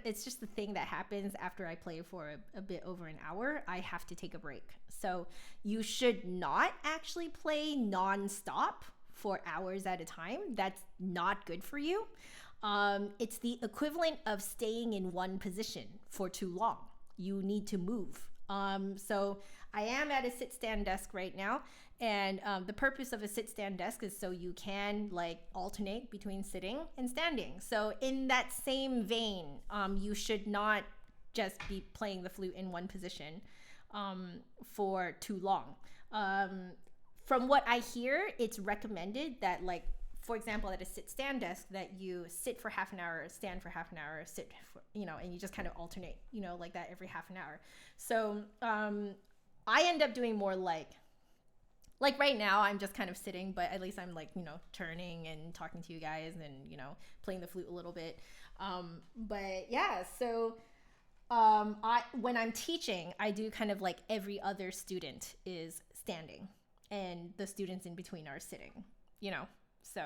it's just the thing that happens after I play for a bit over an hour. I have to take a break. So you should not actually play nonstop for hours at a time. That's not good for you. It's the equivalent of staying in one position for too long. You need to move. So I am at a sit-stand desk right now, and the purpose of a sit-stand desk is so you can like alternate between sitting and standing. So in that same vein, you should not just be playing the flute in one position for too long. From what I hear, it's recommended that, like, for example, at a sit-stand desk, that you sit for half an hour, stand for half an hour, sit for, and you just kind of alternate, like that every half an hour. So I end up doing more like right now I'm just kind of sitting, but at least I'm like, turning and talking to you guys and, playing the flute a little bit. But yeah, so when I'm teaching, I do kind of like every other student is standing and the students in between are sitting, so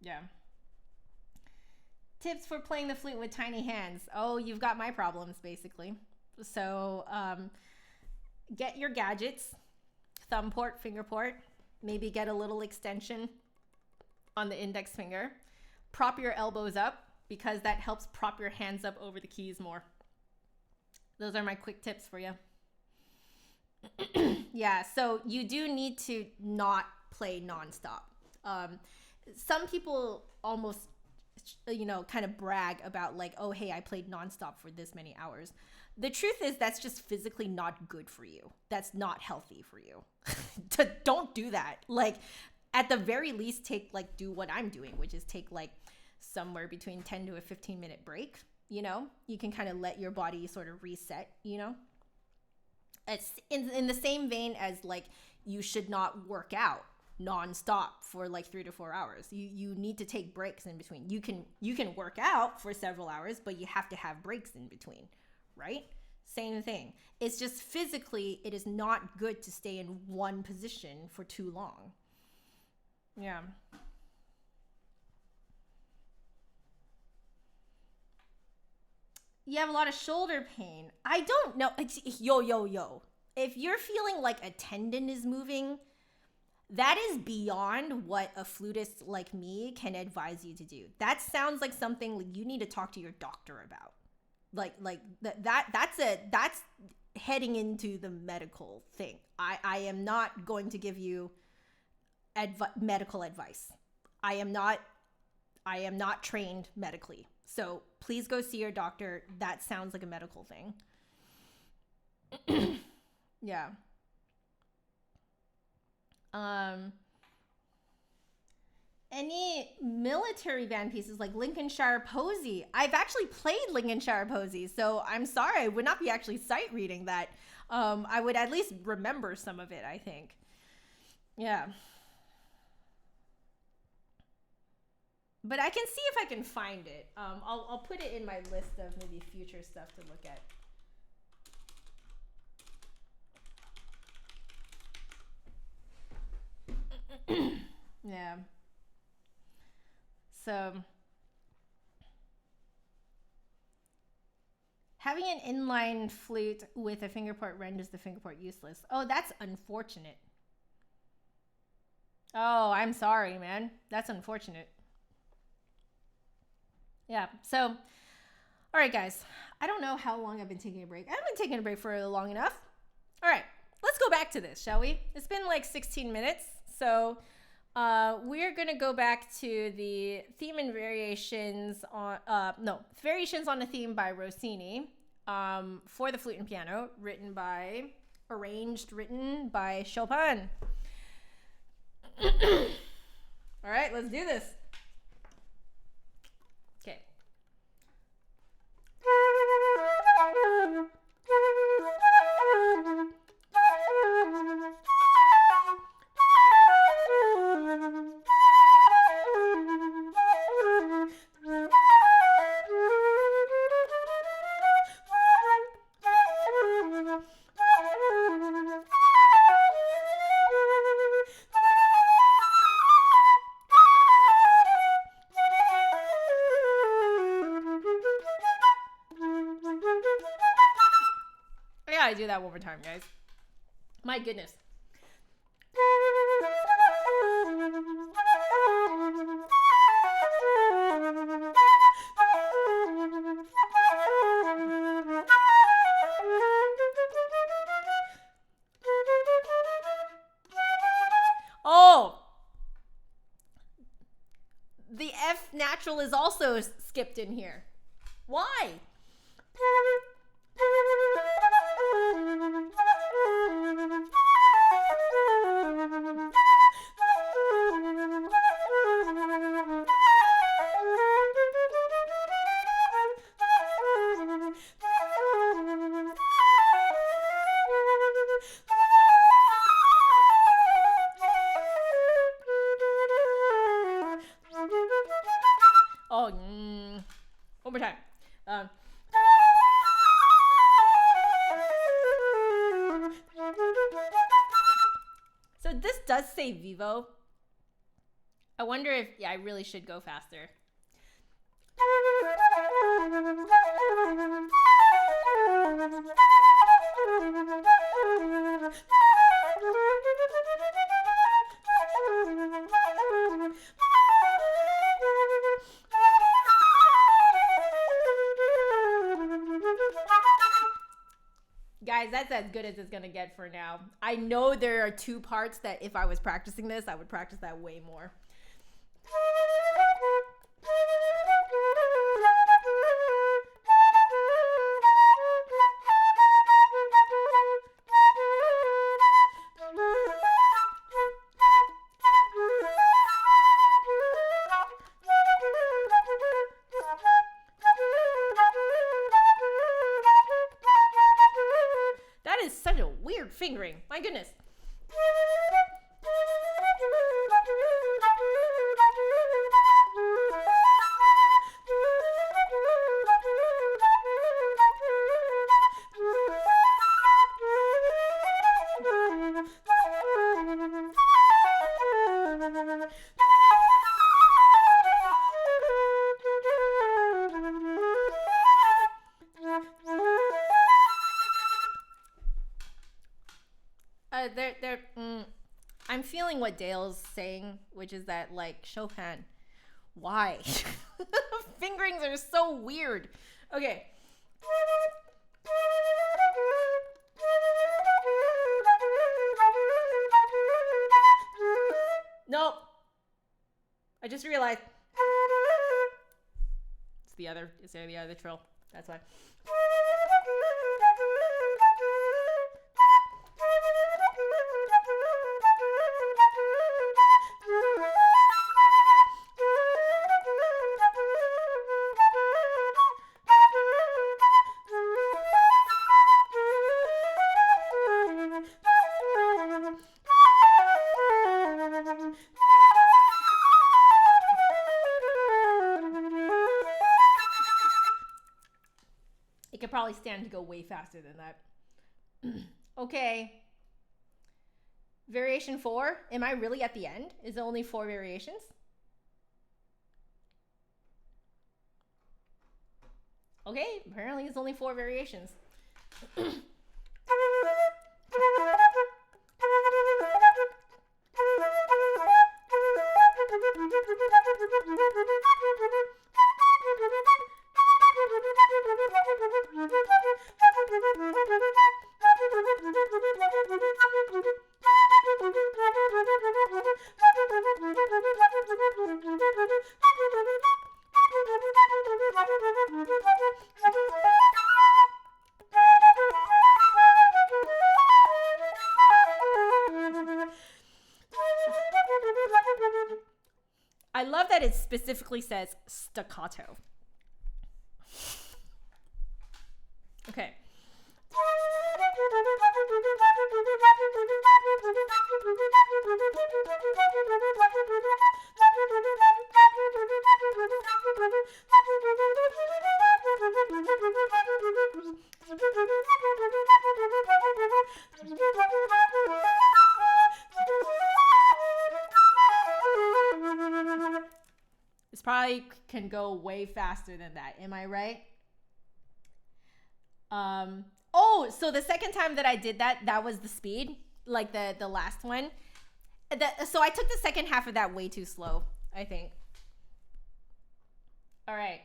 yeah. Tips for playing the flute with tiny hands. Oh, you've got my problems basically. So get your gadgets, thumb port, finger port, maybe get a little extension on the index finger. Prop your elbows up, because that helps prop your hands up over the keys more. Those are my quick tips for you. Yeah, so you do need to not play nonstop. Some people almost, kind of brag about like, oh, hey, I played nonstop for this many hours. The truth is that's just physically not good for you. That's not healthy for you. Don't do that. Like, at the very least, do what I'm doing, which is take like somewhere between 10 to a 15-minute break. You can kind of let your body sort of reset, It's in the same vein as like you should not work out nonstop for like 3 to 4 hours. You need to take breaks in between. You can work out for several hours, but you have to have breaks in between, right? Same thing. It's just physically, it is not good to stay in one position for too long. Yeah. You have a lot of shoulder pain. I don't know. Yo. If you're feeling like a tendon is moving, that is beyond what a flutist like me can advise you to do. That sounds like something you need to talk to your doctor about. That's heading into the medical thing. I am not going to give you medical advice. I am not trained medically. So please go see your doctor. That sounds like a medical thing. Yeah. Any military band pieces like Lincolnshire Posy? I've actually played Lincolnshire Posy, so I'm sorry, I would not be actually sight reading that. I would at least remember some of it, I think. Yeah. But I can see if I can find it. I'll put it in my list of maybe future stuff to look at. Yeah. So having an inline flute with a fingerport renders the fingerport useless. Oh, that's unfortunate. Oh, I'm sorry, man. That's unfortunate. Yeah. So, all right, guys. I don't know how long I've been taking a break. I haven't been taking a break for long enough. All right. Let's go back to this, shall we? It's been like 16 minutes. So we're going to go back to the theme and variations on, variations on a theme by Rossini for the flute and piano, written by Chopin. All right, let's do this. Okay. gotta do that one more time, guys. My goodness. Oh, the F natural is also skipped in here. Why? Oh, one more time. So this does say vivo. I wonder if, yeah, I really should go faster. Guys, that's as good as it's gonna get for now. I know there are two parts that if I was practicing this, I would practice that way more. That is such a weird fingering. My goodness. I'm feeling what Dale's saying, which is that, like, Chopin, why? Fingerings are so weird. Okay. Nope. I just realized it's the other trill. That's why. It could probably stand to go way faster than that. Okay. Variation 4. Am I really at the end? Is it only 4 variations? Okay, apparently it's only 4 variations. I love that it specifically says staccato. Okay. This probably can go way faster than that. Am I right? Oh, Oh, so the second time that I did that, that was the speed, like the last one. So I took the second half of that way too slow, I think. All right.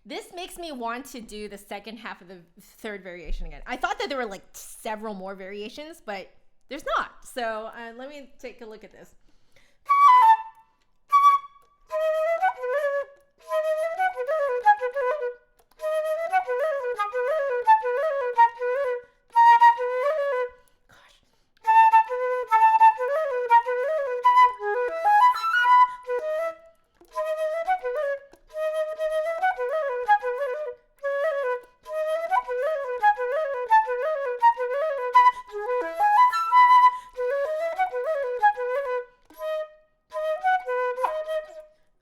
This makes me want to do the second half of the third variation again. I thought that there were like several more variations, but there's not. So let me take a look at this.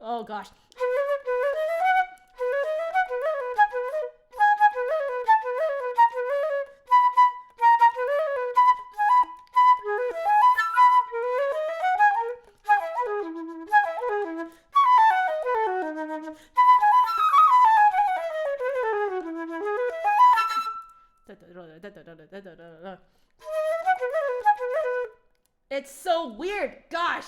Oh gosh. It's so weird. Gosh.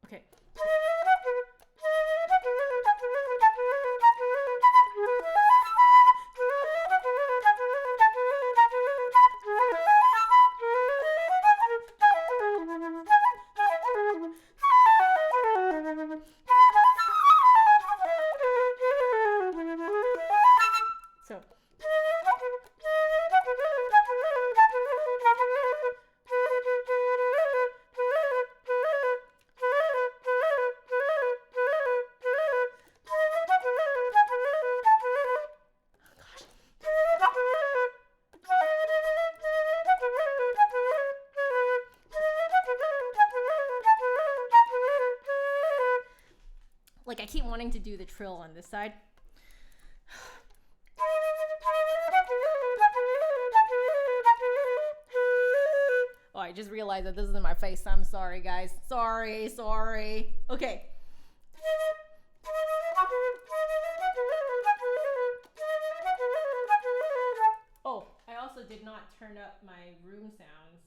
Okay. So like I keep wanting to do the trill on this side. Oh, I just realized that this is in my face. I'm sorry, guys. Sorry. Okay. Oh, I also did not turn up my room sounds.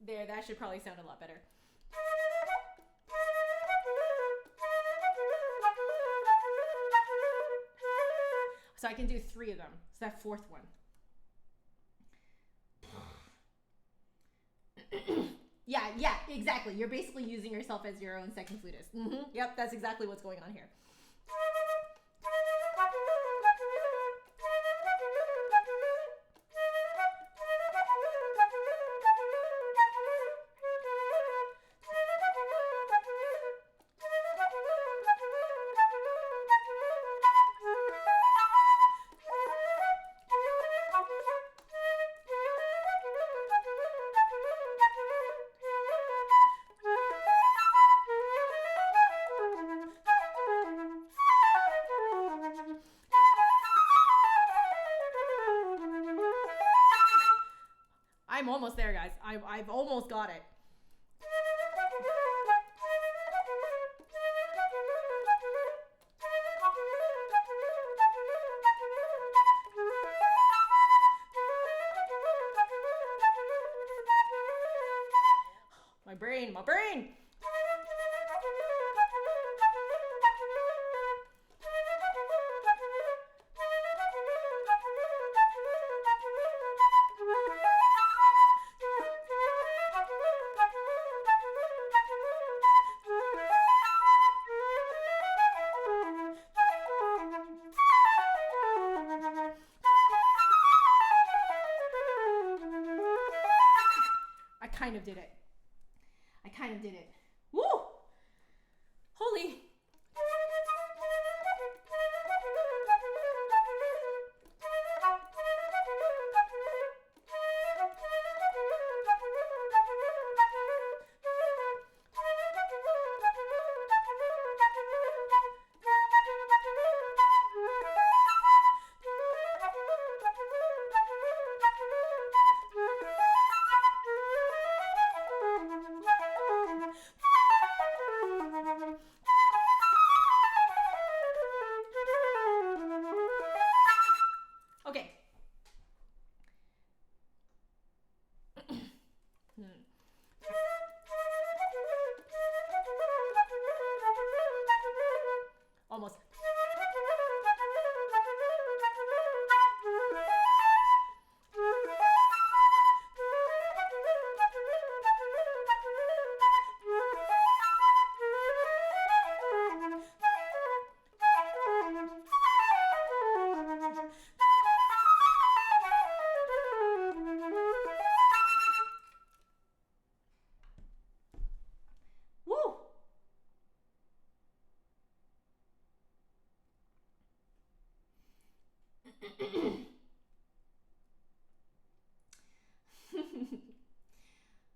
There, that should probably sound a lot better. So I can do 3 of them. It's that 4th one. Yeah, exactly. You're basically using yourself as your own second flutist. Yep, that's exactly what's going on here. I'm almost there, guys. I've almost got it. My brain. I kind of did it. Woo! Holy.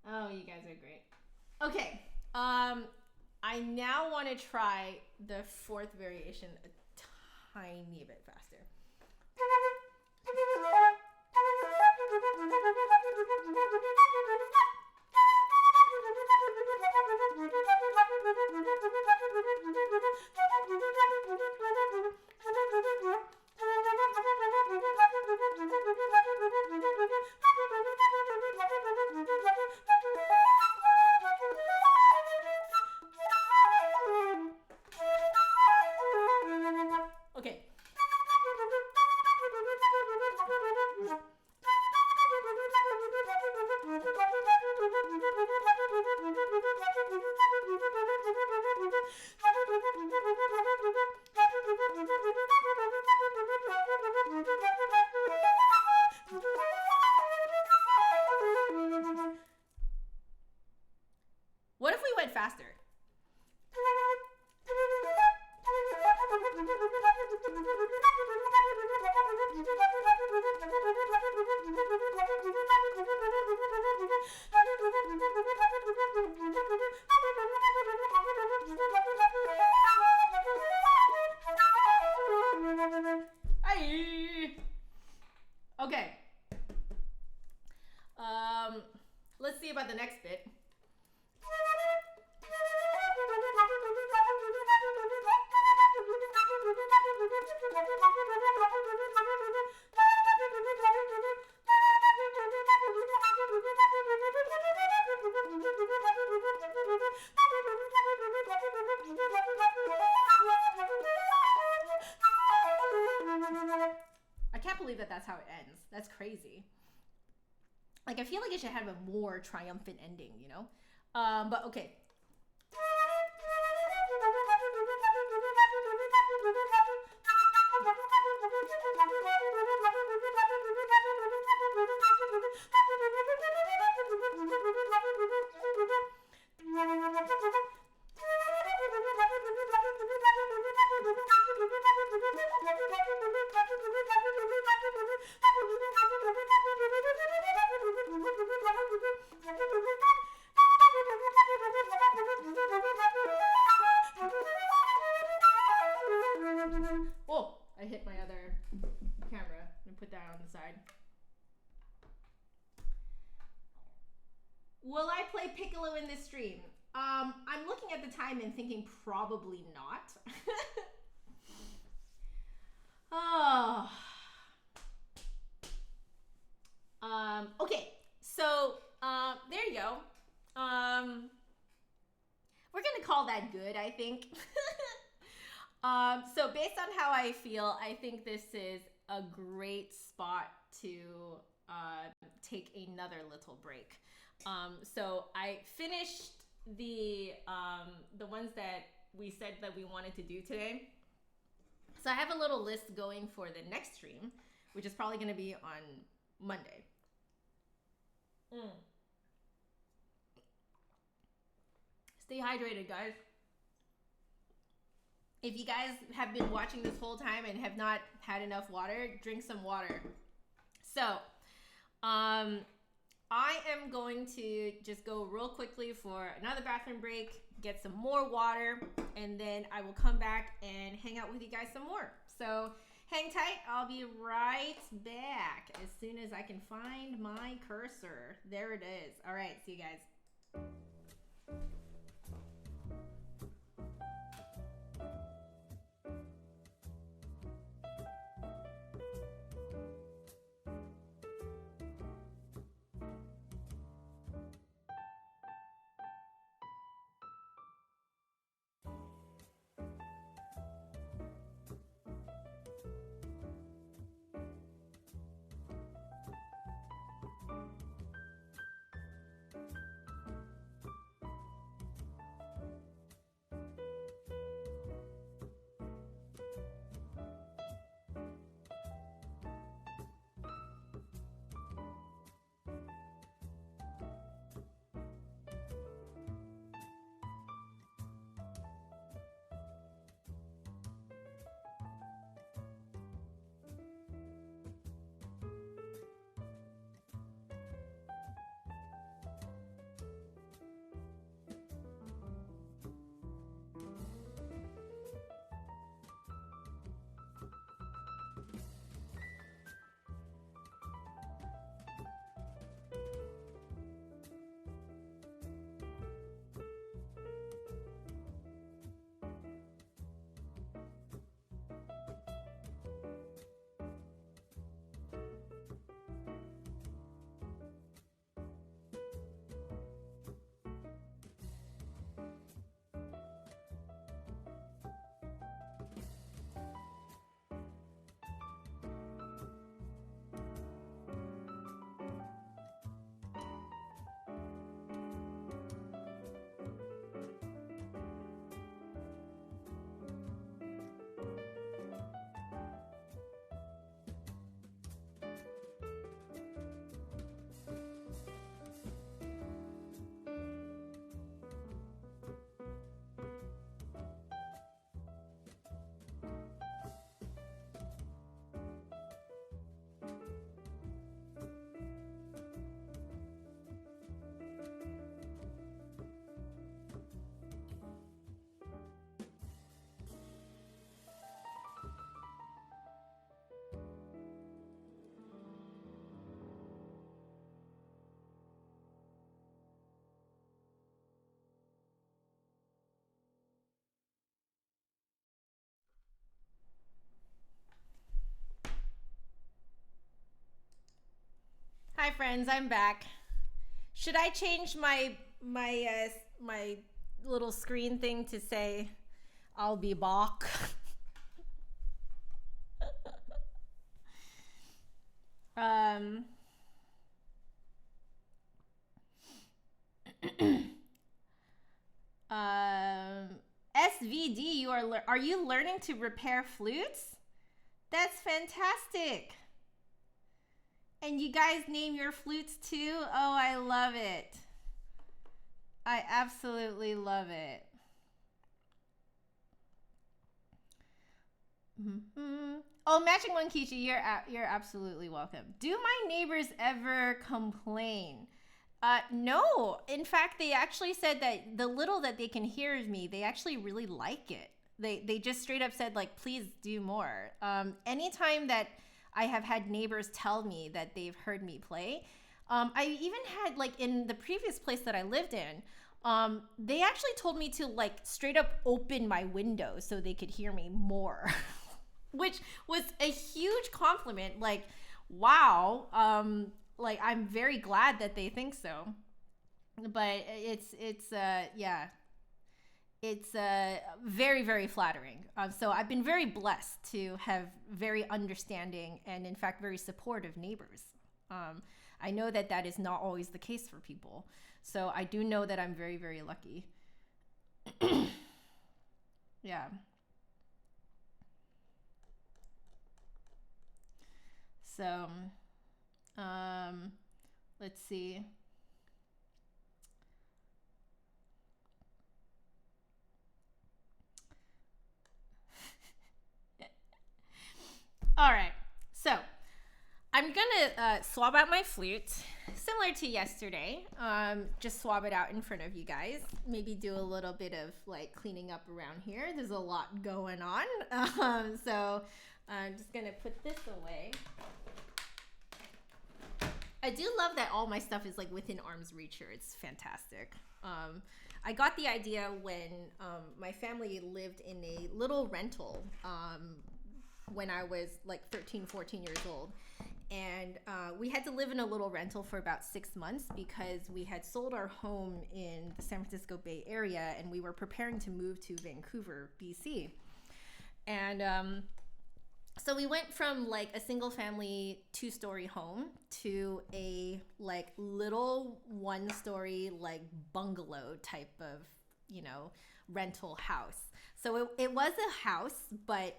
Oh, you guys are great. Okay. I now want to try the fourth variation a tiny bit faster. Okay. What if we went faster? Okay. Let's see about the next bit. I can't believe that that's how it ends. That's crazy. Like, I feel like it should have a more triumphant ending, you know? But okay. Oh, I hit my other camera. I'm gonna put that on the side. Will I play Piccolo in this stream? I'm looking at the time and thinking probably not. Oh. Okay, so there you go. We're gonna call that good, I think. So based on how I feel, I think this is a great spot to take another little break. So I finished the ones that we said that we wanted to do today. So I have a little list going for the next stream, which is probably going to be on Monday. Stay hydrated, guys. If you guys have been watching this whole time and have not had enough water, drink some water. So, I am going to just go real quickly for another bathroom break, get some more water, and then I will come back and hang out with you guys some more. So hang tight. I'll be right back as soon as I can find my cursor. There it is. All right. See you guys. friends, I'm back. Should I change my little screen thing to say I'll be back? um SVD, are you learning to repair flutes? That's fantastic. And you guys name your flutes too? Oh, I love it. I absolutely love it. Mm-hmm. Oh, Matching One Kichi, you're absolutely welcome. Do my neighbors ever complain? No. In fact, they actually said that the little that they can hear of me, they actually really like it. They just straight up said like, please do more. Anytime that I have had neighbors tell me that they've heard me play, I even had like in the previous place that I lived in, they actually told me to like straight up open my window so they could hear me more, which was a huge compliment. Like, wow. Like I'm very glad that they think so, but yeah, it's very, very flattering. So I've been very blessed to have very understanding and in fact very supportive neighbors. I know that that is not always the case for people, so I do know that I'm very, very lucky. Yeah. So let's see. All right. So I'm gonna swab out my flute, similar to yesterday. Just swab it out in front of you guys. Maybe do a little bit of like cleaning up around here. There's a lot going on. So I'm just gonna put this away. I do love that all my stuff is like within arm's reach here. It's fantastic. I got the idea when my family lived in a little rental when I was like 13, 14 years old. And we had to live in a little rental for about 6 months because we had sold our home in the San Francisco Bay Area and we were preparing to move to Vancouver, BC. And so we went from like a single family 2-story home to a like little 1-story like bungalow type of, you know, rental house. So it was a house, but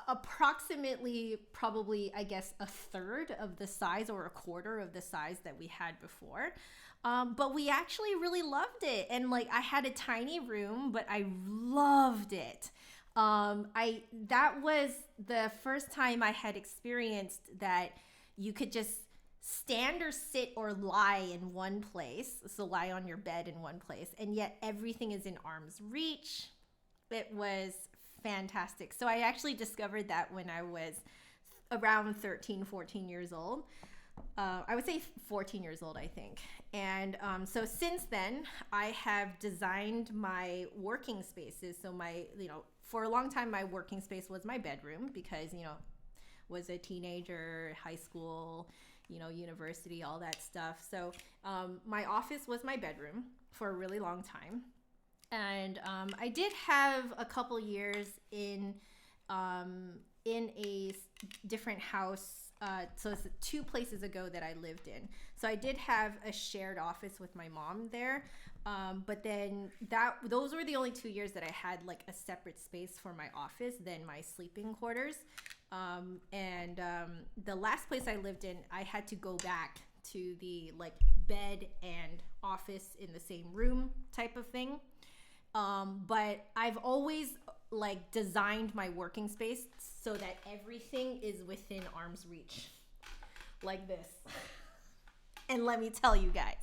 approximately probably I guess a third of the size or a quarter of the size that we had before. But we actually really loved it. And like I had a tiny room, but I loved it. That was the first time I had experienced that you could just stand or sit or lie in one place. So lie on your bed in one place, and yet everything is in arm's reach. It was fantastic. So I actually discovered that when I was around 13, 14 years old. I would say 14 years old, I think. And so since then, I have designed my working spaces. So for a long time, my working space was my bedroom because, was a teenager, high school, university, all that stuff. So my office was my bedroom for a really long time. And I did have a couple years in a different house. So it's 2 places ago that I lived in. So I did have a shared office with my mom there. But then those were the only 2 years that I had like a separate space for my office than my sleeping quarters. And the last place I lived in, I had to go back to the like bed and office in the same room type of thing. But I've always like designed my working space so that everything is within arm's reach, like this. And let me tell you guys,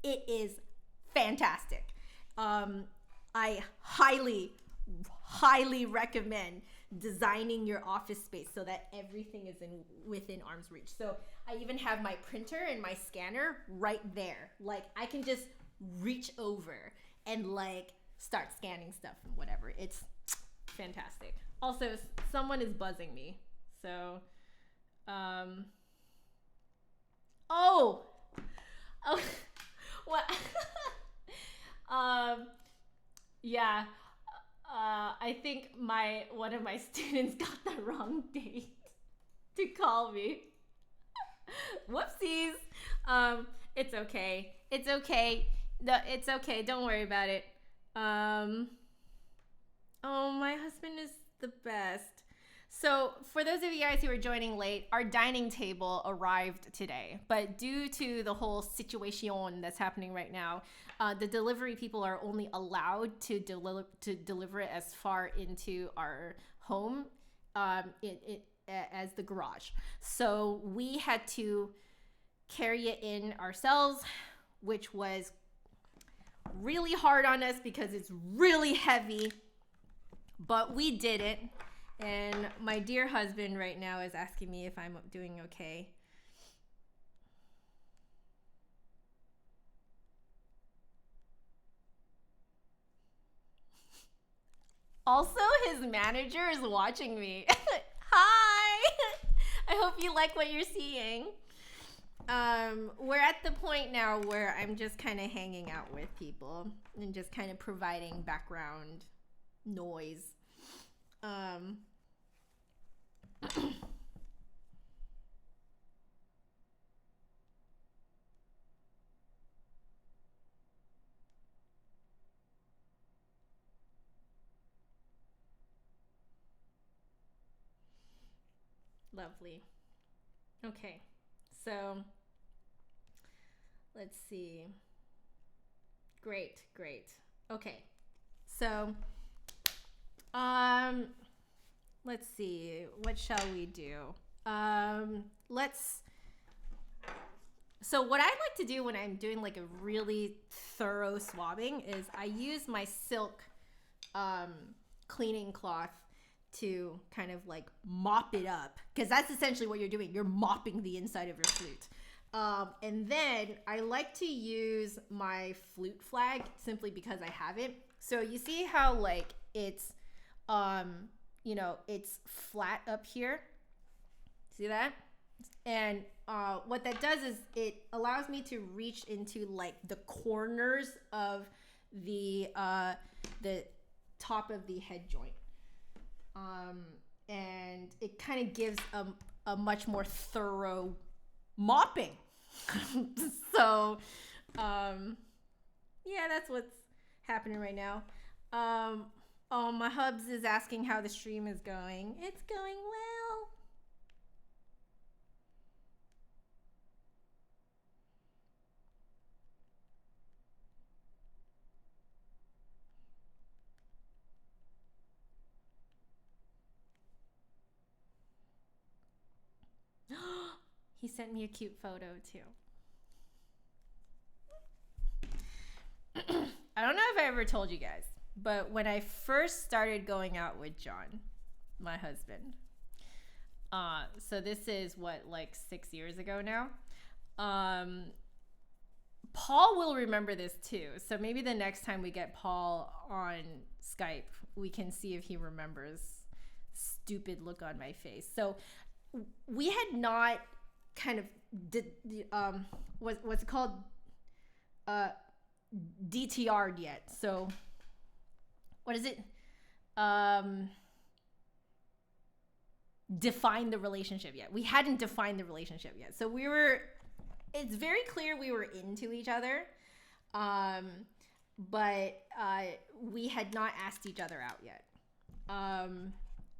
it is fantastic. I highly, highly recommend designing your office space so that everything is within arm's reach. So I even have my printer and my scanner right there. Like I can just reach over and like start scanning stuff and whatever. It's fantastic. Also, someone is buzzing me. So, Oh, oh, what? um, yeah. I think one of my students got the wrong date to call me. Whoopsies. It's okay. It's okay. No, it's okay. Don't worry about it. Um, oh, my husband is the best. So, for those of you guys who are joining late, our dining table arrived today. But due to the whole situation that's happening right now, the delivery people are only allowed to deliver it as far into our home as the garage. So, we had to carry it in ourselves, which was really hard on us because it's really heavy. But we did it. And my dear husband right now is asking me if I'm doing okay. Also, his manager is watching me. Hi! I hope you like what you're seeing. We're at the point now where I'm just kind of hanging out with people and just kind of providing background noise. Lovely. Okay, so let's see. Great. Okay, so let's see. What shall we do? So what I like to do when I'm doing like a really thorough swabbing is I use my silk cleaning cloth to kind of like mop it up, because that's essentially what you're doing. You're mopping the inside of your flute. And then I like to use my flute flag simply because I have it. So you see how like it's it's flat up here. See that? And what that does is it allows me to reach into like the corners of the top of the head joint. And it kind of gives a much more thorough mopping. So, yeah, that's what's happening right now. Oh, my hubs is asking how the stream is going. It's going well. He sent me a cute photo too. I don't know if I ever told you guys, but when I first started going out with John, my husband, so this is like 6 years ago now. Paul will remember this too. So maybe the next time we get Paul on Skype, we can see if he remembers. Stupid look on my face. So we had not kind of what's it called, DTR'd yet. So what is it? Define the relationship yet. We hadn't defined the relationship yet. So it's very clear we were into each other. But we had not asked each other out yet.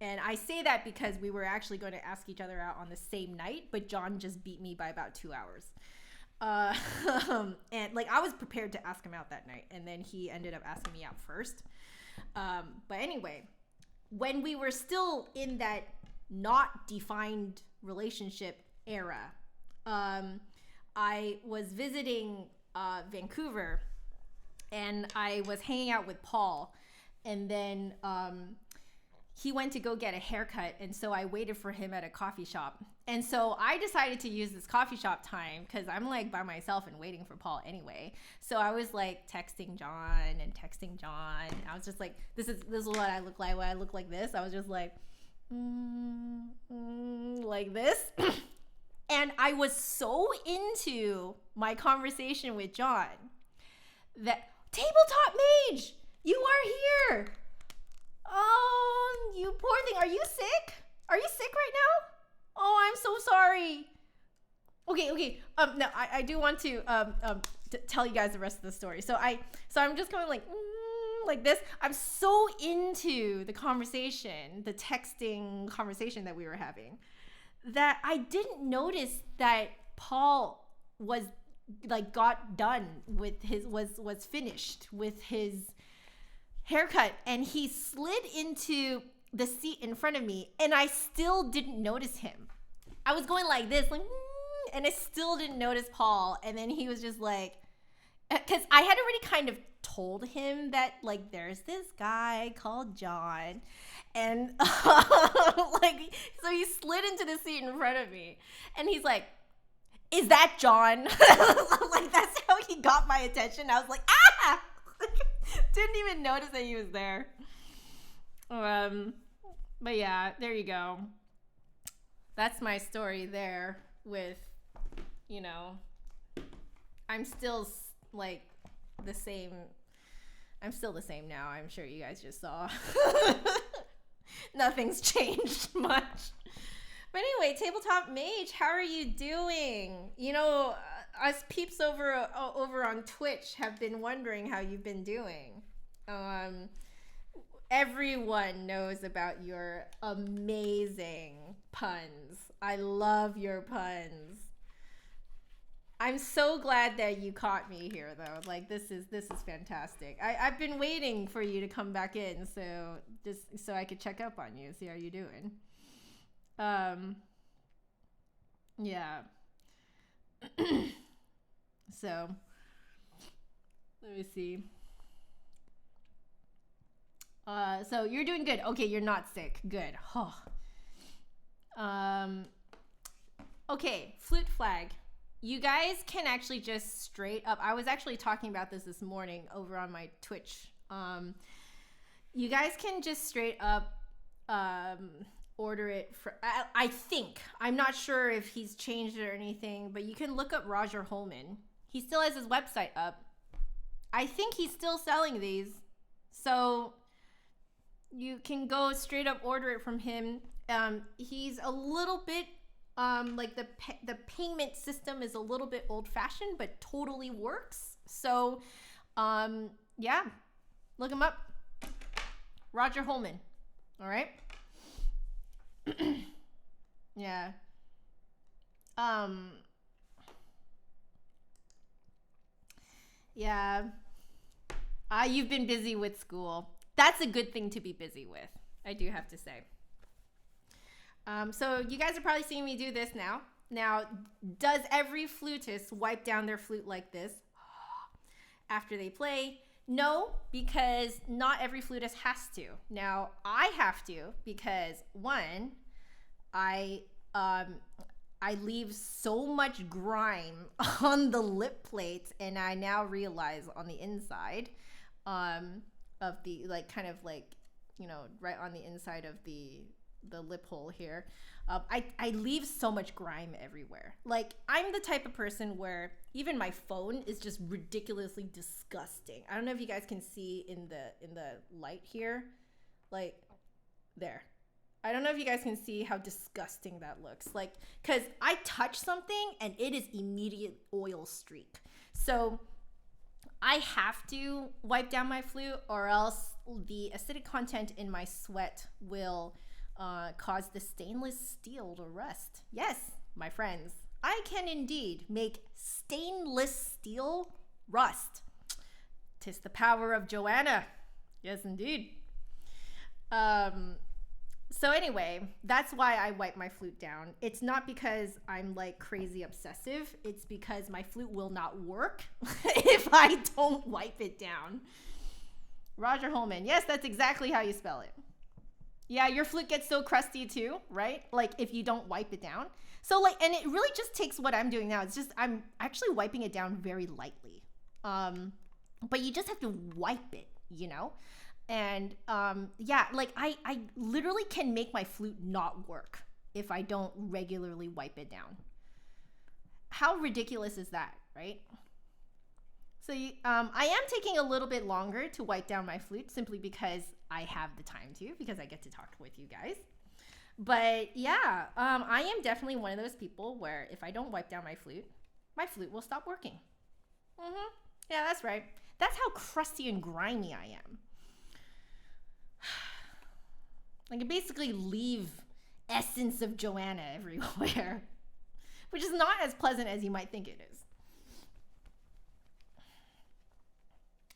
And I say that because we were actually going to ask each other out on the same night, but John just beat me by about 2 hours. And like I was prepared to ask him out that night, and then he ended up asking me out first. But anyway, when we were still in that not defined relationship era, I was visiting Vancouver, and I was hanging out with Paul, and then he went to go get a haircut, and so I waited for him at a coffee shop. And so I decided to use this coffee shop time because I'm like by myself and waiting for Paul anyway. So I was like texting John. I was just like, this is what I look like when I look like this. I was just like, like this. And I was so into my conversation with John that, tabletop mage, you are here. Oh, you poor thing. Are you sick? Are you sick right now? Oh, I'm so sorry. Okay. No, I do want to tell you guys the rest of the story. So I'm just going like this. I'm so into the conversation, the texting conversation that we were having, that I didn't notice that Paul was got done with his was finished with his haircut, and he slid into the seat in front of me, and I still didn't notice him. I was going like this, and I still didn't notice Paul. And then he was just like, because I had already kind of told him that there's this guy called John, and so he slid into the seat in front of me, and he's like, is that John? That's how he got my attention. I was like, ah! Didn't even notice that he was there. But yeah, there you go. That's my story there with, I'm still the same. I'm still the same now. I'm sure you guys just saw. Nothing's changed much. But anyway, Tabletop Mage, how are you doing? Us peeps over on Twitch have been wondering how you've been doing. Everyone knows about your amazing puns. I love your puns. I'm so glad that you caught me here, though. This is fantastic. I've been waiting for you to come back in, so I could check up on you, see how you're doing. Yeah. So, let me see. So you're doing good. Okay, you're not sick. Good. Oh. Okay, flute flag. You guys can actually just straight up, I was actually talking about this morning over on my Twitch. You guys can just straight up order it for, I think, I'm not sure if he's changed it or anything, but you can look up Roger Holman. He still has his website up. I think he's still selling these. So you can go straight up order it from him. He's a little bit, the payment system is a little bit old fashioned, but totally works. So, yeah, look him up. Roger Holman. All right. Yeah. Yeah. You've been busy with school. That's a good thing to be busy with, I do have to say. So you guys are probably seeing me do this now. Now, does every flutist wipe down their flute like this after they play? No, because not every flutist has to. Now, I have to because, one, I leave so much grime on the lip plates, and I now realize on the inside of the, right on the inside of the lip hole here, I leave so much grime everywhere. I'm the type of person where even my phone is just ridiculously disgusting. I don't know if you guys can see in the light here, there. I don't know if you guys can see how disgusting that looks. Because I touch something and it is immediate oil streak. So I have to wipe down my flute, or else the acidic content in my sweat will cause the stainless steel to rust. Yes, my friends, I can indeed make stainless steel rust. 'Tis the power of Joanna. Yes, indeed. So anyway, that's why I wipe my flute down. It's not because I'm crazy obsessive. It's because my flute will not work if I don't wipe it down. Roger Holman. Yes, that's exactly how you spell it. Yeah, your flute gets so crusty too, right? If you don't wipe it down. So and it really just takes what I'm doing now. It's just, I'm actually wiping it down very lightly. But you just have to wipe it, And yeah, I literally can make my flute not work if I don't regularly wipe it down. how ridiculous is that, right? So I am taking a little bit longer to wipe down my flute simply because I have the time to, because I get to talk with you guys. But yeah, I am definitely one of those people where if I don't wipe down my flute will stop working. Yeah, that's right. That's how crusty and grimy I am. I can basically leave essence of Joanna everywhere, which is not as pleasant as you might think it is.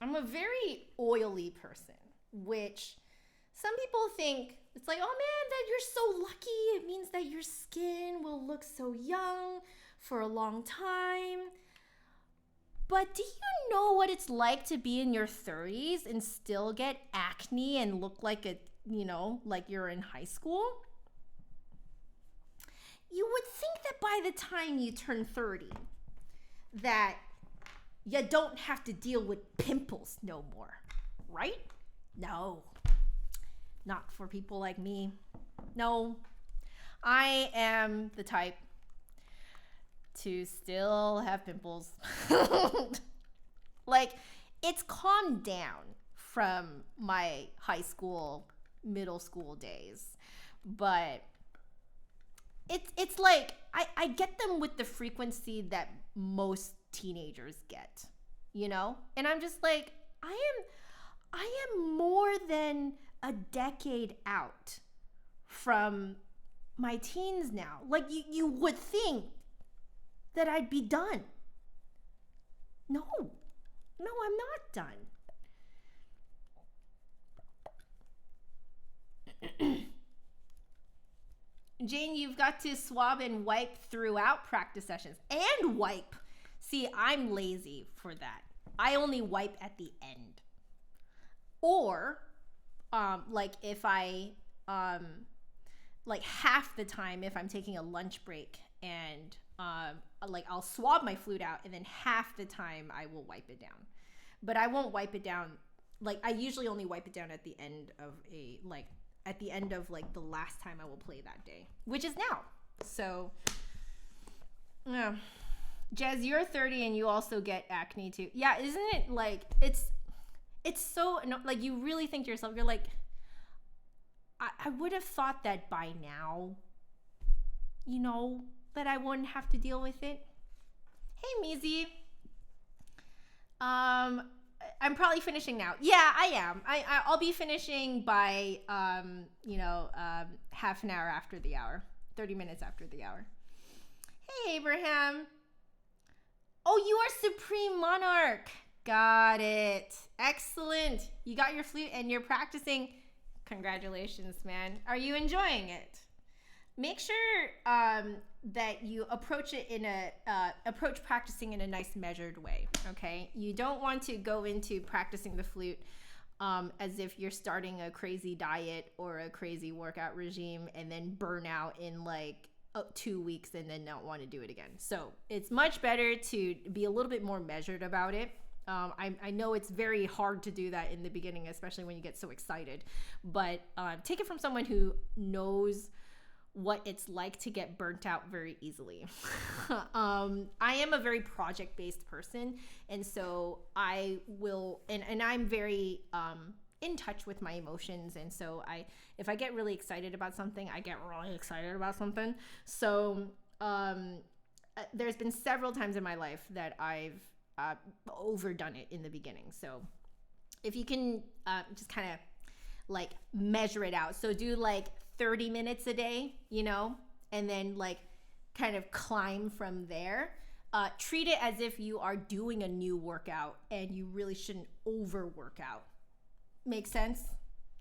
I'm a very oily person, which some people think it's like, oh man, that you're so lucky. It means that your skin will look so young for a long time. But do you know what it's like to be in your 30s and still get acne and look like like you're in high school? You would think that by the time you turn 30, that you don't have to deal with pimples no more, right? No, not for people like me. No, I am the type to still have pimples. Like, it's calmed down from my high school, middle school days, but it's like I get them with the frequency that most teenagers get, and I'm just like, I am more than a decade out from my teens now. Like, you would think that I'd be done. No, I'm not done. Jane, you've got to swab and wipe throughout practice sessions. And wipe. See, I'm lazy for that. I only wipe at the end. Or, like if I, like half the time if I'm taking a lunch break and like I'll swab my flute out, and then half the time I will wipe it down. But I won't wipe it down. Like, I usually only wipe it down at the end of the last time I will play that day, which is now. So, yeah. Jazz, you're 30 and you also get acne too. Yeah, isn't it like, it's so, like, you really think to yourself, you're like, I would have thought that by now, that I wouldn't have to deal with it. Hey, Mizi. I'm probably finishing now. Yeah, I am. I'll be finishing by, half an hour after the hour, 30 minutes after the hour. Hey, Abraham. Oh, you are Supreme Monarch. Got it. Excellent. You got your flute and you're practicing. Congratulations, man. Are you enjoying it? Make sure that you approach practicing in a nice measured way. Okay, you don't want to go into practicing the flute as if you're starting a crazy diet or a crazy workout regime and then burn out in like 2 weeks and then not want to do it again. So it's much better to be a little bit more measured about it. I know it's very hard to do that in the beginning, especially when you get so excited, but take it from someone who knows what it's like to get burnt out very easily. I am a very project-based person, and so I will, and I'm very in touch with my emotions, and so if I get really excited about something, I get really excited about something. So there's been several times in my life that I've overdone it in the beginning. So if you can just kind of like measure it out, so do like 30 minutes a day, and then like kind of climb from there. Treat it as if you are doing a new workout and you really shouldn't overwork out. Make sense?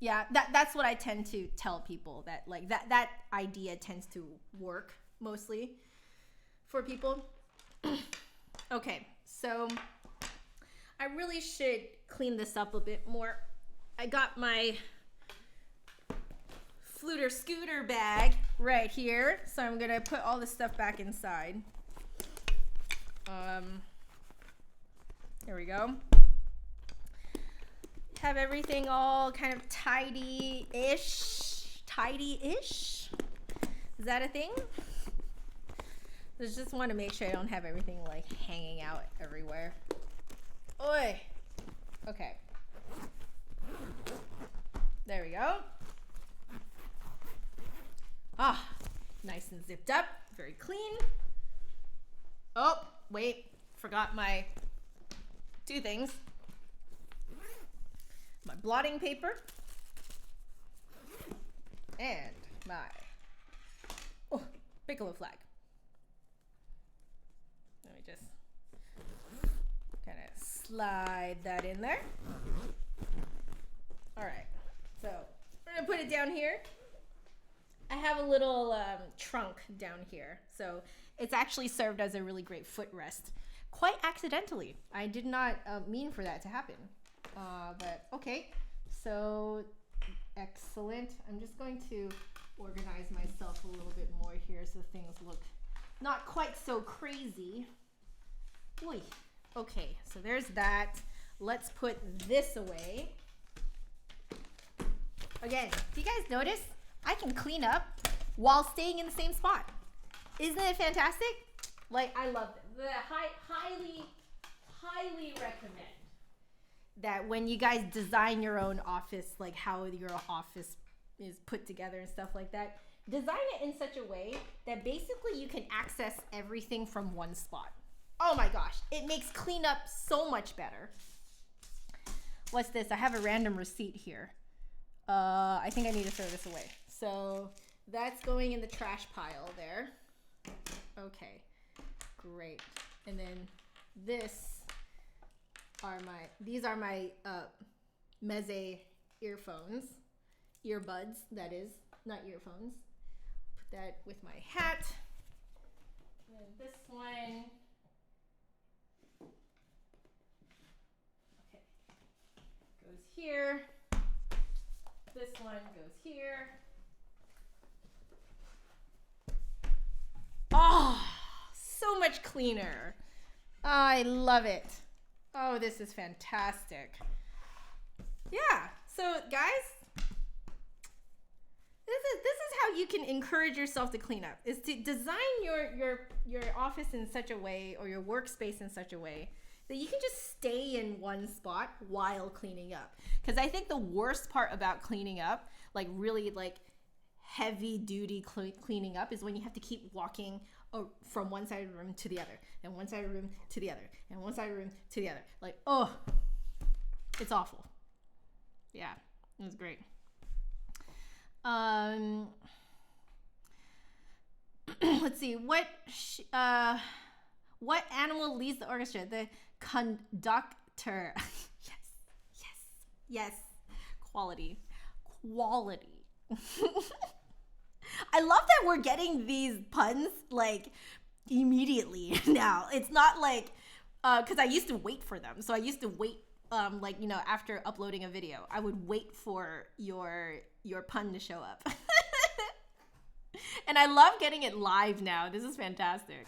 Yeah, that's what I tend to tell people, that like that idea tends to work mostly for people. Okay, so I really should clean this up a bit more. I got my Fluter Scooter bag right here, so I'm gonna put all this stuff back inside. Here we go. Have everything all kind of tidy-ish. Is that a thing? Just want to make sure I don't have everything like hanging out everywhere. Oi. Okay. There we go. Ah, nice and zipped up, very clean. Oh, wait, forgot my two things. My blotting paper and my piccolo flag. Let me just kind of slide that in there. All right, so we're gonna put it down here. I have a little trunk down here, so it's actually served as a really great footrest, quite accidentally. I did not mean for that to happen, but okay. So excellent. I'm just going to organize myself a little bit more here so things look not quite so crazy. Oy. Okay, so there's that. Let's put this away. Again, do you guys notice? I can clean up while staying in the same spot. Isn't it fantastic? Like, I love it. Highly recommend that when you guys design your own office, like how your office is put together and stuff like that, design it in such a way that basically you can access everything from one spot. Oh my gosh, it makes cleanup so much better. What's this? I have a random receipt here. I think I need to throw this away. So that's going in the trash pile there. Okay, great. And then these are my Meze earbuds, that is, not earphones. Put that with my hat. And then this one. Okay, goes here. This one goes here. Oh, so much cleaner. I love it. Oh, this is fantastic. Yeah, so guys, this is how you can encourage yourself to clean up, is to design your office in such a way, or your workspace in such a way, that you can just stay in one spot while cleaning up. Because I think the worst part about cleaning up, like really like heavy duty cleaning up, is when you have to keep walking from one side of the room to the other, and one side of the room to the other, and one side of the room to the other. Like, oh, it's awful. Yeah, it was great. Let's see, what animal leads the orchestra? The conductor. Yes. Quality. I love that we're getting these puns like immediately now. It's not like, because I used to wait for them. So I used to wait, like, you know, after uploading a video, I would wait for your pun to show up. And I love getting it live now. This is fantastic.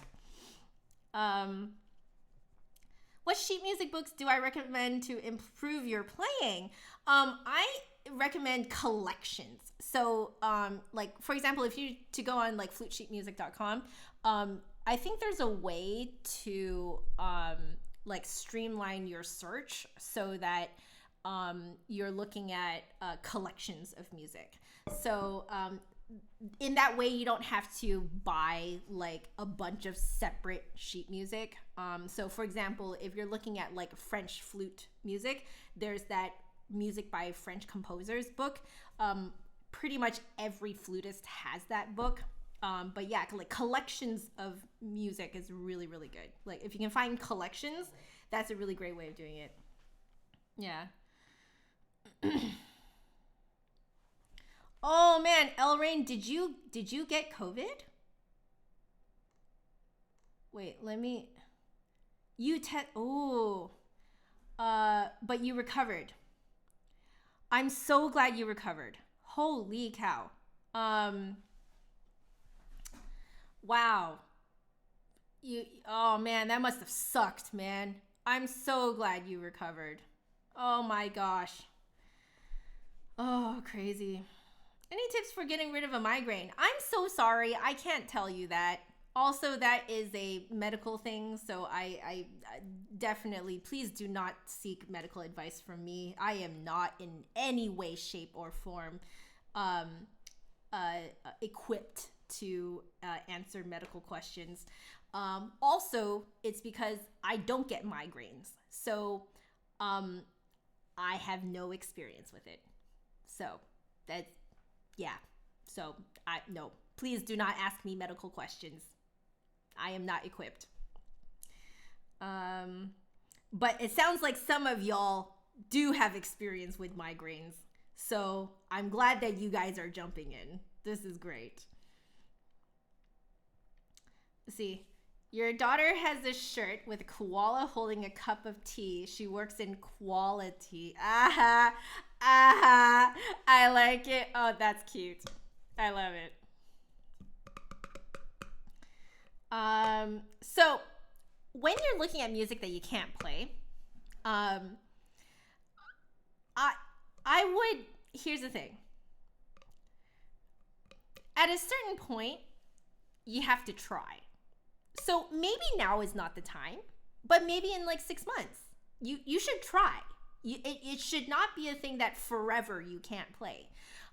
What sheet music books do I recommend to improve your playing? I recommend collections. So, like, for example, if you to go on like flutesheetmusic.com, I think there's a way to like streamline your search so that you're looking at collections of music. So in that way, you don't have to buy like a bunch of separate sheet music. So for example, if you're looking at like French flute music, there's that music by French composers book. Pretty much every flutist has that book. But yeah, like collections of music is really, really good. Like if you can find collections, that's a really great way of doing it. Yeah. Oh man, Elrain, did you get COVID? Wait, but you recovered. I'm so glad you recovered. Holy cow. Wow. Oh man, that must have sucked, man. I'm so glad you recovered. Oh my gosh. Oh, crazy. Any tips for getting rid of a migraine? I'm so sorry. I can't tell you that. Also, that is a medical thing, so I definitely, please do not seek medical advice from me. I am not in any way, shape, or form um, equipped to answer medical questions. Also, it's because I don't get migraines, so I have no experience with it. So that's, yeah. So I no, please do not ask me medical questions. I am not equipped. But it sounds like some of y'all do have experience with migraines. So I'm glad that you guys are jumping in. This is great. Let's see. Your daughter has a shirt with a koala holding a cup of tea. She works in quality. Aha. Aha. I like it. Oh, that's cute. I love it. So when you're looking at music that you can't play, um, I I would, here's the thing. At a certain point, you have to try. So maybe now is not the time, but maybe in like 6 months, you should try. It should not be a thing that forever you can't play.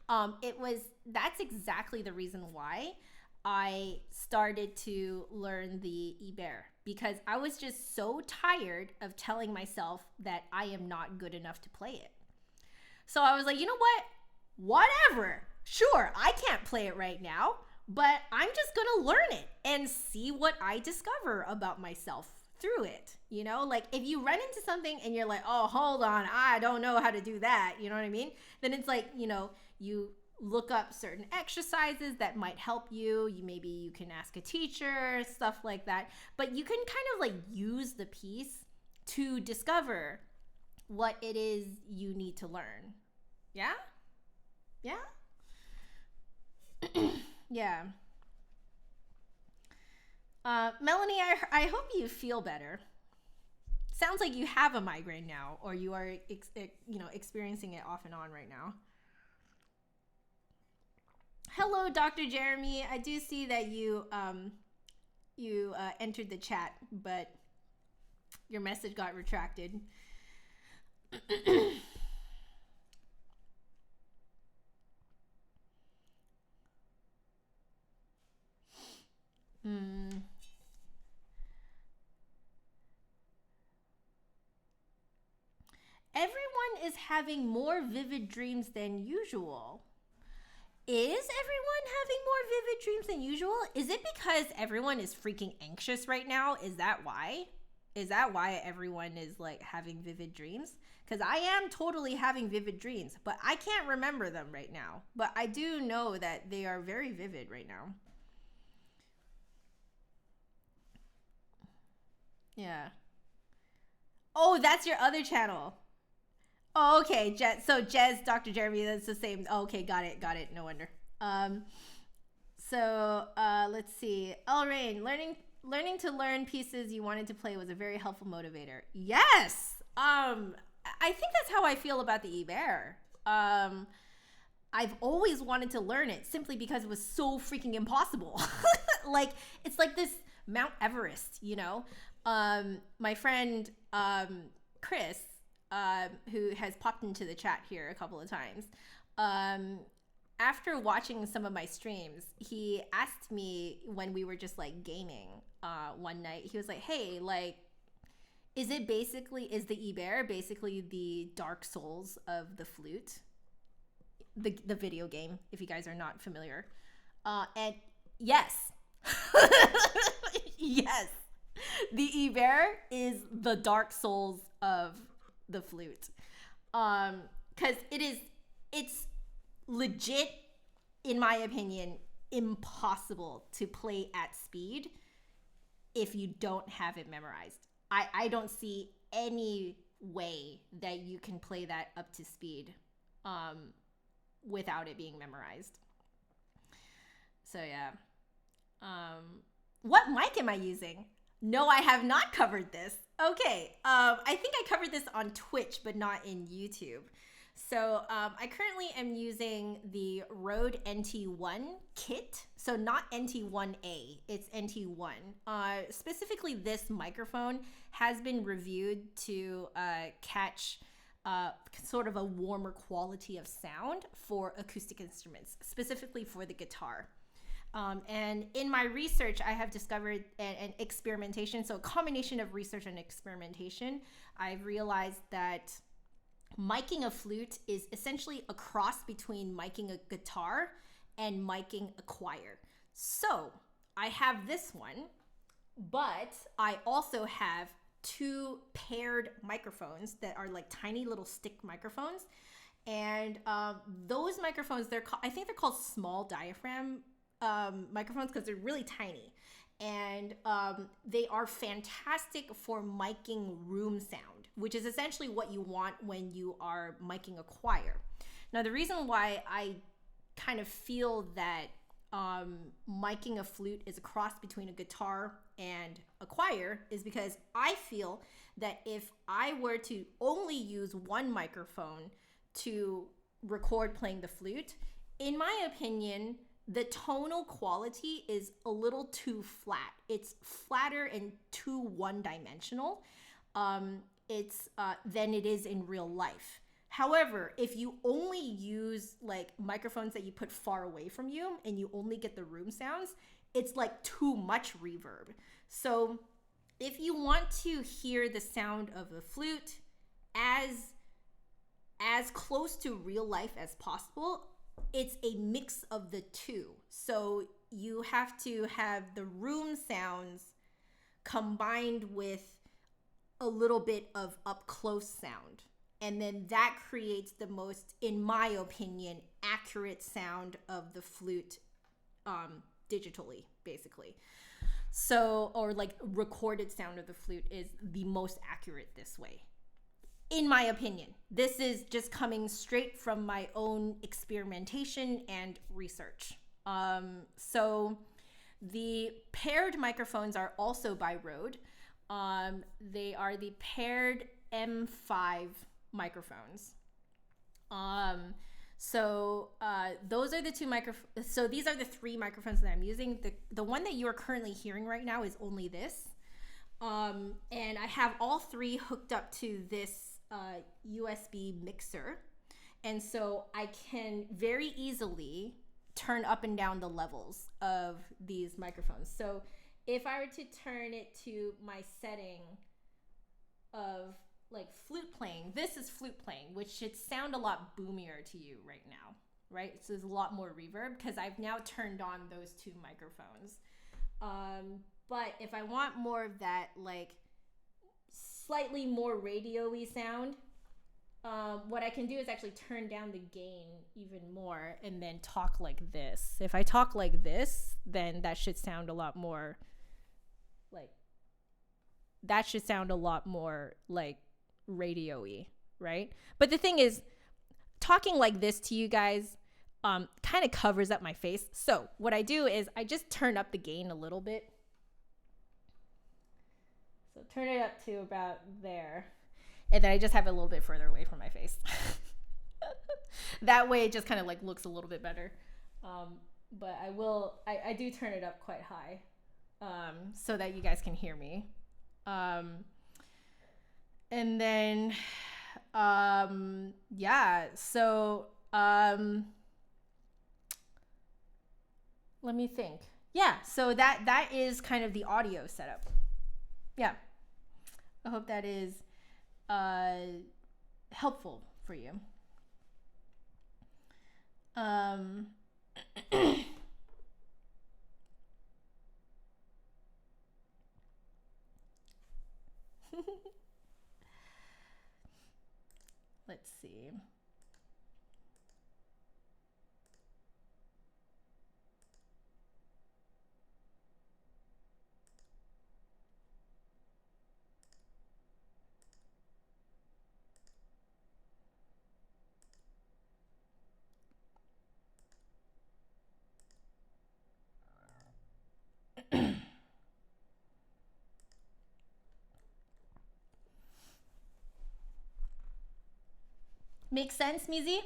That's exactly the reason why I started to learn the Iber, because I was just so tired of telling myself that I am not good enough to play it. So I was like, you know what? Whatever. Sure, I can't play it right now, but I'm just going to learn it and see what I discover about myself through it. You know, like if you run into something and you're like, oh, hold on, I don't know how to do that. You know what I mean? Then it's like, you look up certain exercises that might help you. Maybe you can ask a teacher, stuff like that. But you can kind of like use the piece to discover what it is you need to learn. Yeah? Yeah? Yeah. Melanie, I hope you feel better. Sounds like you have a migraine now, or you are experiencing it off and on right now. Hello, Dr. Jeremy. I do see that you entered the chat, but your message got retracted. Everyone is having more vivid dreams than usual. Is everyone having more vivid dreams than usual? Is it because everyone is freaking anxious right now? Is that why? Is that why everyone is like having vivid dreams? Because I am totally having vivid dreams, but I can't remember them right now. But I do know that they are very vivid right now. Yeah. Oh, that's your other channel. Oh, okay. So Jez, Dr. Jeremy, that's the same. Oh, okay, got it. No wonder. Let's see. Elrain, learning to learn pieces you wanted to play was a very helpful motivator. Yes. I think that's how I feel about the Iber. I've always wanted to learn it simply because it was so freaking impossible. Like it's like this Mount Everest, my friend Chris, who has popped into the chat here a couple of times, after watching some of my streams, he asked me when we were just like gaming one night. He was like, "Hey, like, is the Iber basically the Dark Souls of the flute, the video game? If you guys are not familiar." And yes, yes, the Iber is the Dark Souls of the flute, because it's legit, in my opinion, impossible to play at speed if you don't have it memorized. I don't see any way that you can play that up to speed without it being memorized. So yeah. What mic am I using? No, I have not covered this. Okay, I think I covered this on Twitch, but not in YouTube. So I currently am using the Rode NT1 kit. So not NT1A, it's NT1. Specifically, this microphone has been reviewed to catch sort of a warmer quality of sound for acoustic instruments, specifically for the guitar. And in my research, I have discovered an experimentation. So a combination of research and experimentation, I've realized that miking a flute is essentially a cross between miking a guitar and miking a choir. So I have this one, but I also have two paired microphones that are like tiny little stick microphones. And those microphones, I think they're called small diaphragm microphones because they're really tiny. And they are fantastic for miking room sound, which is essentially what you want when you are miking a choir. Now, the reason why I kind of feel that miking a flute is a cross between a guitar and a choir is because I feel that if I were to only use one microphone to record playing the flute, in my opinion, the tonal quality is a little too flat. It's flatter and too one-dimensional than it is in real life. However, if you only use like microphones that you put far away from you and you only get the room sounds, it's like too much reverb. So if you want to hear the sound of the flute as close to real life as possible, it's a mix of the two. So you have to have the room sounds combined with a little bit of up close sound. And then that creates the most, in my opinion, accurate sound of the flute digitally, basically. So, or like recorded sound of the flute is the most accurate this way. In my opinion, this is just coming straight from my own experimentation and research. So the paired microphones are also by Rode. They are the paired M5 microphones. Those are the two microphones. So these are the three microphones that I'm using. The one that you are currently hearing right now is only this. And I have all three hooked up to this USB mixer. And so I can very easily turn up and down the levels of these microphones. So if I were to turn it to my setting of like flute playing, this is flute playing, which should sound a lot boomier to you right now, right? So there's a lot more reverb because I've now turned on those two microphones. But if I want more of that like slightly more radio-y sound, what I can do is actually turn down the gain even more and then talk like this. If I talk like this, then that should sound a lot more like radio-y, right? But the thing is, talking like this to you guys kind of covers up my face. So what I do is I just turn up the gain a little bit. So turn it up to about there. And then I just have it a little bit further away from my face. That way it just kind of like looks a little bit better. But I do turn it up quite high so that you guys can hear me. And then, let me think. Yeah, so that is kind of the audio setup. Yeah. I hope that is helpful for you. Let's see. Makes sense, Mizi?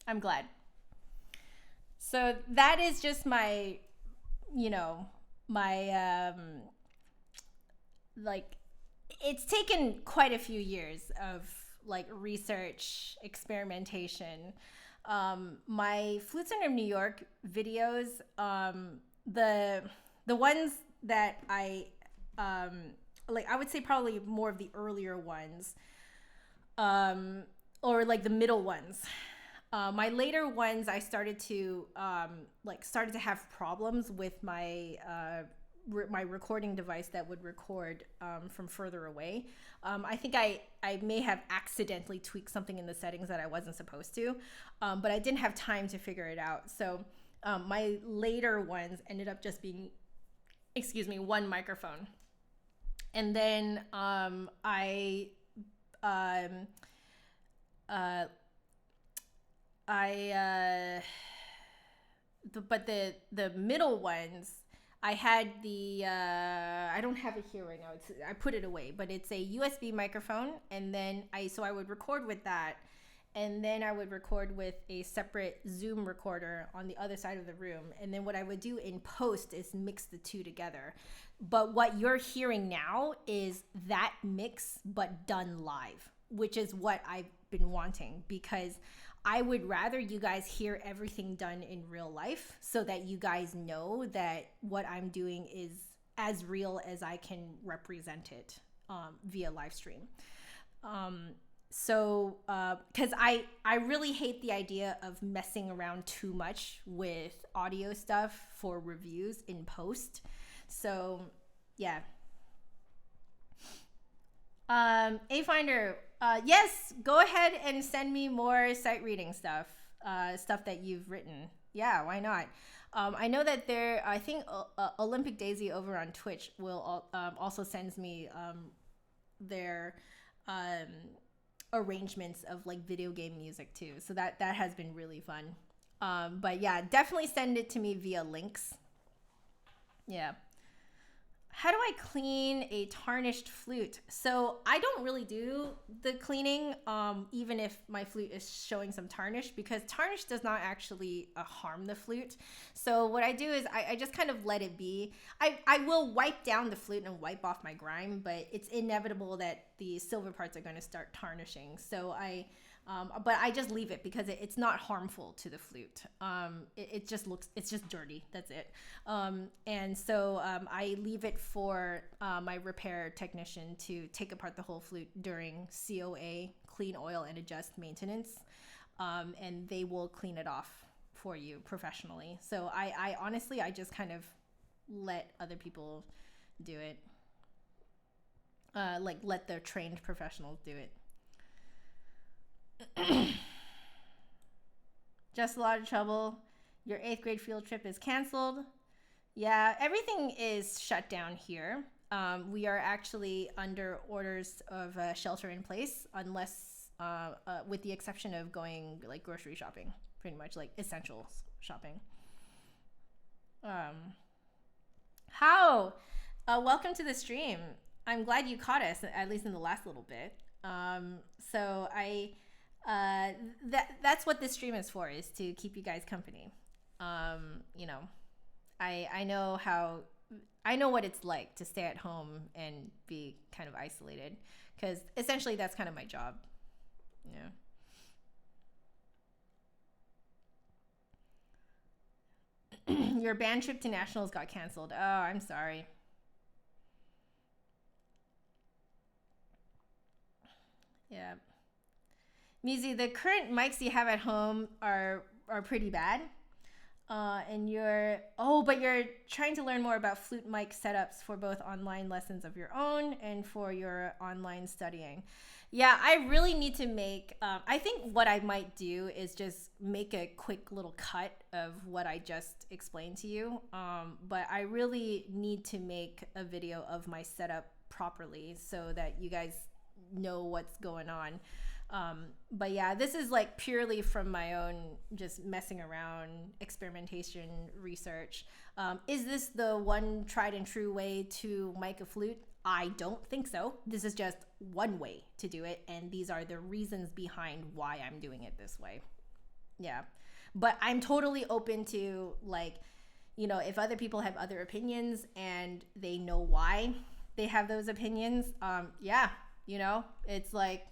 I'm glad. So that is just my, you know, my like it's taken quite a few years of like research, experimentation. My Flutes Under New York videos, the ones that like, I would say probably more of the earlier ones, or like the middle ones. My later ones, I started to started to have problems with my my recording device that would record from further away. I think I may have accidentally tweaked something in the settings that I wasn't supposed to, but I didn't have time to figure it out. So my later ones ended up just being, excuse me, one microphone. And then I but the middle ones, I had the I don't have it here right now. I put it away, but it's a USB microphone, and then I would record with that, and then I would record with a separate Zoom recorder on the other side of the room, and then what I would do in post is mix the two together. But what you're hearing now is that mix but done live, which is what I've been wanting, because I would rather you guys hear everything done in real life so that you guys know that what I'm doing is as real as I can represent it via live stream. So, because I really hate the idea of messing around too much with audio stuff for reviews in post. So, yeah. A-Finder, yes, go ahead and send me more sight reading stuff, stuff that you've written. Yeah, why not? I know that I think Olympic Daisy over on Twitch will also sends me their arrangements of like video game music too. So that has been really fun. But yeah, definitely send it to me via links. Yeah. How do I clean a tarnished flute? So I don't really do the cleaning, even if my flute is showing some tarnish, because tarnish does not actually harm the flute. So what I do is I just kind of let it be. I will wipe down the flute and wipe off my grime, but it's inevitable that the silver parts are going to start tarnishing. So but I just leave it because it's not harmful to the flute. It just looks, it's just dirty. That's it. And so I leave it for my repair technician to take apart the whole flute during COA, clean oil and adjust maintenance. And they will clean it off for you professionally. So I honestly, I just kind of let other people do it. Like let the trained professionals do it. Just a lot of trouble. Your 8th grade field trip is canceled. Yeah, everything is shut down here. We are actually under orders of shelter in place, unless with the exception of going like grocery shopping, pretty much like essentials shopping. How? Welcome to the stream. I'm glad you caught us, at least in the last little bit. So that's what this stream is for, is to keep you guys company. You know, I know what it's like to stay at home and be kind of isolated, because essentially that's kind of my job. Yeah. Your band trip to nationals got canceled. Oh, I'm sorry. Yeah. Mizi, the current mics you have at home are pretty bad. And but you're trying to learn more about flute mic setups for both online lessons of your own and for your online studying. Yeah, I really need to make, I think what I might do is just make a quick little cut of what I just explained to you. But I really need to make a video of my setup properly so that you guys know what's going on. But yeah, this is like purely from my own just messing around, experimentation, research. Is this the one tried and true way to mic a flute? I don't think so. This is just one way to do it, and these are the reasons behind why I'm doing it this way. Yeah. But I'm totally open to, like, you know, if other people have other opinions and they know why they have those opinions, yeah, you know, it's like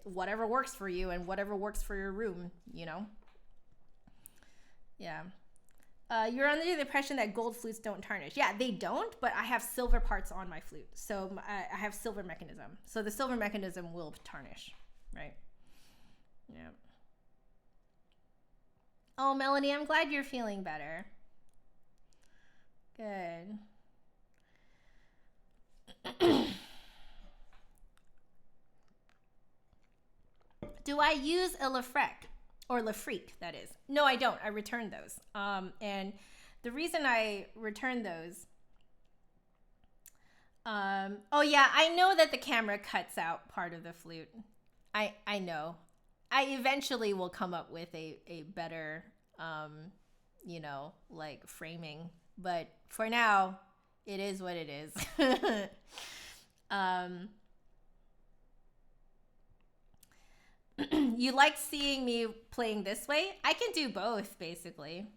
whatever works for you and whatever works for your room, you know. Yeah. You're under the impression that gold flutes don't tarnish. Yeah, they don't, but I have silver parts on my flute. So I have silver mechanism. So the silver mechanism will tarnish, right? Yeah. Oh, Melanie, I'm glad you're feeling better. Good. Do I use a Lafrec or Lafrique? That is. No, I don't. I returned those. And the reason I returned those. Oh yeah, I know that the camera cuts out part of the flute. I know. I eventually will come up with a better, you know, like framing. But for now, it is what it is. You like seeing me playing this way? I can do both, basically.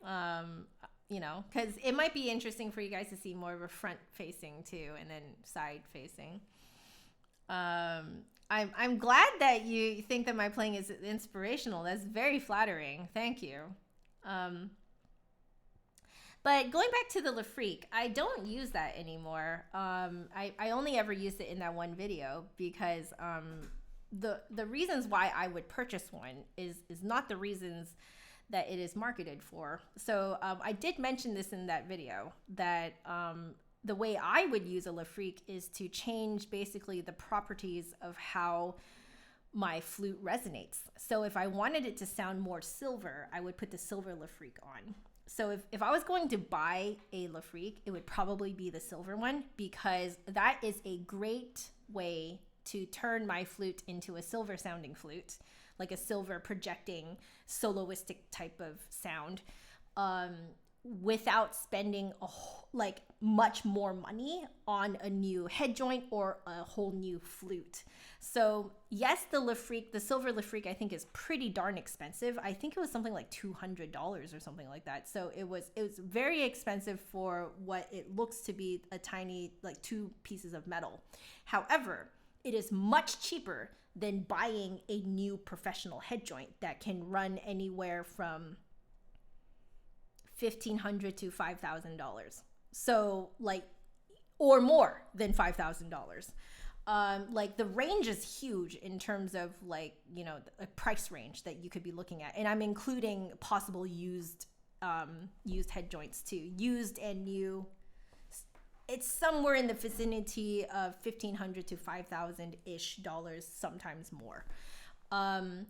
You know, because it might be interesting for you guys to see more of a front facing too, and then side facing. I'm glad that you think that my playing is inspirational. That's very flattering. Thank you. But going back to the Lafrique, I don't use that anymore. I only ever used it in that one video because the reasons why I would purchase one is not the reasons that it is marketed for. So I did mention this in that video that the way I would use a Lafrique is to change basically the properties of how my flute resonates. So if I wanted it to sound more silver, I would put the silver Lafrique on. So if I was going to buy a Lafrique, it would probably be the silver one because that is a great way to turn my flute into a silver sounding flute, like a silver projecting soloistic type of sound, without spending like much more money on a new head joint or a whole new flute. So yes, the silver Lafrique, I think is pretty darn expensive. I think it was something like $200 or something like that. So it was very expensive for what it looks to be a tiny, like 2 pieces of metal. However, it is much cheaper than buying a new professional head joint that can run anywhere from $1,500 to $5,000. So like, or more than $5,000. Like the range is huge in terms of like, you know, a price range that you could be looking at. And I'm including possible used head joints too. Used and new. It's somewhere in the vicinity of $1,500 to $5,000-ish dollars, sometimes more. You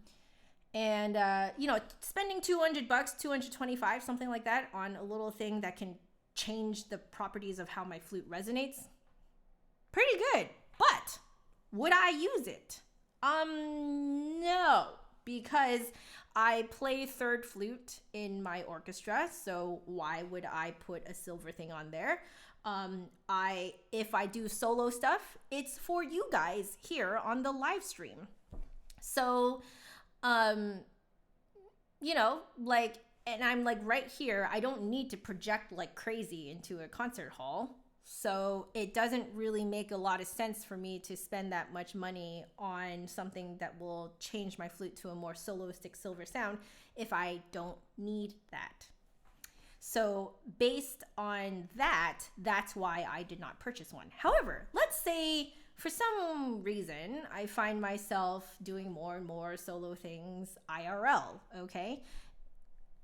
know, spending $200, $225, something like that on a little thing that can change the properties of how my flute resonates, pretty good. But would I use it? No, because I play third flute in my orchestra, so why would I put a silver thing on there? If I do solo stuff, it's for you guys here on the live stream. So, you know, like, and I'm like right here, I don't need to project like crazy into a concert hall. So it doesn't really make a lot of sense for me to spend that much money on something that will change my flute to a more soloistic silver sound if I don't need that. So based on that, that's why I did not purchase one. However, let's say for some reason I find myself doing more and more solo things IRL, okay?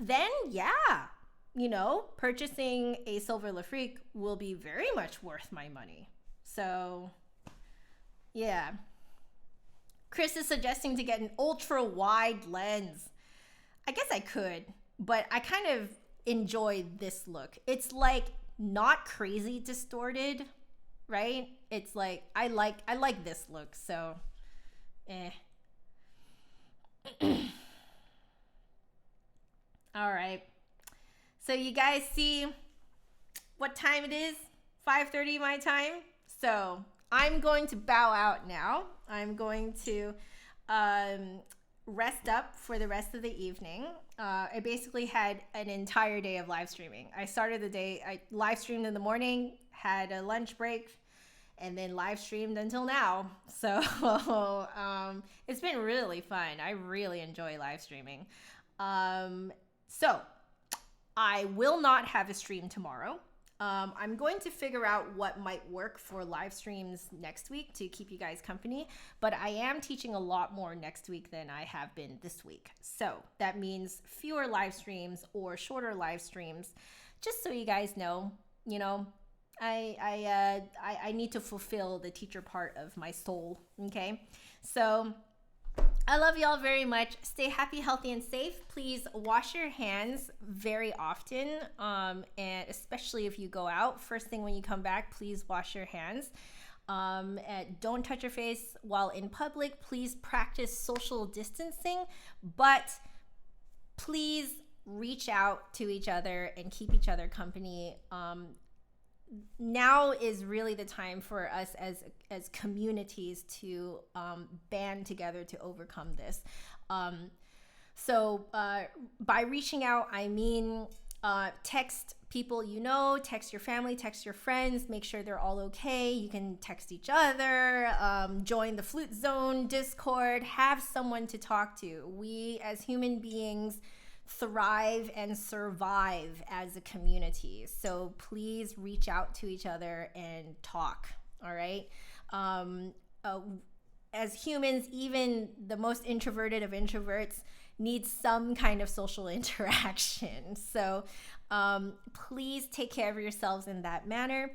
Then yeah, you know, purchasing a silver Lafrique will be very much worth my money. So yeah. Chris is suggesting to get an ultra wide lens. I guess I could, but I kind of enjoy this look. It's like not crazy distorted, right? It's like I like this look, so all right. So you guys see what time it is? 5:30 my time. So I'm going to bow out now. I'm going to rest up for the rest of the evening. I basically had an entire day of live streaming. I started the day, I live streamed in the morning, had a lunch break, and then live streamed until now. So it's been really fun. I really enjoy live streaming. So I will not have a stream tomorrow. I'm going to figure out what might work for live streams next week to keep you guys company, but I am teaching a lot more next week than I have been this week. So that means fewer live streams or shorter live streams, just so you guys know, you know, I need to fulfill the teacher part of my soul. Okay. So I love y'all very much. Stay happy, healthy, and safe. Please wash your hands very often, and especially if you go out. First thing when you come back, please wash your hands. And don't touch your face while in public. Please practice social distancing, but please reach out to each other and keep each other company. Now is really the time for us as communities to band together to overcome this. So by reaching out, I mean text people you know, text your family, text your friends, make sure they're all okay. You can text each other, join the Flute Zone Discord, have someone to talk to. We as human beings thrive and survive as a community. So please reach out to each other and talk. All right. As humans, even the most introverted of introverts need some kind of social interaction. So please take care of yourselves in that manner.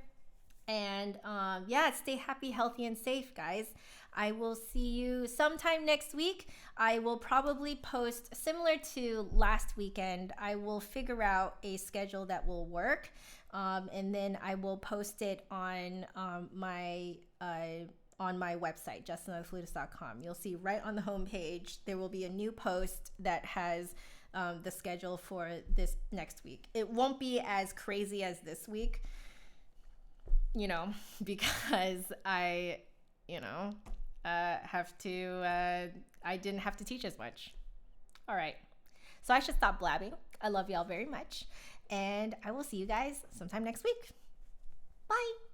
And yeah, stay happy, healthy, and safe, guys. I will see you sometime next week. I will probably post similar to last weekend. I will figure out a schedule that will work. And then I will post it on my website, justintheflutist.com. You'll see right on the homepage, there will be a new post that has the schedule for this next week. It won't be as crazy as this week, you know, because I I didn't have to teach as much. All right. So I should stop blabbing. I love y'all very much. And I will see you guys sometime next week. Bye.